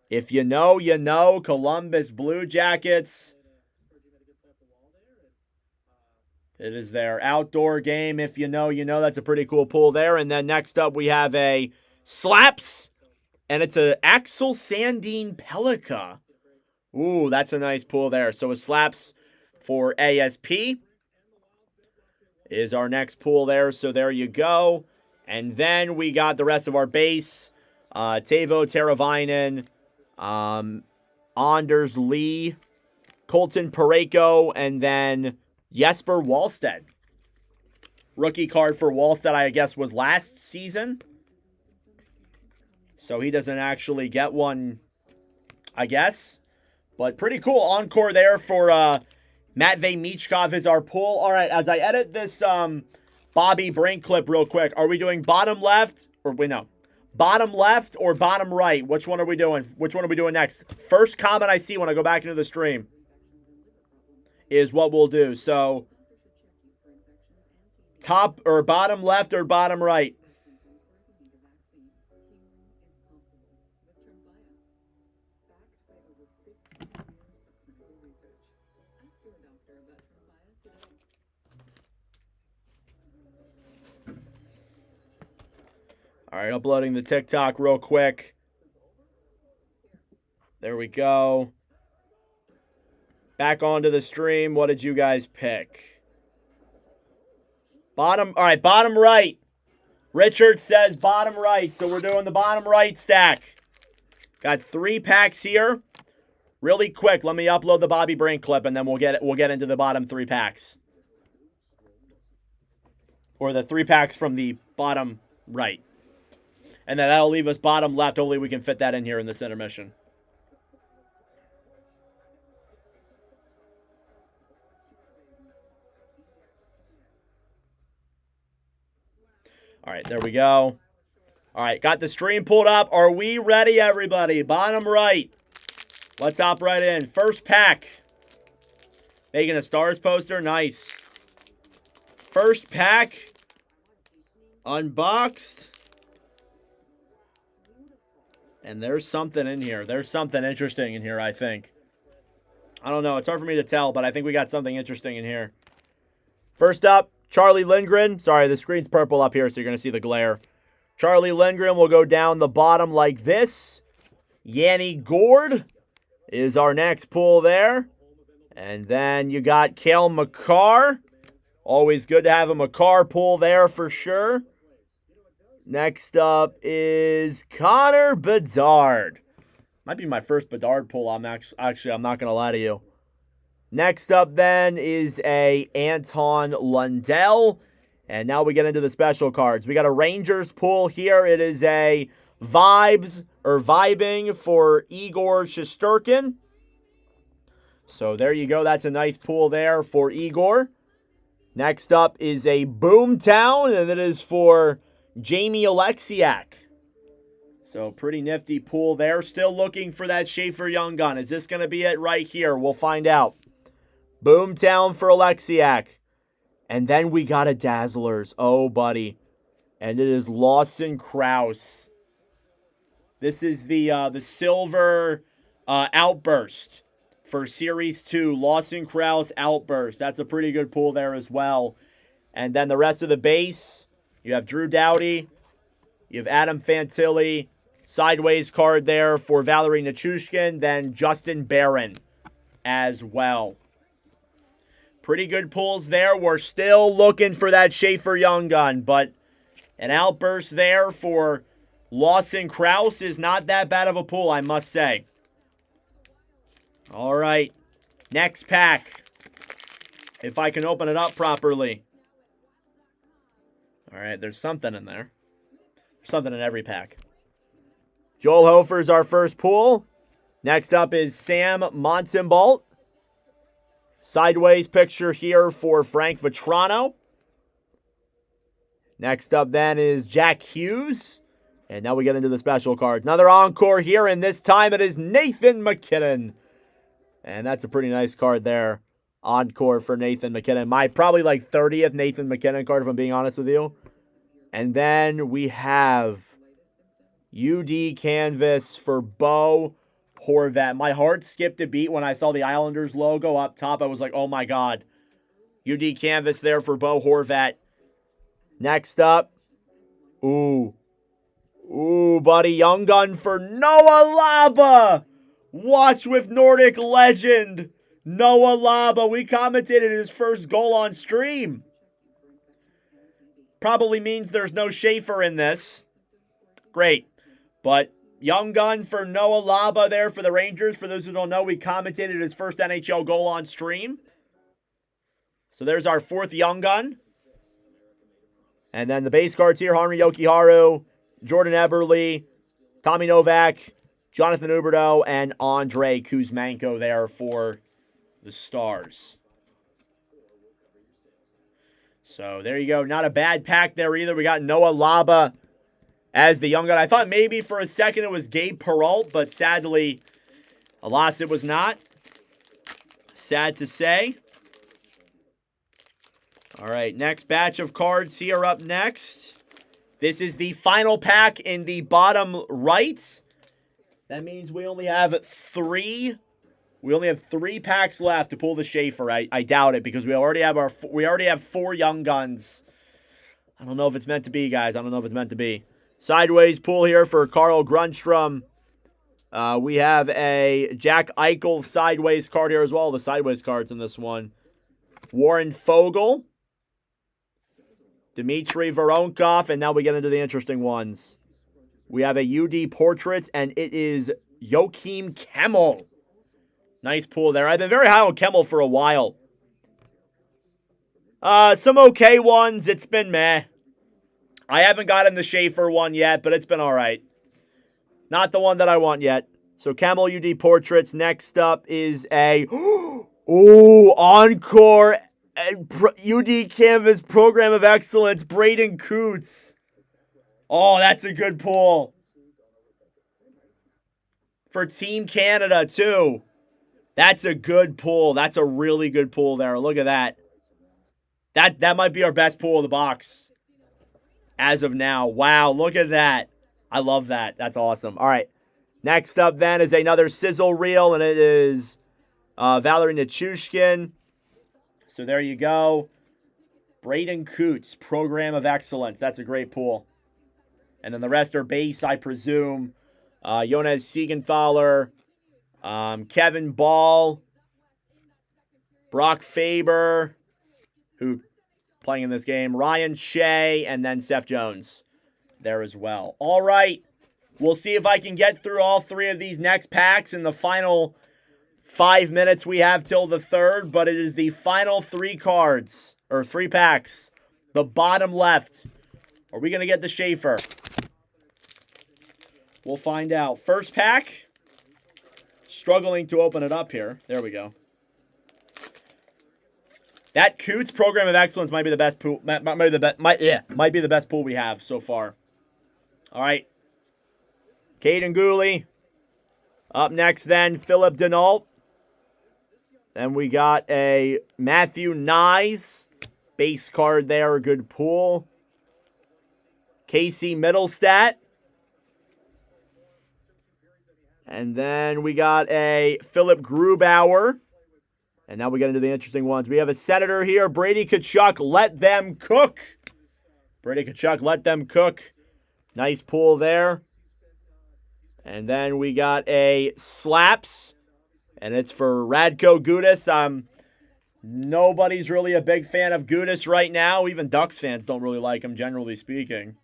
If you know, you know. Columbus Blue Jackets. It is their outdoor game. If you know, you know. That's a pretty cool pull there. And then next up, we have a Slaps. And it's a Axel Sandin Pelika. Ooh, that's a nice pull there. So a Slaps for ASP is our next pull there. So there you go. And then we got the rest of our base. Teuvo Teravainen, Anders Lee, Colton Parayko, and then Jesper Wallstedt. Rookie card for Wallstedt, I guess, was last season. So he doesn't actually get one, I guess. But pretty cool encore there for Matvei Michkov is our pull. All right, as I edit this Bobby Brink clip real quick, are we doing bottom left? Or wait, no. Bottom left or bottom right? Which one are we doing? Which one are we doing next? First comment I see when I go back into the stream is what we'll do. So, top or bottom left or bottom right? All right, uploading the TikTok real quick. There we go. Back onto the stream. What did you guys pick? Bottom, all right, bottom right. Richard says bottom right, so we're doing the bottom right stack. Got 3 packs here. Really quick, let me upload the Bobby Brink clip, and then we'll get into the bottom 3 packs. Or the 3 packs from the bottom right. And then that'll leave us bottom left. Hopefully we can fit that in here in this intermission. All right, there we go. All right, got the stream pulled up. Are we ready, everybody? Bottom right. Let's hop right in. First pack. Making a Stars poster. Nice. First pack. Unboxed. And there's something in here. There's something interesting in here, I think. I don't know. It's hard for me to tell, but I think we got something interesting in here. First up, Charlie Lindgren. Sorry, the screen's purple up here, so you're going to see the glare. Charlie Lindgren will go down the bottom like this. Yanni Gourde is our next pull there. And then you got Cale Makar. Always good to have a Makar pull there for sure. Next up is Connor Bedard. Might be my first Bedard pull. I'm not going to lie to you. Next up then is a Anton Lundell. And now we get into the special cards. We got a Rangers pull here. It is a vibing for Igor Shesterkin. So there you go. That's a nice pull there for Igor. Next up is a Boomtown, and it is for Jamie Alexiak. So pretty nifty pull there. Still looking for that Schaefer Young Gun. Is this going to be it right here? We'll find out. Boomtown for Alexiak. And then we got a Dazzlers. Oh, buddy. And it is Lawson Krause. This is the silver outburst for Series 2. Lawson Krause outburst. That's a pretty good pull there as well. And then the rest of the base, you have Drew Doughty. You have Adam Fantilli. Sideways card there for Valerie Nichushkin. Then Justin Barron as well. Pretty good pulls there. We're still looking for that Schaefer Young Gun, but an outburst there for Lawson Krause is not that bad of a pull, I must say. All right, next pack. If I can open it up properly. All right, there's something in there. There's something in every pack. Joel Hofer's our first pull. Next up is Sam Montembault. Sideways picture here for Frank Vetrano. Next up then is Jack Hughes. And now we get into the special cards. Another encore here, and this time it is Nathan MacKinnon. And that's a pretty nice card there. Encore for Nathan MacKinnon. My probably like 30th Nathan MacKinnon card, if I'm being honest with you. And then we have UD Canvas for Bo Horvat. My heart skipped a beat when I saw the Islanders logo up top. I was like, oh my God. UD Canvas there for Bo Horvat. Next up. Ooh, buddy. Young Gun for Noah Laba. Watch with Nordic legend. Noah Laba. We commentated his first goal on stream. Probably means there's no Schaefer in this. Great. But Young Gun for Noah Laba there for the Rangers. For those who don't know, we commentated his first NHL goal on stream. So there's our fourth Young Gun. And then the base cards here, Henri Jokiharju, Jordan Eberle, Tommy Novak, Jonathan Huberdeau, and Andrei Kuzmenko there for the Stars. So there you go. Not a bad pack there either. We got Noah Laba as the Young Gun. I thought maybe for a second it was Gabe Perreault, but sadly, alas, it was not. Sad to say. All right, next batch of cards here up next. This is the final pack in the bottom right. That means we only have three. We only have 3 packs left to pull the Schaefer. I doubt it because we already have 4 Young Guns. I don't know if it's meant to be, guys. I don't know if it's meant to be. Sideways pull here for Carl Grundstrom. We have a Jack Eichel sideways card here as well. The sideways cards in this one. Warren Fogle. Dmitry Voronkov. And now we get into the interesting ones. We have a UD Portraits, and it is Joachim Kemmel. Nice pull there. I've been very high on Kemmel for a while. Some okay ones. It's been meh. I haven't gotten the Schaefer one yet, but it's been all right. Not the one that I want yet. So Kemmel UD Portraits. Next up is a Encore UD Canvas Program of Excellence. Braden Coots. Oh, that's a good pull. For Team Canada, too. That's a good pull. That's a really good pull there. Look at that. That might be our best pull of the box as of now. Wow, look at that. I love that. That's awesome. All right. Next up, then, is another sizzle reel, and it is Valerie Nichushkin. So there you go. Braden Coots, Program of Excellence. That's a great pull. And then the rest are base, I presume. Jonas Siegenthaler, Kevin Ball, Brock Faber, who playing in this game, Ryan Shea, and then Seth Jones there as well. All right. We'll see if I can get through all three of these next packs in the final 5 minutes we have till the third, but it is the final three cards, or three packs. The bottom left. Are we going to get the Schaefer? We'll find out. First pack. Struggling to open it up here. There we go. That Coots Program of Excellence might be the best pool. Might be the best pool we have so far. All right. Caden Gooley. Up next then, Philip Denault. Then we got a Matthew Nyes. Base card there, a good pull. Casey Middlestat. And then we got a Philip Grubauer. And now we get into the interesting ones. We have a Senator here, Brady Tkachuk. Let them cook. Brady Tkachuk, let them cook. Nice pull there. And then we got a Slaps. And it's for Radko Gudas. Nobody's really a big fan of Gudas right now. Even Ducks fans don't really like him, generally speaking.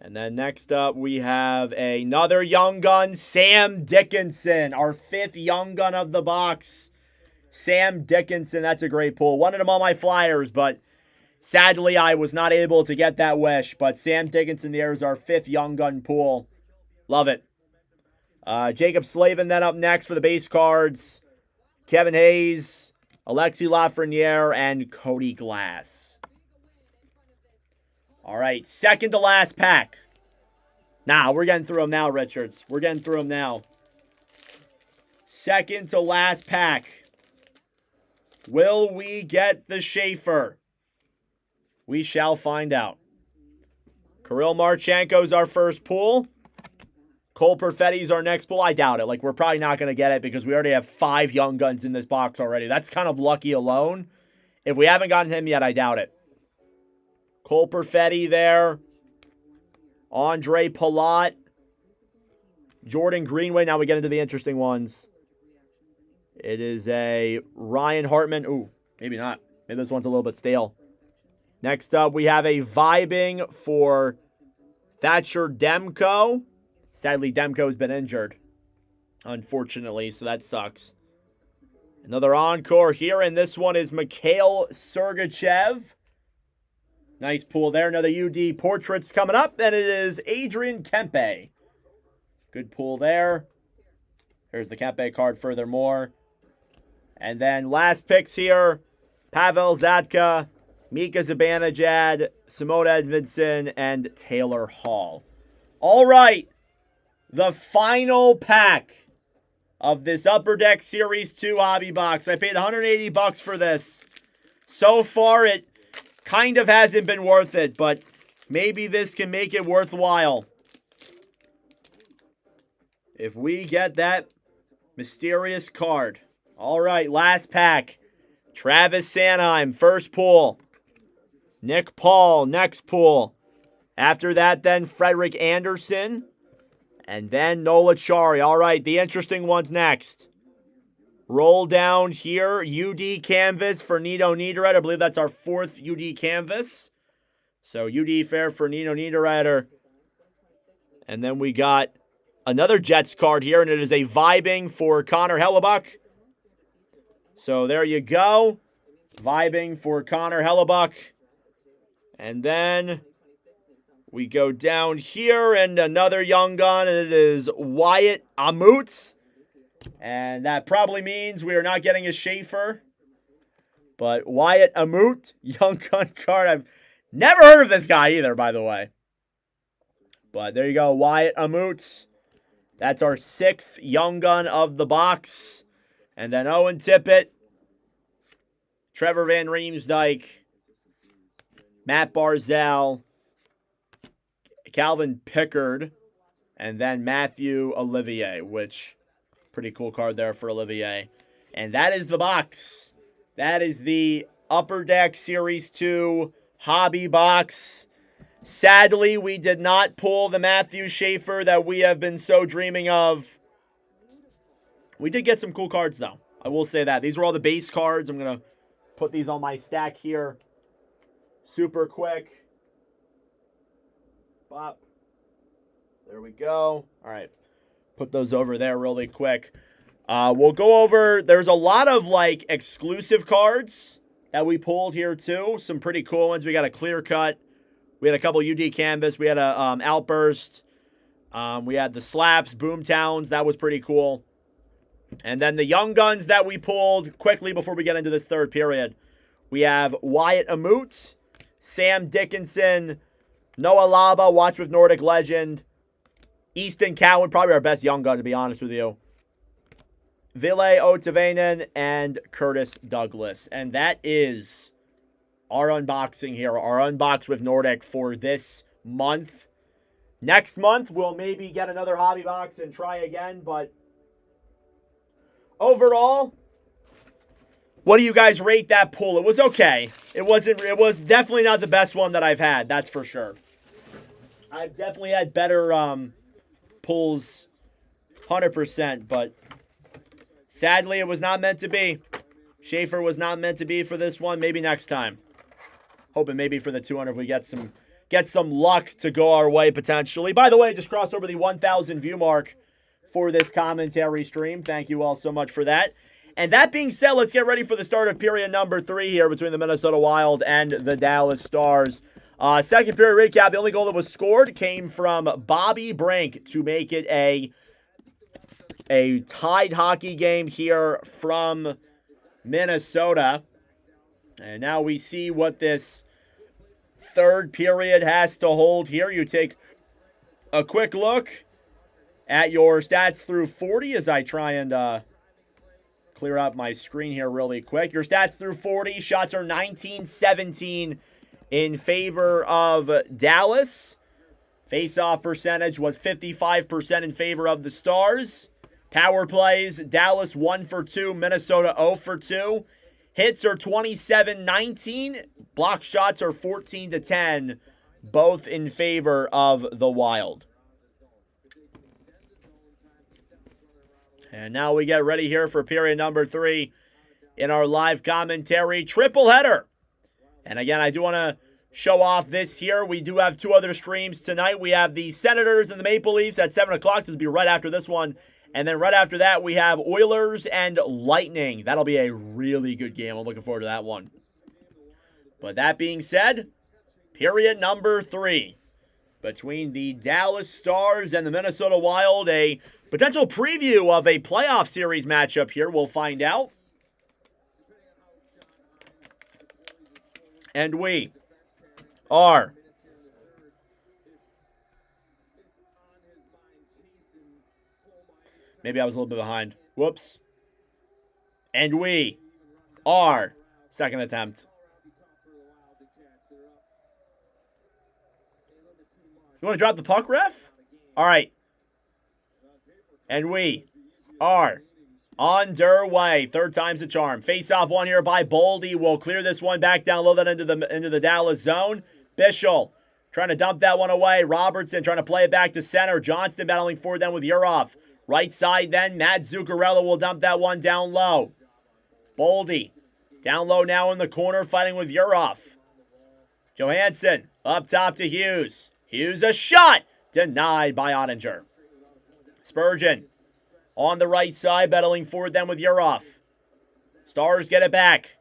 And then next up, we have another young gun, Sam Dickinson, our fifth young gun of the box. Sam Dickinson, that's a great pull. Wanted him on my Flyers, but sadly I was not able to get that wish. But Sam Dickinson there is our fifth young gun pull. Love it. Jacob Slavin then up next for the base cards. Kevin Hayes, Alexi Lafreniere, and Cody Glass. All right, second to last pack. Nah, we're getting through them now, Richards. We're getting through them now. Second to last pack. Will we get the Schaefer? We shall find out. Kirill Marchenko's our first pull. Cole Perfetti's our next pull. I doubt it. Like, we're probably not going to get it because we already have 5 young guns in this box already. That's kind of lucky alone. If we haven't gotten him yet, I doubt it. Cole Perfetti there. Andre Palat. Jordan Greenway. Now we get into the interesting ones. It is a Ryan Hartman. Ooh, maybe not. Maybe this one's a little bit stale. Next up, we have a Vibing for Thatcher Demko. Sadly, Demko's been injured, unfortunately, so that sucks. Another encore here, and this one is Mikhail Sergachev. Nice pull there. Another UD Portraits coming up, and it is Adrian Kempe. Good pull there. There's the Kempe card furthermore. And then last picks here, Pavel Zatka, Mika Zibanejad, Simone Edvidson, and Taylor Hall. All right, the final pack of this Upper Deck Series 2 hobby box. I paid $180 for this. So far, it kind of hasn't been worth it, but maybe this can make it worthwhile. If we get that mysterious card. All right, last pack. Travis Sanheim, first pull. Nick Paul, next pull. After that, then Frederick Anderson. And then Nola Chari. All right, the interesting ones next. Roll down here. UD Canvas for Nino Niederreiter. I believe that's our 4th UD Canvas. So UD Fair for Nino Niederreiter. And then we got another Jets card here, and it is a vibing for Connor Hellebuck. So there you go. Vibing for Connor Hellebuck. And then we go down here, and another young gun, and it is Wyatt Amutz. And that probably means we are not getting a Schaefer. But Wyatt Amut, young gun card. I've never heard of this guy either, by the way. But there you go, Wyatt Amut. That's our 6th young gun of the box. And then Owen Tippett, Trevor Van Riemsdyk, Matt Barzal, Calvin Pickard, and then Matthew Olivier, which, pretty cool card there for Olivier. And that is the box. That is the Upper Deck Series 2 hobby box. Sadly, we did not pull the Matthew Schaefer that we have been so dreaming of. We did get some cool cards, though. I will say that. These were all the base cards. I'm going to put these on my stack here super quick. Bop. There we go. All right. Put those over there really quick. We'll go over, there's a lot of like exclusive cards that we pulled here too. Some pretty cool ones. We got a clear cut. We had a couple UD Canvas. We had a Outburst. We had the Slaps, Boomtowns. That was pretty cool. And then the young guns that we pulled quickly before we get into this third period. We have Wyatt Amut, Sam Dickinson, Noah Laba, Watch with Nordic Legend, Easton Cowan, probably our best young gun to be honest with you, Ville Otavainen, and Curtis Douglas. And that is our unboxing here, our Unbox with Nordic for this month. Next month, we'll maybe get another hobby box and try again, but overall, what do you guys rate that pull? It was okay. It was definitely not the best one that I've had, that's for sure. I've definitely had better pulls, 100%, but sadly, it was not meant to be. Schaefer was not meant to be for this one. Maybe next time. Hoping maybe for the 200 we get some luck to go our way potentially. By the way, just crossed over the 1,000 view mark for this commentary stream. Thank you all so much for that. And that being said, let's get ready for the start of period number 3 here between the Minnesota Wild and the Dallas Stars. Second period recap, the only goal that was scored came from Bobby Brink to make it a tied hockey game here from Minnesota. And now we see what this third period has to hold here. You take a quick look at your stats through 40 as I try and clear out my screen here really quick. Your stats through 40, shots are 19-17 in favor of Dallas. Face-off percentage was 55% in favor of the Stars. Power plays, Dallas 1 for 2, Minnesota 0 for 2. Hits are 27-19. Block shots are 14-10, both in favor of the Wild. And now we get ready here for period number 3 in our live commentary triple header. And again, I do want to show off this here. We do have 2 other streams tonight. We have the Senators and the Maple Leafs at 7 o'clock. This will be right after this one. And then right after that, we have Oilers and Lightning. That'll be a really good game. I'm looking forward to that one. But that being said, period number 3 between the Dallas Stars and the Minnesota Wild. A potential preview of a playoff series matchup here. We'll find out. And we are maybe I was a little bit behind. Whoops. And we are second attempt. You want to drop the puck, ref? All right. And we are underway. Third time's the charm. Face-off one here by Boldy. We'll clear this one back down low, that into the Dallas zone. Bischel trying to dump that one away. Robertson trying to play it back to center. Johnston battling forward then with Urov. Right side then, Matt Zuccarello will dump that one down low. Boldy down low now in the corner fighting with Urov. Johansson up top to Hughes. Hughes a shot. Denied by Ottinger. Spurgeon on the right side, battling forward then with Urov. Stars get it back.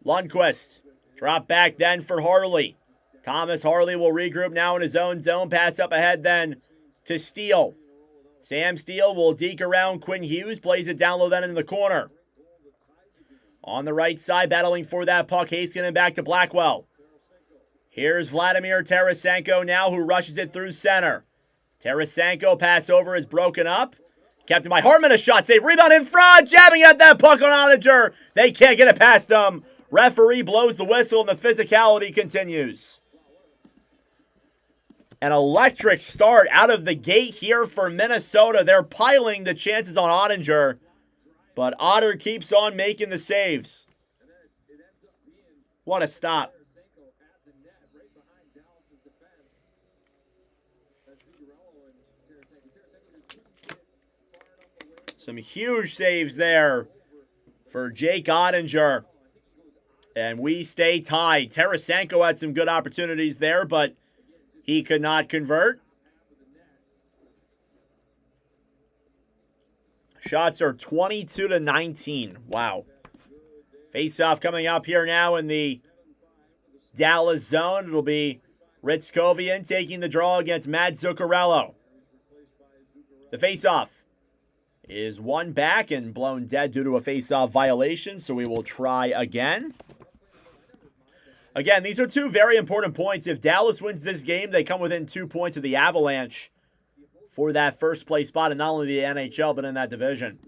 Lundqvist. Drop back then for Harley. Thomas Harley will regroup now in his own zone. Pass up ahead then to Steele. Sam Steele will deke around Quinn Hughes. Plays it down low then in the corner. On the right side, battling for that puck. Heiskanen back to Blackwell. Here's Vladimir Tarasenko now, who rushes it through center. Tarasenko pass over is broken up. Kept by Hartman, a shot save. Rebound in front. Jabbing at that puck on Oettinger. They can't get it past them. Referee blows the whistle and the physicality continues. An electric start out of the gate here for Minnesota. They're piling the chances on Oettinger. But Otter keeps on making the saves. What a stop. Some huge saves there for Jake Oettinger. And we stay tied. Tarasenko had some good opportunities there, but he could not convert. Shots are 22-19. Wow. Face-off coming up here now in the Dallas zone. It'll be Ritskovian taking the draw against Matt Zuccarello. The face-off is won back and blown dead due to a face-off violation, so we will try again. Again, these are two very important points. If Dallas wins this game, they come within 2 points of the Avalanche for that first place spot in not only the NHL, but in that division.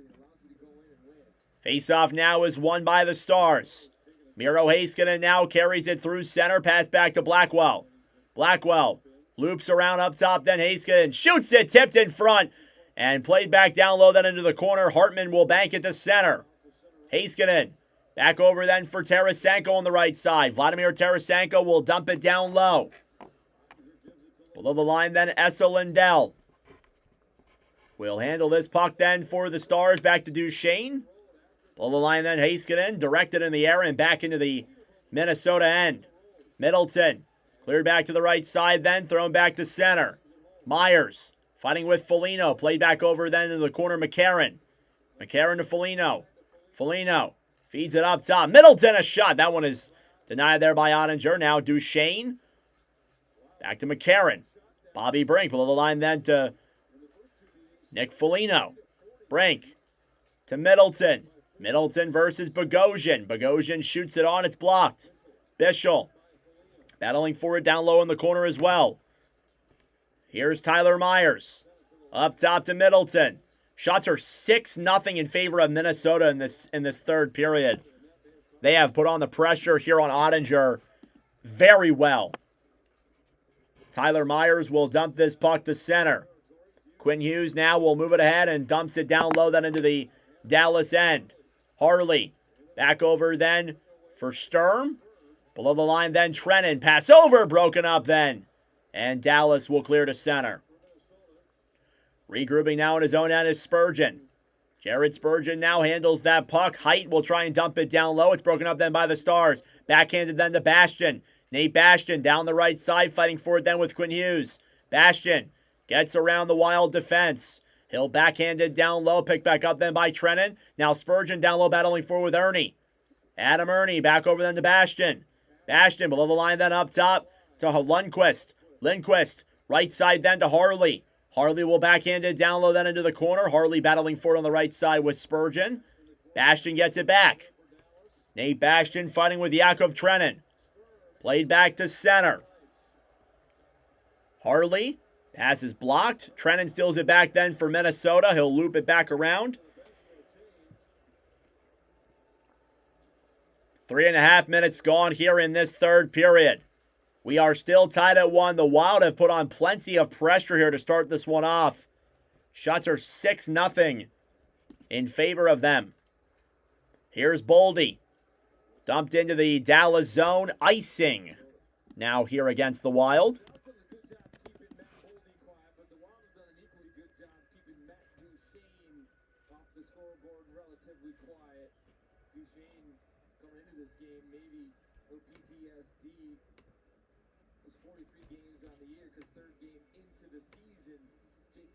Face-off now is won by the Stars. Miro Heiskanen now carries it through center. Pass back to Blackwell. Blackwell loops around up top, then Heiskanen shoots it, tipped in front, and played back down low, then into the corner. Hartman will bank it to center. Heiskanen back over then for Tarasenko on the right side. Vladimir Tarasenko will dump it down low. Below the line then, Esa Lindell will handle this puck then for the Stars. Back to Duchesne. Below the line then, Heiskanen directed in the air and back into the Minnesota end. Middleton cleared back to the right side then, thrown back to center. Myers fighting with Foligno. Played back over then into the corner, McCarron. McCarron to Foligno. Foligno feeds it up top. Middleton, a shot. That one is denied there by Oettinger. Now Duchesne. Back to McCarron. Bobby Brink below the line then to Nick Foligno. Brink to Middleton. Middleton versus Bogosian. Bogosian shoots it on. It's blocked. Bischel battling for it down low in the corner as well. Here's Tyler Myers. Up top to Middleton. Shots are 6-0 in favor of Minnesota in this third period. They have put on the pressure here on Oettinger very well. Tyler Myers will dump this puck to center. Quinn Hughes now will move it ahead and dumps it down low then into the Dallas end. Harley back over then for Sturm. Below the line then Trennan. Pass over, broken up then. And Dallas will clear to center. Regrouping now in his own end is Spurgeon. Jared Spurgeon now handles that puck. Height will try and dump it down low. It's broken up then by the Stars. Backhanded then to Bastian. Nate Bastian down the right side, fighting for it then with Quinn Hughes. Bastian gets around the Wild defense. He'll backhand it down low, picked back up then by Trennan. Now Spurgeon down low, battling forward with Ernie. Adam Ernie back over then to Bastian. Bastian below the line then up top to Lundqvist. Lindquist right side then to Harley. Harley will backhand it down low then into the corner. Harley battling for it on the right side with Spurgeon. Bastian gets it back. Nate Bastian fighting with Yakov Trennan. Played back to center. Harley. Pass is blocked. Trennan steals it back then for Minnesota. He'll loop it back around. 3.5 minutes gone here in this third period. We are still tied at 1. The Wild have put on plenty of pressure here to start this one off. Shots are 6-0 in favor of them. Here's Boldy. Dumped into the Dallas zone. Icing now here against the Wild.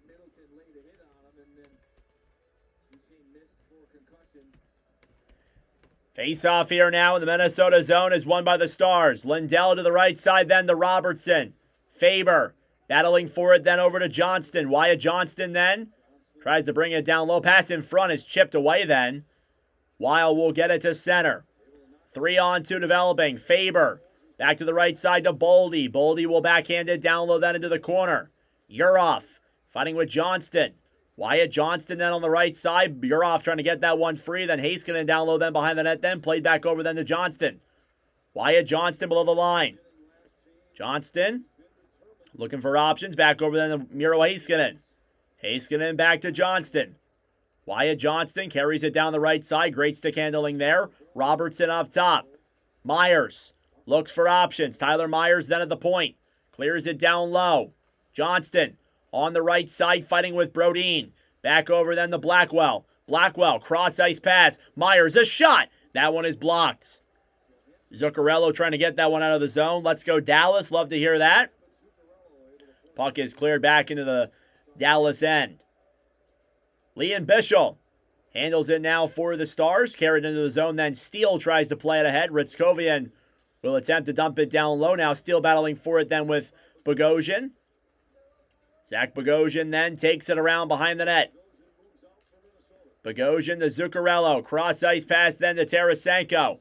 Middleton laid a hit on him, and then Duchesne missed for concussion. Face off here now in the Minnesota zone is won by the Stars. Lindell to the right side, then to Robertson. Faber battling for it, then over to Johnston. Wyatt Johnston then tries to bring it down low. Pass in front is chipped away then. Weil will get it to center. 3-on-2 developing. Faber back to the right side to Boldy. Boldy will backhand it down low then into the corner. Urhoff fighting with Johnston. Wyatt Johnston then on the right side. Urhoff trying to get that one free. Then Heiskanen down low then behind the net then. Played back over then to Johnston. Wyatt Johnston below the line. Johnston looking for options. Back over then to Miro Heiskanen. Heiskanen back to Johnston. Wyatt Johnston carries it down the right side. Great stick handling there. Robertson up top. Myers looks for options. Tyler Myers then at the point. Clears it down low. Johnston on the right side fighting with Brodin. Back over then to Blackwell. Blackwell, cross ice pass. Myers, a shot. That one is blocked. Zuccarello trying to get that one out of the zone. Let's go Dallas. Love to hear that. Puck is cleared back into the Dallas end. Liam Bischel handles it now for the Stars. Carried into the zone. Then Steele tries to play it ahead. Ritskovian will attempt to dump it down low now. Steele battling for it then with Bogosian. Zach Bogosian then takes it around behind the net. Bogosian to Zuccarello. Cross ice pass then to Tarasenko.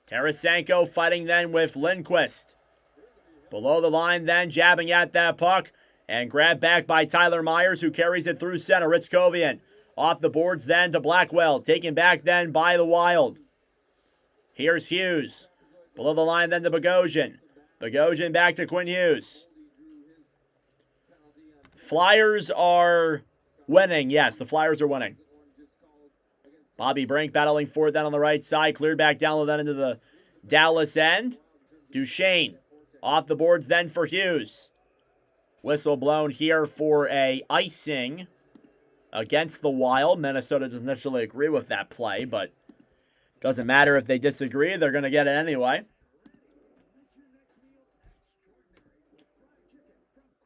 Tarasenko fighting then with Lindquist. Below the line then, jabbing at that puck. And grabbed back by Tyler Myers, who carries it through center. Ritskovian off the boards then to Blackwell. Taken back then by the Wild. Here's Hughes. Below the line then to Bogosian. Bogosian back to Quinn Hughes. Flyers are winning. Yes, the Flyers are winning. Bobby Brink battling for it then on the right side. Cleared back down low then into the Dallas end. Duchesne off the boards then for Hughes. Whistle blown here for a icing against the Wild. Minnesota doesn't necessarily agree with that play, but doesn't matter if they disagree. They're going to get it anyway.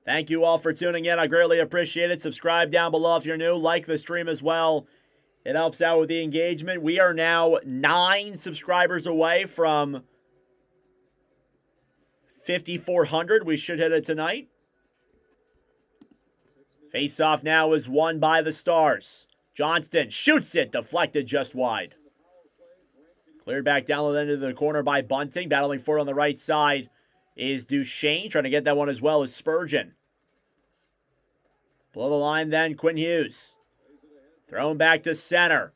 Thank you all for tuning in. I greatly appreciate it. Subscribe down below if you're new. Like the stream as well. It helps out with the engagement. We are now 9 subscribers away from 5,400. We should hit it tonight. Face-off now is won by the Stars. Johnston shoots it, deflected just wide. Cleared back down into the corner by Bunting. Battling for it on the right side is Duchesne. Trying to get that one as well as Spurgeon. Below the line then, Quinn Hughes. Thrown back to center.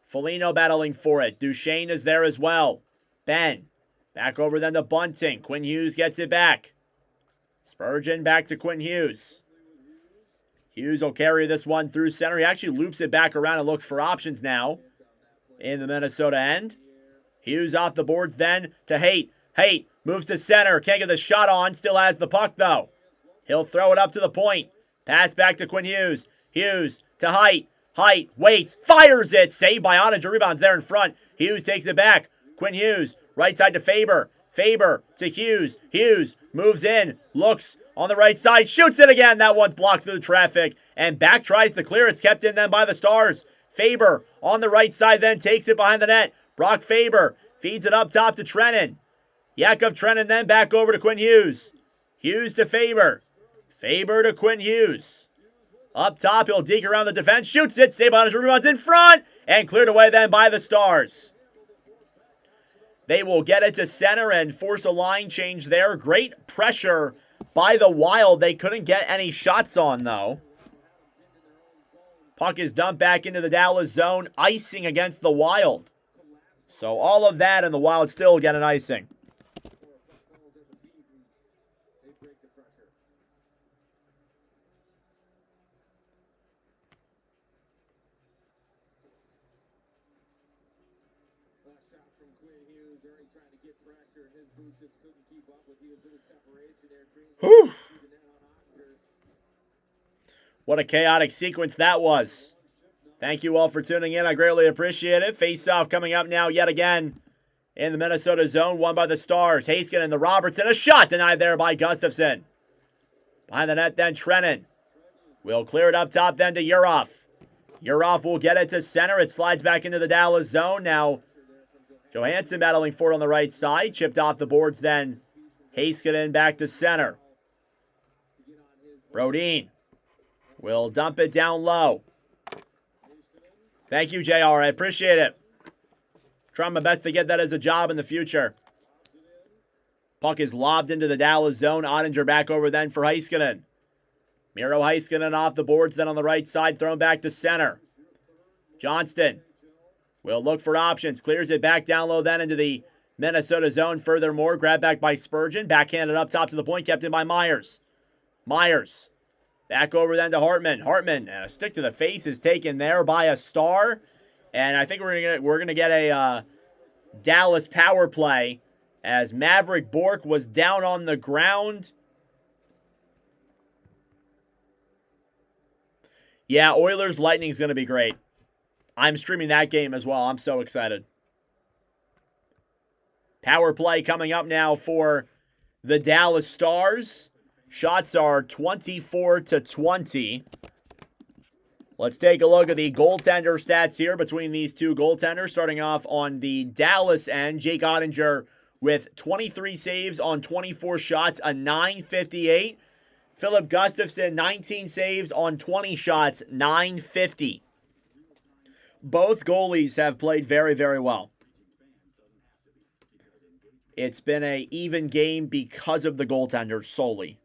Foligno battling for it. Duchesne is there as well. Ben. Back over then to Bunting. Quinn Hughes gets it back. Spurgeon back to Quinn Hughes. Hughes will carry this one through center. He actually loops it back around and looks for options now in the Minnesota end. Hughes off the boards then to Haight. Haight moves to center. Can't get the shot on. Still has the puck though. He'll throw it up to the point. Pass back to Quinn Hughes. Hughes to Haight. Haight waits. Fires it. Saved by Ottinger. Rebounds there in front. Hughes takes it back. Quinn Hughes. Right side to Faber. Faber to Hughes. Hughes moves in. Looks on the right side, shoots it again. That one's blocked through the traffic. And back tries to clear. It's kept in then by the Stars. Faber on the right side then takes it behind the net. Brock Faber feeds it up top to Trennan. Yakov Trennan then back over to Quinn Hughes. Hughes to Faber. Faber to Quinn Hughes. Up top, he'll deke around the defense. Shoots it. Save on his rebounds in front. And cleared away then by the Stars. They will get it to center and force a line change there. Great pressure by the Wild. They couldn't get any shots on, though. Puck is dumped back into the Dallas zone. Icing against the Wild. So all of that, and the Wild still get an icing. Whew. What a chaotic sequence that was. Thank you all for tuning in. I greatly appreciate it. Face-off coming up now yet again in the Minnesota zone. Won by the Stars. Heiskanen and the Robertson. A shot denied there by Gustafsson. Behind the net then, Trennan. We'll clear it up top then to Urov. Urov will get it to center. It slides back into the Dallas zone. Now, Johansson battling for it on the right side. Chipped off the boards then. Heiskanen back to center. Brodin will dump it down low. Thank you, JR. I appreciate it. Trying my best to get that as a job in the future. Puck is lobbed into the Dallas zone. Ottinger back over then for Heiskanen. Miro Heiskanen off the boards then on the right side. Thrown back to center. Johnston will look for options. Clears it back down low then into the Minnesota zone. Furthermore, grabbed back by Spurgeon. Backhanded up top to the point. Kept in by Myers. Myers. Back over then to Hartman. Hartman, a stick to the face is taken there by a Star. And I think we're gonna get a Dallas power play as Maverick Bourque was down on the ground. Yeah, Oilers Lightning is going to be great. I'm streaming that game as well. I'm so excited. Power play coming up now for the Dallas Stars. Shots are 24-20. Let's take a look at the goaltender stats here between these two goaltenders. Starting off on the Dallas end, Jake Ottinger with 23 saves on 24 shots, a .958. Philip Gustafsson, 19 saves on 20 shots, .950. Both goalies have played very, very well. It's been an even game because of the goaltenders solely.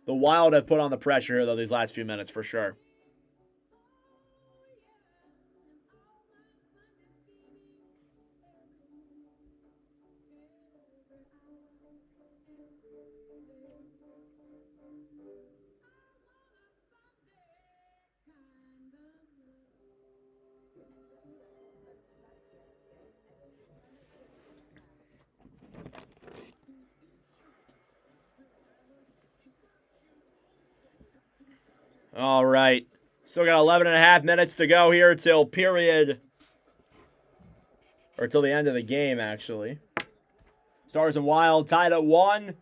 The Wild have put on the pressure here, though, these last few minutes, for sure. All right. Still got 11 and a half minutes to go here till period. Or till the end of the game, actually. Stars and Wild tied at 1.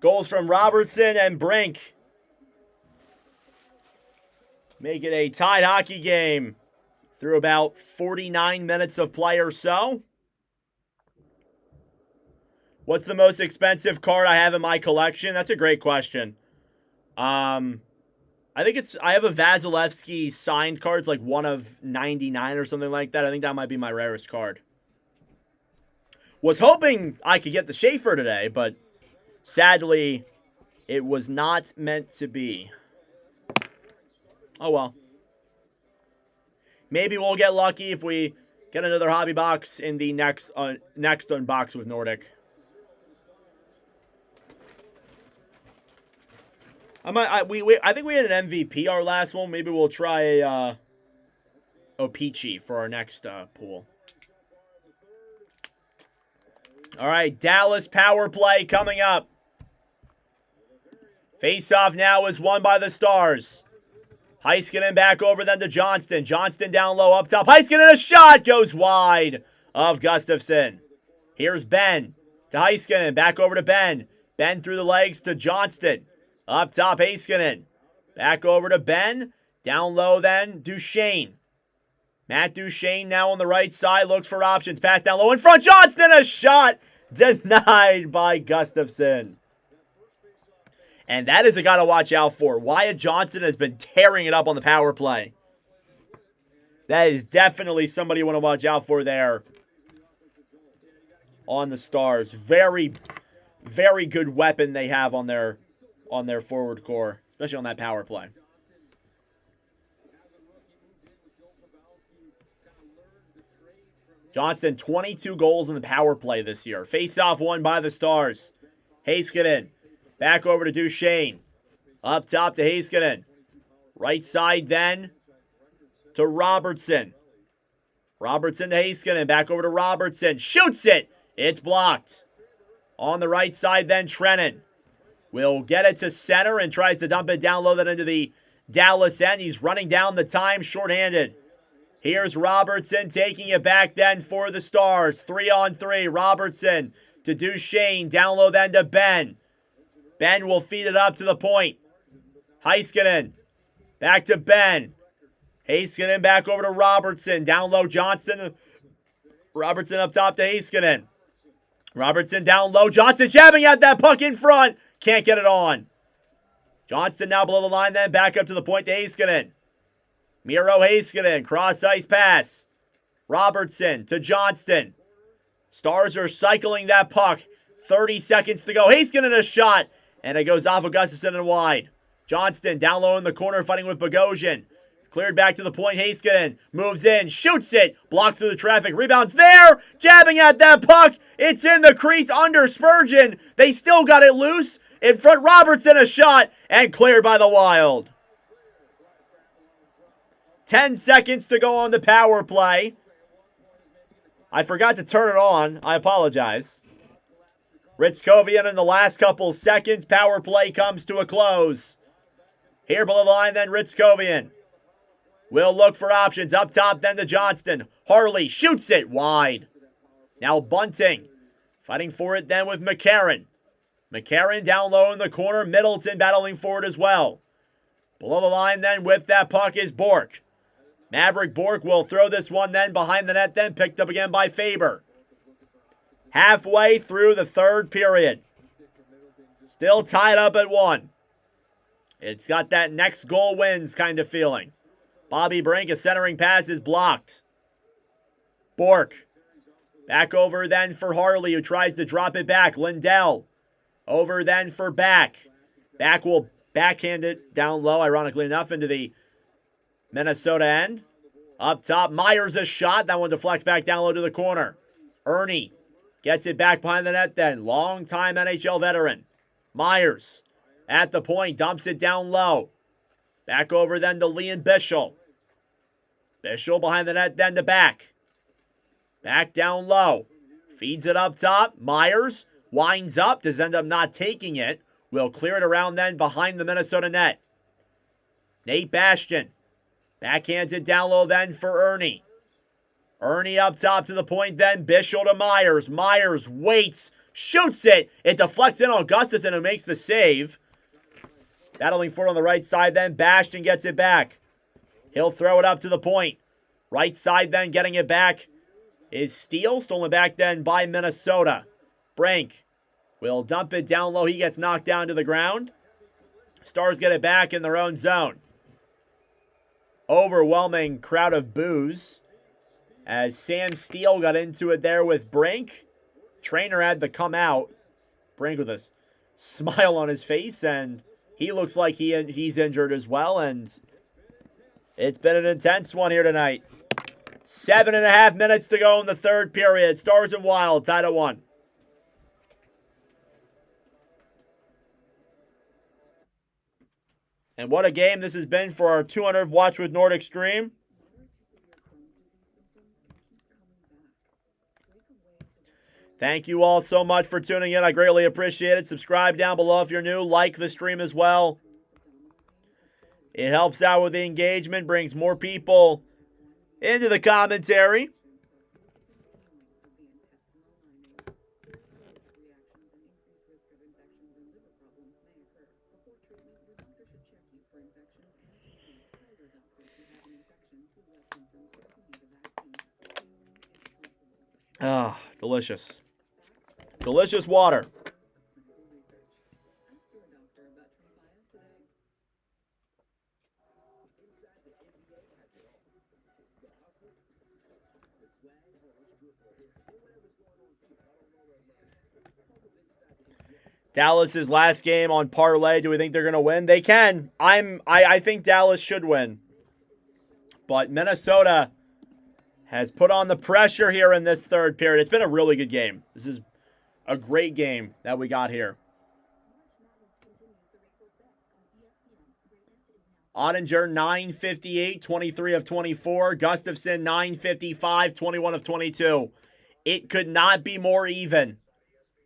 Goals from Robertson and Brink. Make it a tied hockey game through about 49 minutes of play or so. What's the most expensive card I have in my collection? That's a great question. I think I have a Vasilevsky signed card. It's like 1 of 99 or something like that. I think that might be my rarest card. Was hoping I could get the Schaefer today, but sadly, it was not meant to be. Oh well. Maybe we'll get lucky if we get another hobby box in the next unbox with Nordic. I think we had an MVP our last one. Maybe we'll try a Opeachy for our next pool. All right, Dallas power play coming up. Face-off now is won by the Stars. Heiskanen back over then to Johnston. Johnston down low up top. Heiskanen, a shot goes wide of Gustafsson. Here's Ben to Heiskanen. Back over to Ben. Ben through the legs to Johnston. Up top, Heiskanen. Back over to Ben. Down low then, Duchesne. Matt Duchesne now on the right side. Looks for options. Pass down low in front. Johnston, a shot denied by Gustafsson. And that is a guy to watch out for. Wyatt Johnston has been tearing it up on the power play. That is definitely somebody you want to watch out for there on the Stars. Very, very good weapon they have on their forward core, especially on that power play. Johnston, 22 goals in the power play this year. Face-off won by the Stars. Heiskanen, back over to Duchesne. Up top to Heiskanen. Right side then to Robertson. Robertson to Heiskanen, back over to Robertson. Shoots it! It's blocked. On the right side then, Trennan will get it to center and tries to dump it down low then into the Dallas end. He's running down the time shorthanded. Here's Robertson taking it back then for the Stars. 3-on-3. Robertson to Duchesne. Down low then to Ben. Ben will feed it up to the point. Heiskanen. Back to Ben. Heiskanen back over to Robertson. Down low, Johnston. Robertson up top to Heiskanen. Robertson down low. Johnson jabbing at that puck in front. Can't get it on. Johnston now below the line then. Back up to the point to Heiskanen. Miro Heiskanen. Cross ice pass. Robertson to Johnston. Stars are cycling that puck. 30 seconds to go. Heiskanen a shot. And it goes off of Gustafsson and wide. Johnston down low in the corner fighting with Bogosian. Cleared back to the point. Heiskanen moves in. Shoots it. Blocked through the traffic. Rebounds there. Jabbing at that puck. It's in the crease under Spurgeon. They still got it loose. In front, Robertson a shot. And cleared by the Wild. 10 seconds to go on the power play. I forgot to turn it on. I apologize. Ritzkovian in the last couple seconds. Power play comes to a close. Here below the line then Ritzkovian. Will look for options. Up top then to Johnston. Harley shoots it wide. Now Bunting. Fighting for it then with McCarron. McCarron down low in the corner. Middleton battling for it as well. Below the line then with that puck is Bork. Maverick Bork will throw this one then behind the net then. Picked up again by Faber. Halfway through the third period. Still tied up at 1. It's got that next goal wins kind of feeling. Bobby Brink, a centering pass is blocked. Bork. Back over then for Harley, who tries to drop it back. Lindell. Over then for Back. Back will backhand it down low, ironically enough, into the Minnesota end. Up top, Myers a shot. That one deflects back down low to the corner. Ernie gets it back behind the net then. Long-time NHL veteran. Myers at the point, dumps it down low. Back over then to Liam Bischel. Bischel behind the net then to Back. Back down low. Feeds it up top. Myers winds up. Does end up not taking it. Will clear it around then behind the Minnesota net. Nate Bastian. Backhands it down low then for Ernie. Ernie up top to the point then. Bischel to Myers. Myers waits. Shoots it. It deflects in on Gustafsson, who makes the save. Battling for it on the right side then. Bastian gets it back. He'll throw it up to the point. Right side then getting it back is Steele. Stolen back then by Minnesota. Brink will dump it down low. He gets knocked down to the ground. Stars get it back in their own zone. Overwhelming crowd of boos as Sam Steele got into it there with Brink. Trainer had to come out. Brink with a smile on his face, and he looks like he's injured as well, and it's been an intense one here tonight. 7.5 minutes to go in the third period. Stars and Wild tied at 1. And what a game this has been for our 200th Watch with Nordic stream. Thank you all so much for tuning in. I greatly appreciate it. Subscribe down below if you're new. Like the stream as well. It helps out with the engagement, brings more people into the commentary. Ah, delicious. Delicious water. Dallas's last game on parlay. Do we think they're going to win? They can. I think Dallas should win. But Minnesota has put on the pressure here in this third period. It's been a really good game. This is a great game that we got here. Ottinger, 958, 23 of 24. Gustafsson, 955, 21 of 22. It could not be more even.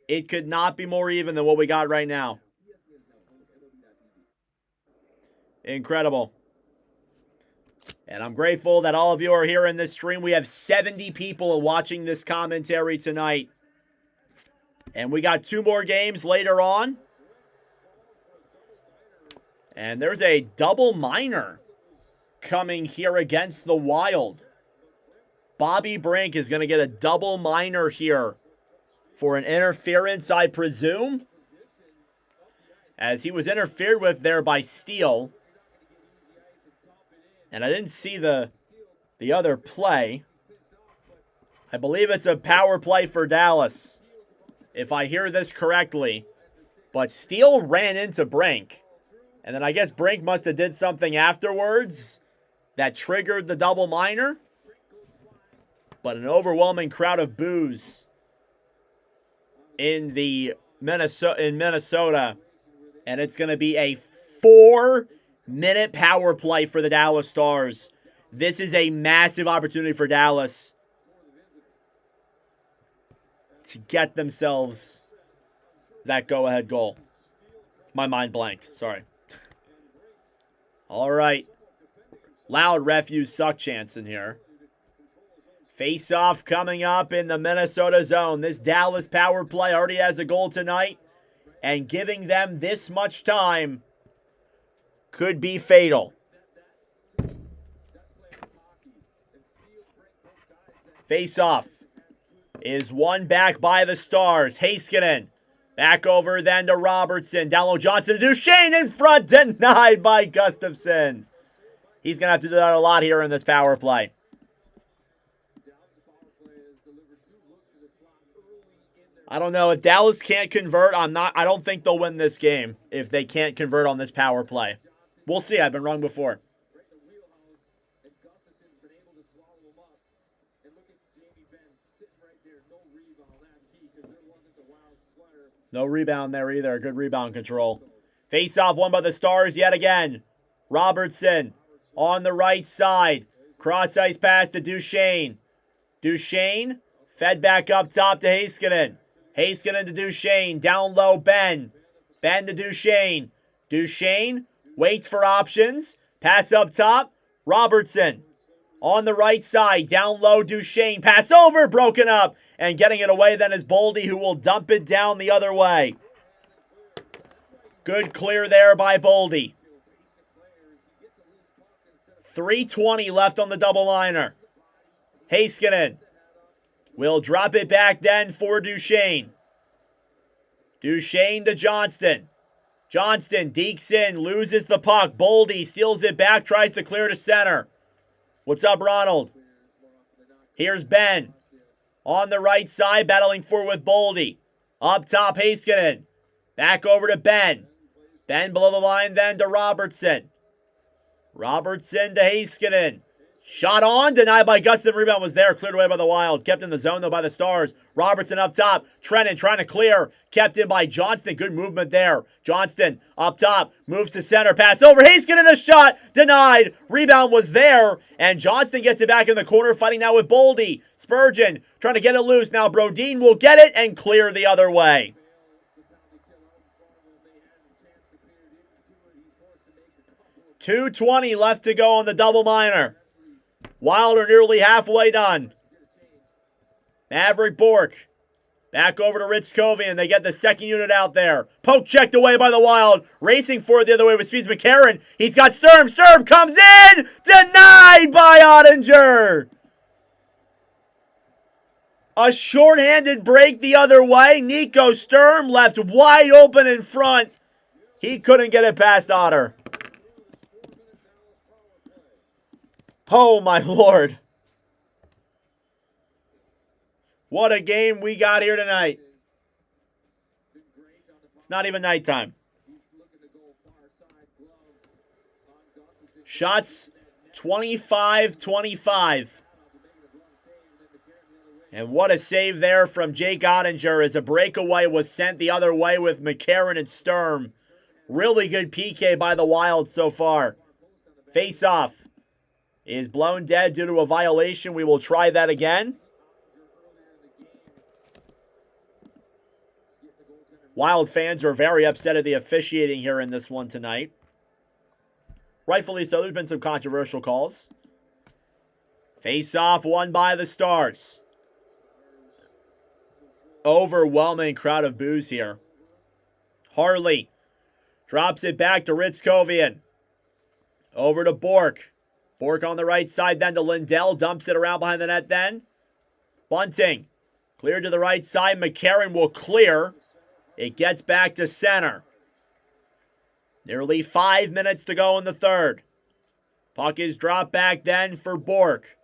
It could not be more even than what we got right now. Incredible. And I'm grateful that all of you are here in this stream. We have 70 people watching this commentary tonight. And we got 2 more games later on. And there's a double minor coming here against the Wild. Bobby Brink is going to get a double minor here for an interference, I presume, as he was interfered with there by Steele. And I didn't see the other play. I believe it's a power play for Dallas, if I hear this correctly. But Steele ran into Brink. And then I guess Brink must have did something afterwards that triggered the double minor. But an overwhelming crowd of boos in Minnesota. And it's going to be a 4-minute power play for the Dallas Stars. This is a massive opportunity for Dallas to get themselves that go-ahead goal. My mind blanked. Sorry. All right. Loud refuse suck chance in here. Face-off coming up in the Minnesota zone. This Dallas power play already has a goal tonight. And giving them this much time could be fatal. Face-off is won back by the Stars. Heiskanen back over then to Robertson. Down low Johnson to Duchesne in front. Denied by Gustafson. He's going to have to do that a lot here in this power play. I don't know. If Dallas can't convert, I don't think they'll win this game if they can't convert on this power play. We'll see. I've been wrong before. No rebound there either. Good rebound control. Face-off won by the Stars yet again. Robertson on the right side. Cross-ice pass to Duchesne. Duchesne fed back up top to Heiskanen. Heiskanen to Duchesne. Down low, Ben. Ben to Duchesne. Duchesne waits for options. Pass up top. Robertson on the right side. Down low, Duchesne. Pass over. Broken up. And getting it away then is Boldy, who will dump it down the other way. Good clear there by Boldy. 3:20 left on the double liner. Heiskanen will drop it back then for Duchesne. Duchesne to Johnston. Johnston dekes in, loses the puck. Boldy steals it back, tries to clear to center. What's up, Ronald? Here's Ben. On the right side, battling for with Boldy. Up top, Heiskanen. Back over to Ben. Ben below the line then to Robertson. Robertson to Heiskanen. Shot on, denied by Gustafson. Rebound was there, cleared away by the Wild. Kept in the zone, though, by the Stars. Robertson up top. Trennan trying to clear. Kept in by Johnston. Good movement there. Johnston up top. Moves to center. Pass over. Heiskanen, a shot. Denied. Rebound was there. And Johnston gets it back in the corner, fighting now with Boldy. Spurgeon trying to get it loose. Now Brodin will get it and clear the other way. 2:20 left to go on the double minor. Wild are nearly halfway done. Maverick Bork. Back over to Ritzkovian. They get the second unit out there. Poke checked away by the Wild. Racing for it the other way with Speeds McCarron. He's got Sturm. Sturm comes in. Denied by Ottinger. A shorthanded break the other way. Nico Sturm left wide open in front. He couldn't get it past Otter. Oh, my Lord. What a game we got here tonight. It's not even nighttime. Shots 25-25. And what a save there from Jake Ottinger as a breakaway was sent the other way with McCarron and Sturm. Really good PK by the Wild so far. Face-off is blown dead due to a violation. We will try that again. Wild fans are very upset at the officiating here in this one tonight. Rightfully so. There's been some controversial calls. Face-off won by the Stars. Overwhelming crowd of boos here. Harley Drops it back to Ritzkovian. Over to Bork. Bork on the right side, then to Lindell. Dumps it around behind the net then. Bunting. Cleared to the right side. McCarron will clear. It gets back to center. Nearly 5 minutes to go in the third. Puck is dropped back then for Bork.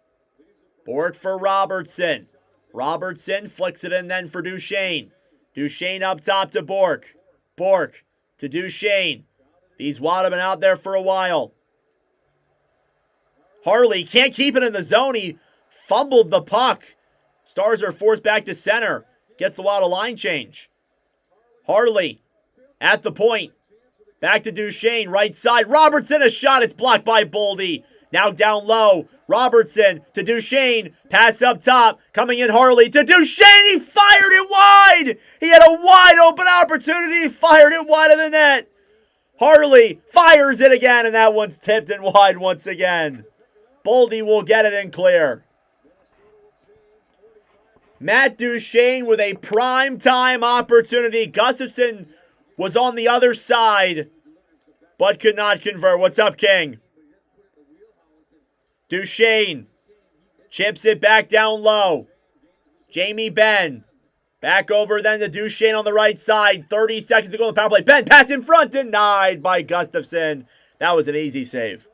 Bork for Robertson. Robertson flicks it in then for Duchesne. Duchesne up top to Bork. Bork to Duchesne. These Wild have been out there for a while. Harley can't keep it in the zone. He fumbled the puck. Stars are forced back to center. Gets the Wild a line change. Harley at the point. Back to Duchesne, right side. Robertson, a shot. It's blocked by Boldy. Now down low. Robertson to Duchesne. Pass up top. Coming in Harley to Duchesne. He fired it wide. He had a wide open opportunity. He fired it wide of the net. Harley fires it again, and that one's tipped and wide once again. Boldy will get it in clear. Matt Duchesne with a prime time opportunity. Gustafson was on the other side, but could not convert. What's up, King? Duchesne chips it back down low. Jamie Benn. Back over then to Duchesne on the right side. 30 seconds to go in the power play. Benn pass in front. Denied by Gustafson. That was an easy save.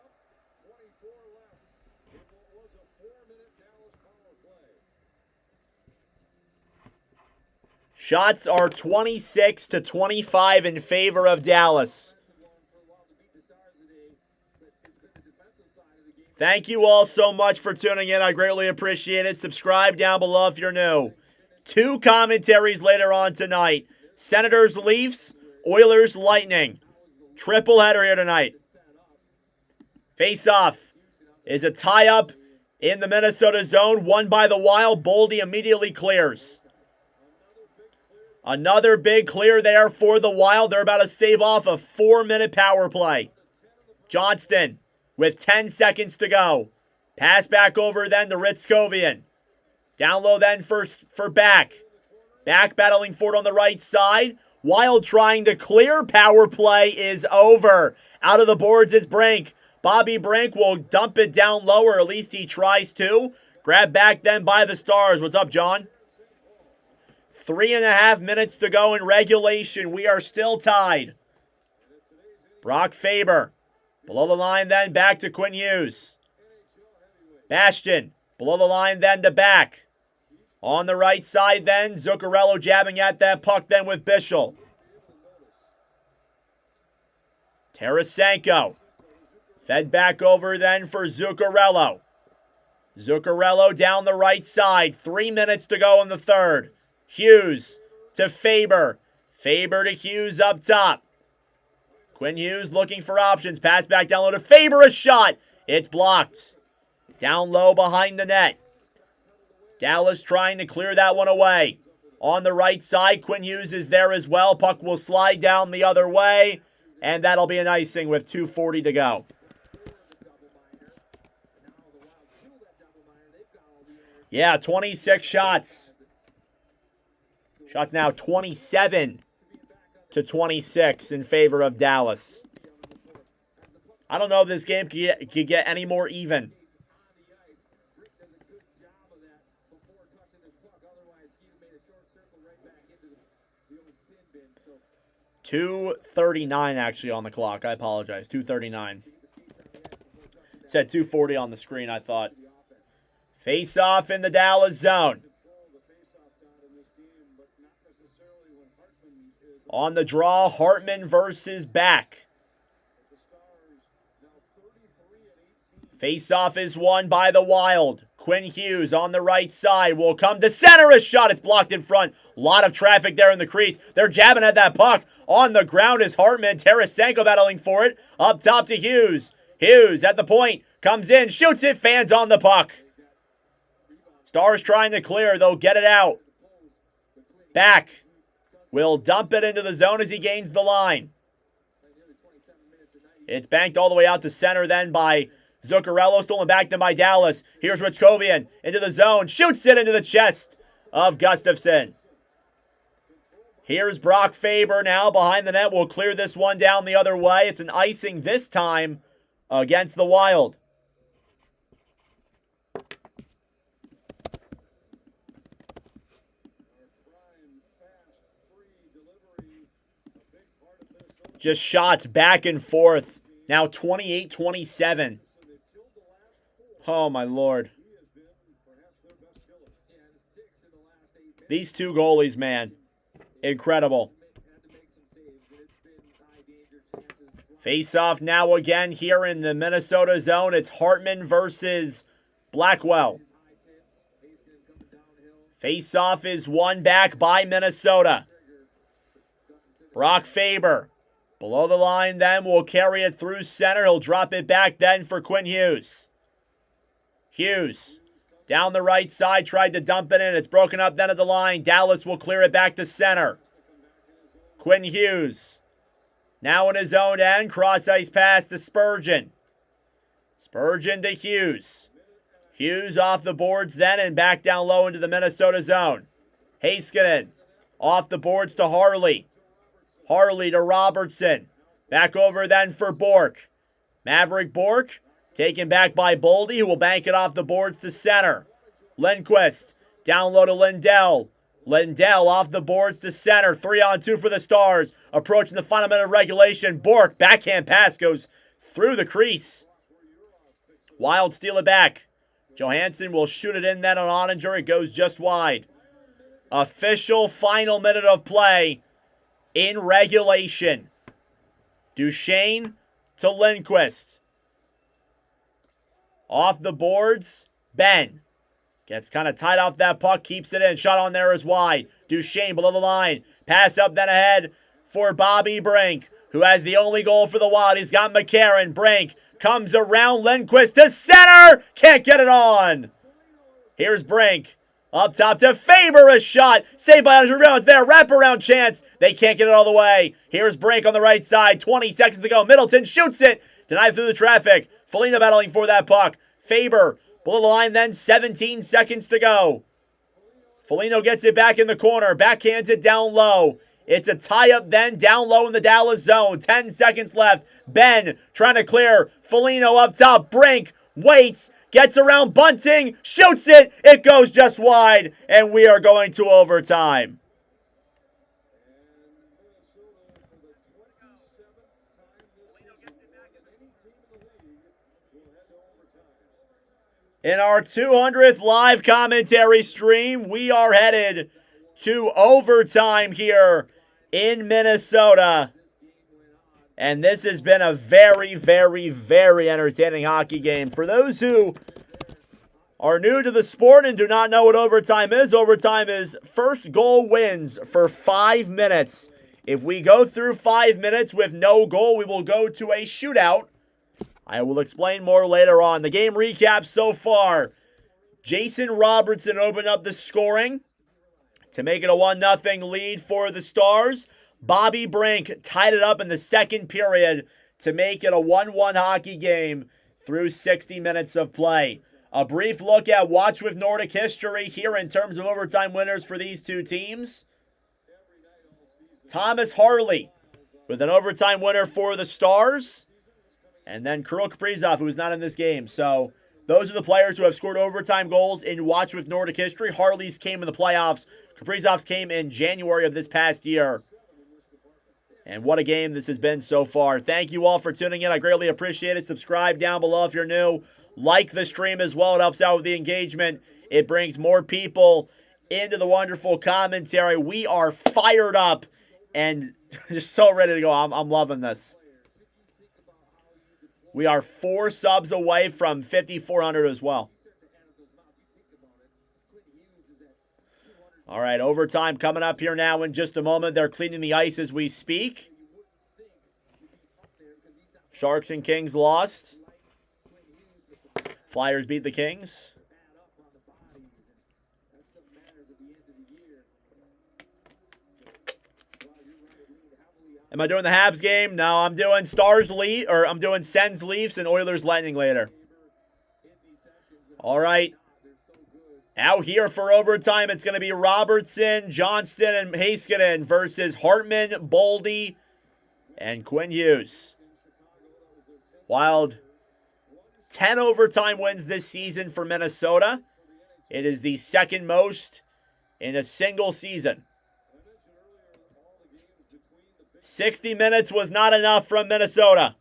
Shots are 26-25 in favor of Dallas. Thank you all so much for tuning in. I greatly appreciate it. Subscribe down below if you're new. 2 commentaries later on tonight. Senators, Leafs, Oilers, Lightning. Triple header here tonight. Face-off is a tie-up in the Minnesota zone. Won by the Wild. Boldy immediately clears. Another big clear there for the Wild. They're about to stave off a 4-minute power play. Johnston with 10 seconds to go. Pass back over then to Ritzkovian. Down low then for Back. Back battling for it on the right side. Wild trying to clear. Power play is over. Out of the boards is Brink. Bobby Brink will dump it down low, or at least he tries to. Grab back then by the Stars. What's up, John? 3.5 minutes to go in regulation. We are still tied. Brock Faber. Below the line then, back to Quinn Hughes. Bastian. Below the line then to Back. On the right side then, Zuccarello jabbing at that puck then with Bischel. Tarasenko. Fed back over then for Zuccarello. Zuccarello down the right side. 3 minutes to go in the third. Hughes to Faber. Faber to Hughes up top. Quinn Hughes looking for options. Pass back down low to Faber. A shot. It's blocked. Down low behind the net. Dallas trying to clear that one away. On the right side, Quinn Hughes is there as well. Puck will slide down the other way. And that'll be an icing with 2:40 to go. Yeah, 26 shots. Shots now 27-26 in favor of Dallas. I don't know if this game could get any more even. 2:39 actually on the clock. I apologize. 2:39. Said 2:40 on the screen, I thought. Face off in the Dallas zone. On the draw, Hartman versus Back. Face-off is won by the Wild. Quinn Hughes on the right side will come to center. A shot. It's blocked in front. A lot of traffic there in the crease. They're jabbing at that puck. On the ground is Hartman. Tarasenko battling for it. Up top to Hughes. Hughes at the point. Comes in. Shoots it. Fans on the puck. Stars trying to clear. They'll get it out. Back. Will dump it into the zone as he gains the line. It's banked all the way out to center then by Zuccarello. Stolen back then by Dallas. Here's Ritzkovian into the zone. Shoots it into the chest of Gustafson. Here's Brock Faber now behind the net. Will clear this one down the other way. It's an icing this time against the Wild. Just shots back and forth. Now 28-27. Oh, my Lord. These two goalies, man. Incredible. Face-off now again here in the Minnesota zone. It's Hartman versus Blackwell. Face-off is won back by Minnesota. Brock Faber. Below the line then will carry it through center. He'll drop it back then for Quinn Hughes. Hughes. Down the right side, tried to dump it in. It's broken up then at the line. Dallas will clear it back to center. Quinn Hughes. Now in his own end. Cross-ice pass to Spurgeon. Spurgeon to Hughes. Hughes off the boards then and back down low into the Minnesota zone. Heiskanen off the boards to Harley. Harley to Robertson. Back over then for Bork. Maverick Bork. Taken back by Boldy, who will bank it off the boards to center. Lindquist, down low to Lindell. Lindell off the boards to center. 3-on-2 for the Stars. Approaching the final minute of regulation. Bork, backhand pass goes through the crease. Wild steal it back. Johansson will shoot it in then on Ottinger. It goes just wide. Official final minute of play in regulation. Duchesne to Lindquist. Off the boards, Ben. Gets kind of tied off that puck, keeps it in. Shot on there is wide. Duchesne below the line. Pass up then ahead for Bobby Brink, who has the only goal for the Wild. He's got McCarron. Brink comes around Lindquist to center. Can't get it on. Here's Brink. Up top to Faber, a shot. Saved by Andrew Brown. It's there. Wraparound chance. They can't get it all the way. Here's Brink on the right side. 20 seconds to go. Middleton shoots it. Denied through the traffic. Foligno battling for that puck. Faber below the line then. 17 seconds to go. Foligno gets it back in the corner. Backhands it down low. It's a tie-up then down low in the Dallas zone. 10 seconds left. Ben trying to clear. Foligno up top. Brink waits. Gets around Bunting. Shoots it. It goes just wide. And we are going to overtime. In our 200th live commentary stream, we are headed to overtime here in Minnesota. And this has been a very, very, very entertaining hockey game. For those who are new to the sport and do not know what overtime is first goal wins for 5 minutes. If we go through 5 minutes with no goal, we will go to a shootout. I will explain more later on. The game recap so far. Jason Robertson opened up the scoring to make it a 1-0 lead for the Stars. Bobby Brink tied it up in the second period to make it a 1-1 hockey game through 60 minutes of play. A brief look at Watch with Nordic history here in terms of overtime winners for these two teams. Thomas Harley with an overtime winner for the Stars. And then Kirill Kaprizov, who's not in this game. So those are the players who have scored overtime goals in Watch with Nordic history. Harley's came in the playoffs. Kaprizov's came in January of this past year. And what a game this has been so far. Thank you all for tuning in. I greatly appreciate it. Subscribe down below if you're new. Like the stream as well. It helps out with the engagement. It brings more people into the wonderful commentary. We are fired up and just so ready to go. I'm loving this. We are 4 subs away from 5,400 as well. All right, overtime coming up here now in just a moment. They're cleaning the ice as we speak. Sharks and Kings lost. Flyers beat the Kings. Am I doing the Habs game? No, I'm doing Stars Leaf, or I'm doing Sens Leafs and Oilers Lightning later. All right. Out here for overtime, it's going to be Robertson, Johnston, and Heiskanen versus Hartman, Boldy, and Quinn Hughes. Wild 10 overtime wins this season for Minnesota. It is the second most in a single season. 60 minutes was not enough from Minnesota.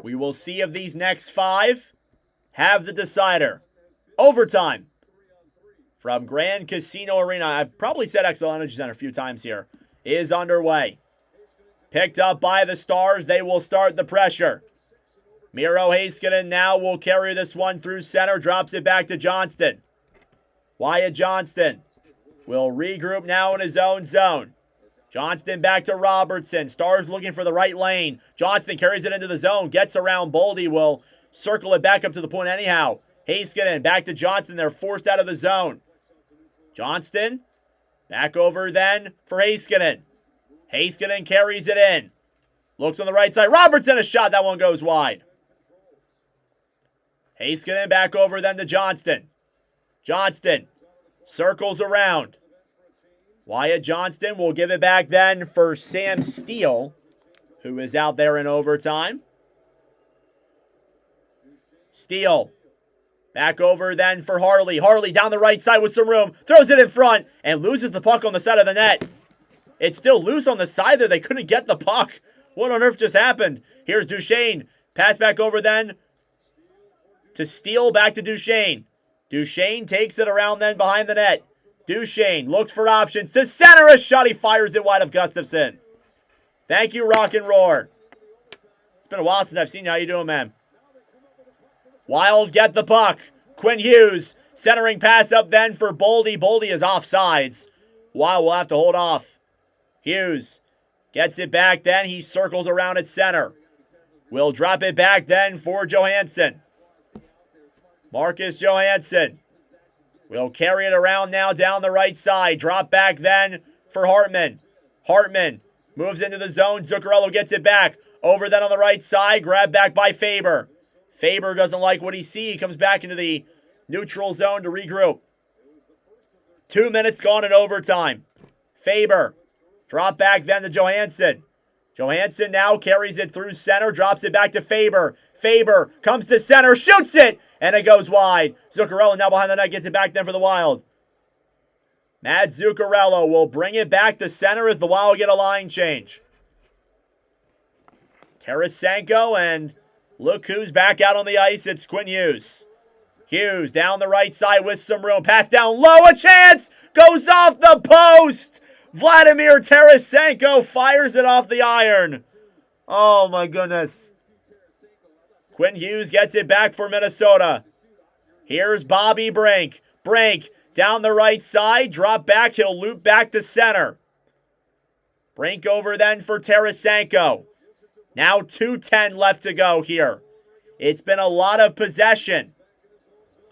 We will see if these next 5 have the decider. Overtime from Grand Casino Arena. I've probably said XL Energy Center a few times here. Is underway. Picked up by the Stars. They will start the pressure. Miro Heiskanen now will carry this one through center. Drops it back to Johnston. Wyatt Johnston will regroup now in his own zone. Johnston back to Robertson. Stars looking for the right lane. Johnston carries it into the zone. Gets around Boldy. Will circle it back up to the point anyhow. Heiskanen back to Johnston. They're forced out of the zone. Johnston back over then for Heiskanen. Heiskanen carries it in. Looks on the right side. Robertson, a shot. That one goes wide. Heiskanen back over then to Johnston. Johnston circles around. Wyatt Johnston will give it back then for Sam Steele, who is out there in overtime. Steele back over then for Harley. Harley down the right side with some room. Throws it in front and loses the puck on the side of the net. It's still loose on the side there. They couldn't get the puck. What on earth just happened? Here's Duchesne. Pass back over then to Steele. Back to Duchesne. Duchesne takes it around then behind the net. Duchesne looks for options to center a shot. He fires it wide of Gustafsson. Thank you, Rock and Roar. It's been a while since I've seen you. How you doing, man? Wild get the puck. Quinn Hughes centering pass up then for Boldy. Boldy is offsides. Wild will have to hold off. Hughes gets it back then. He circles around at center. Will drop it back then for Johansson. Marcus Johansson will carry it around now down the right side. Drop back then for Hartman. Hartman moves into the zone. Zuccarello gets it back. Over then on the right side. Grabbed back by Faber. Faber doesn't like what he sees. He comes back into the neutral zone to regroup. 2 minutes gone in overtime. Faber. Drop back then to Johansson. Johansson now carries it through center. Drops it back to Faber. Faber comes to center. Shoots it. And it goes wide. Zuccarello now behind the net. Gets it back then for the Wild. Matt Zuccarello will bring it back to center as the Wild get a line change. Tarasenko, and look who's back out on the ice. It's Quinn Hughes. Hughes down the right side with some room. Pass down low. A chance. Goes off the post. Vladimir Tarasenko fires it off the iron. Oh my goodness. Quinn Hughes gets it back for Minnesota. Here's Bobby Brink. Brink down the right side. Drop back. He'll loop back to center. Brink over then for Tarasenko. Now 2:10 left to go here. It's been a lot of possession.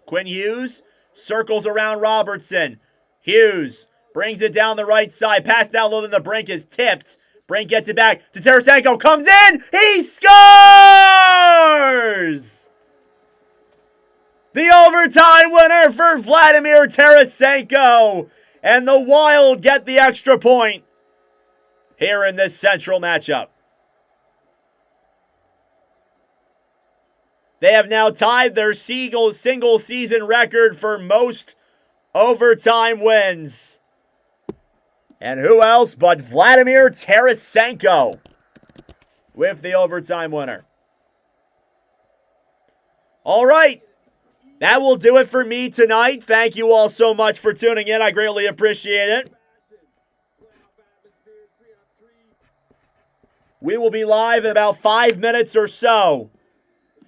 Quinn Hughes circles around Robertson. Hughes brings it down the right side. Pass down low, then the Brink is tipped. Brink gets it back to Tarasenko. Comes in. He scores! The overtime winner for Vladimir Tarasenko. And the Wild get the extra point here in this central matchup. They have now tied their single season record for most overtime wins. And who else but Vladimir Tarasenko with the overtime winner. All right. That will do it for me tonight. Thank you all so much for tuning in. I greatly appreciate it. We will be live in about 5 minutes or so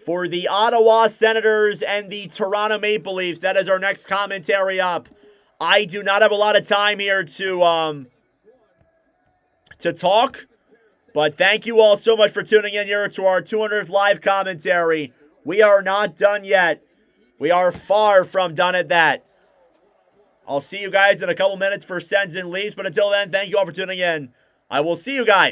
for the Ottawa Senators and the Toronto Maple Leafs. That is our next commentary up. I do not have a lot of time here to talk, but thank you all so much for tuning in here to our 200th live commentary. We are not done yet. We are far from done at that. I'll see you guys in a couple minutes for Sens and Leafs, but until then, thank you all for tuning in. I will see you guys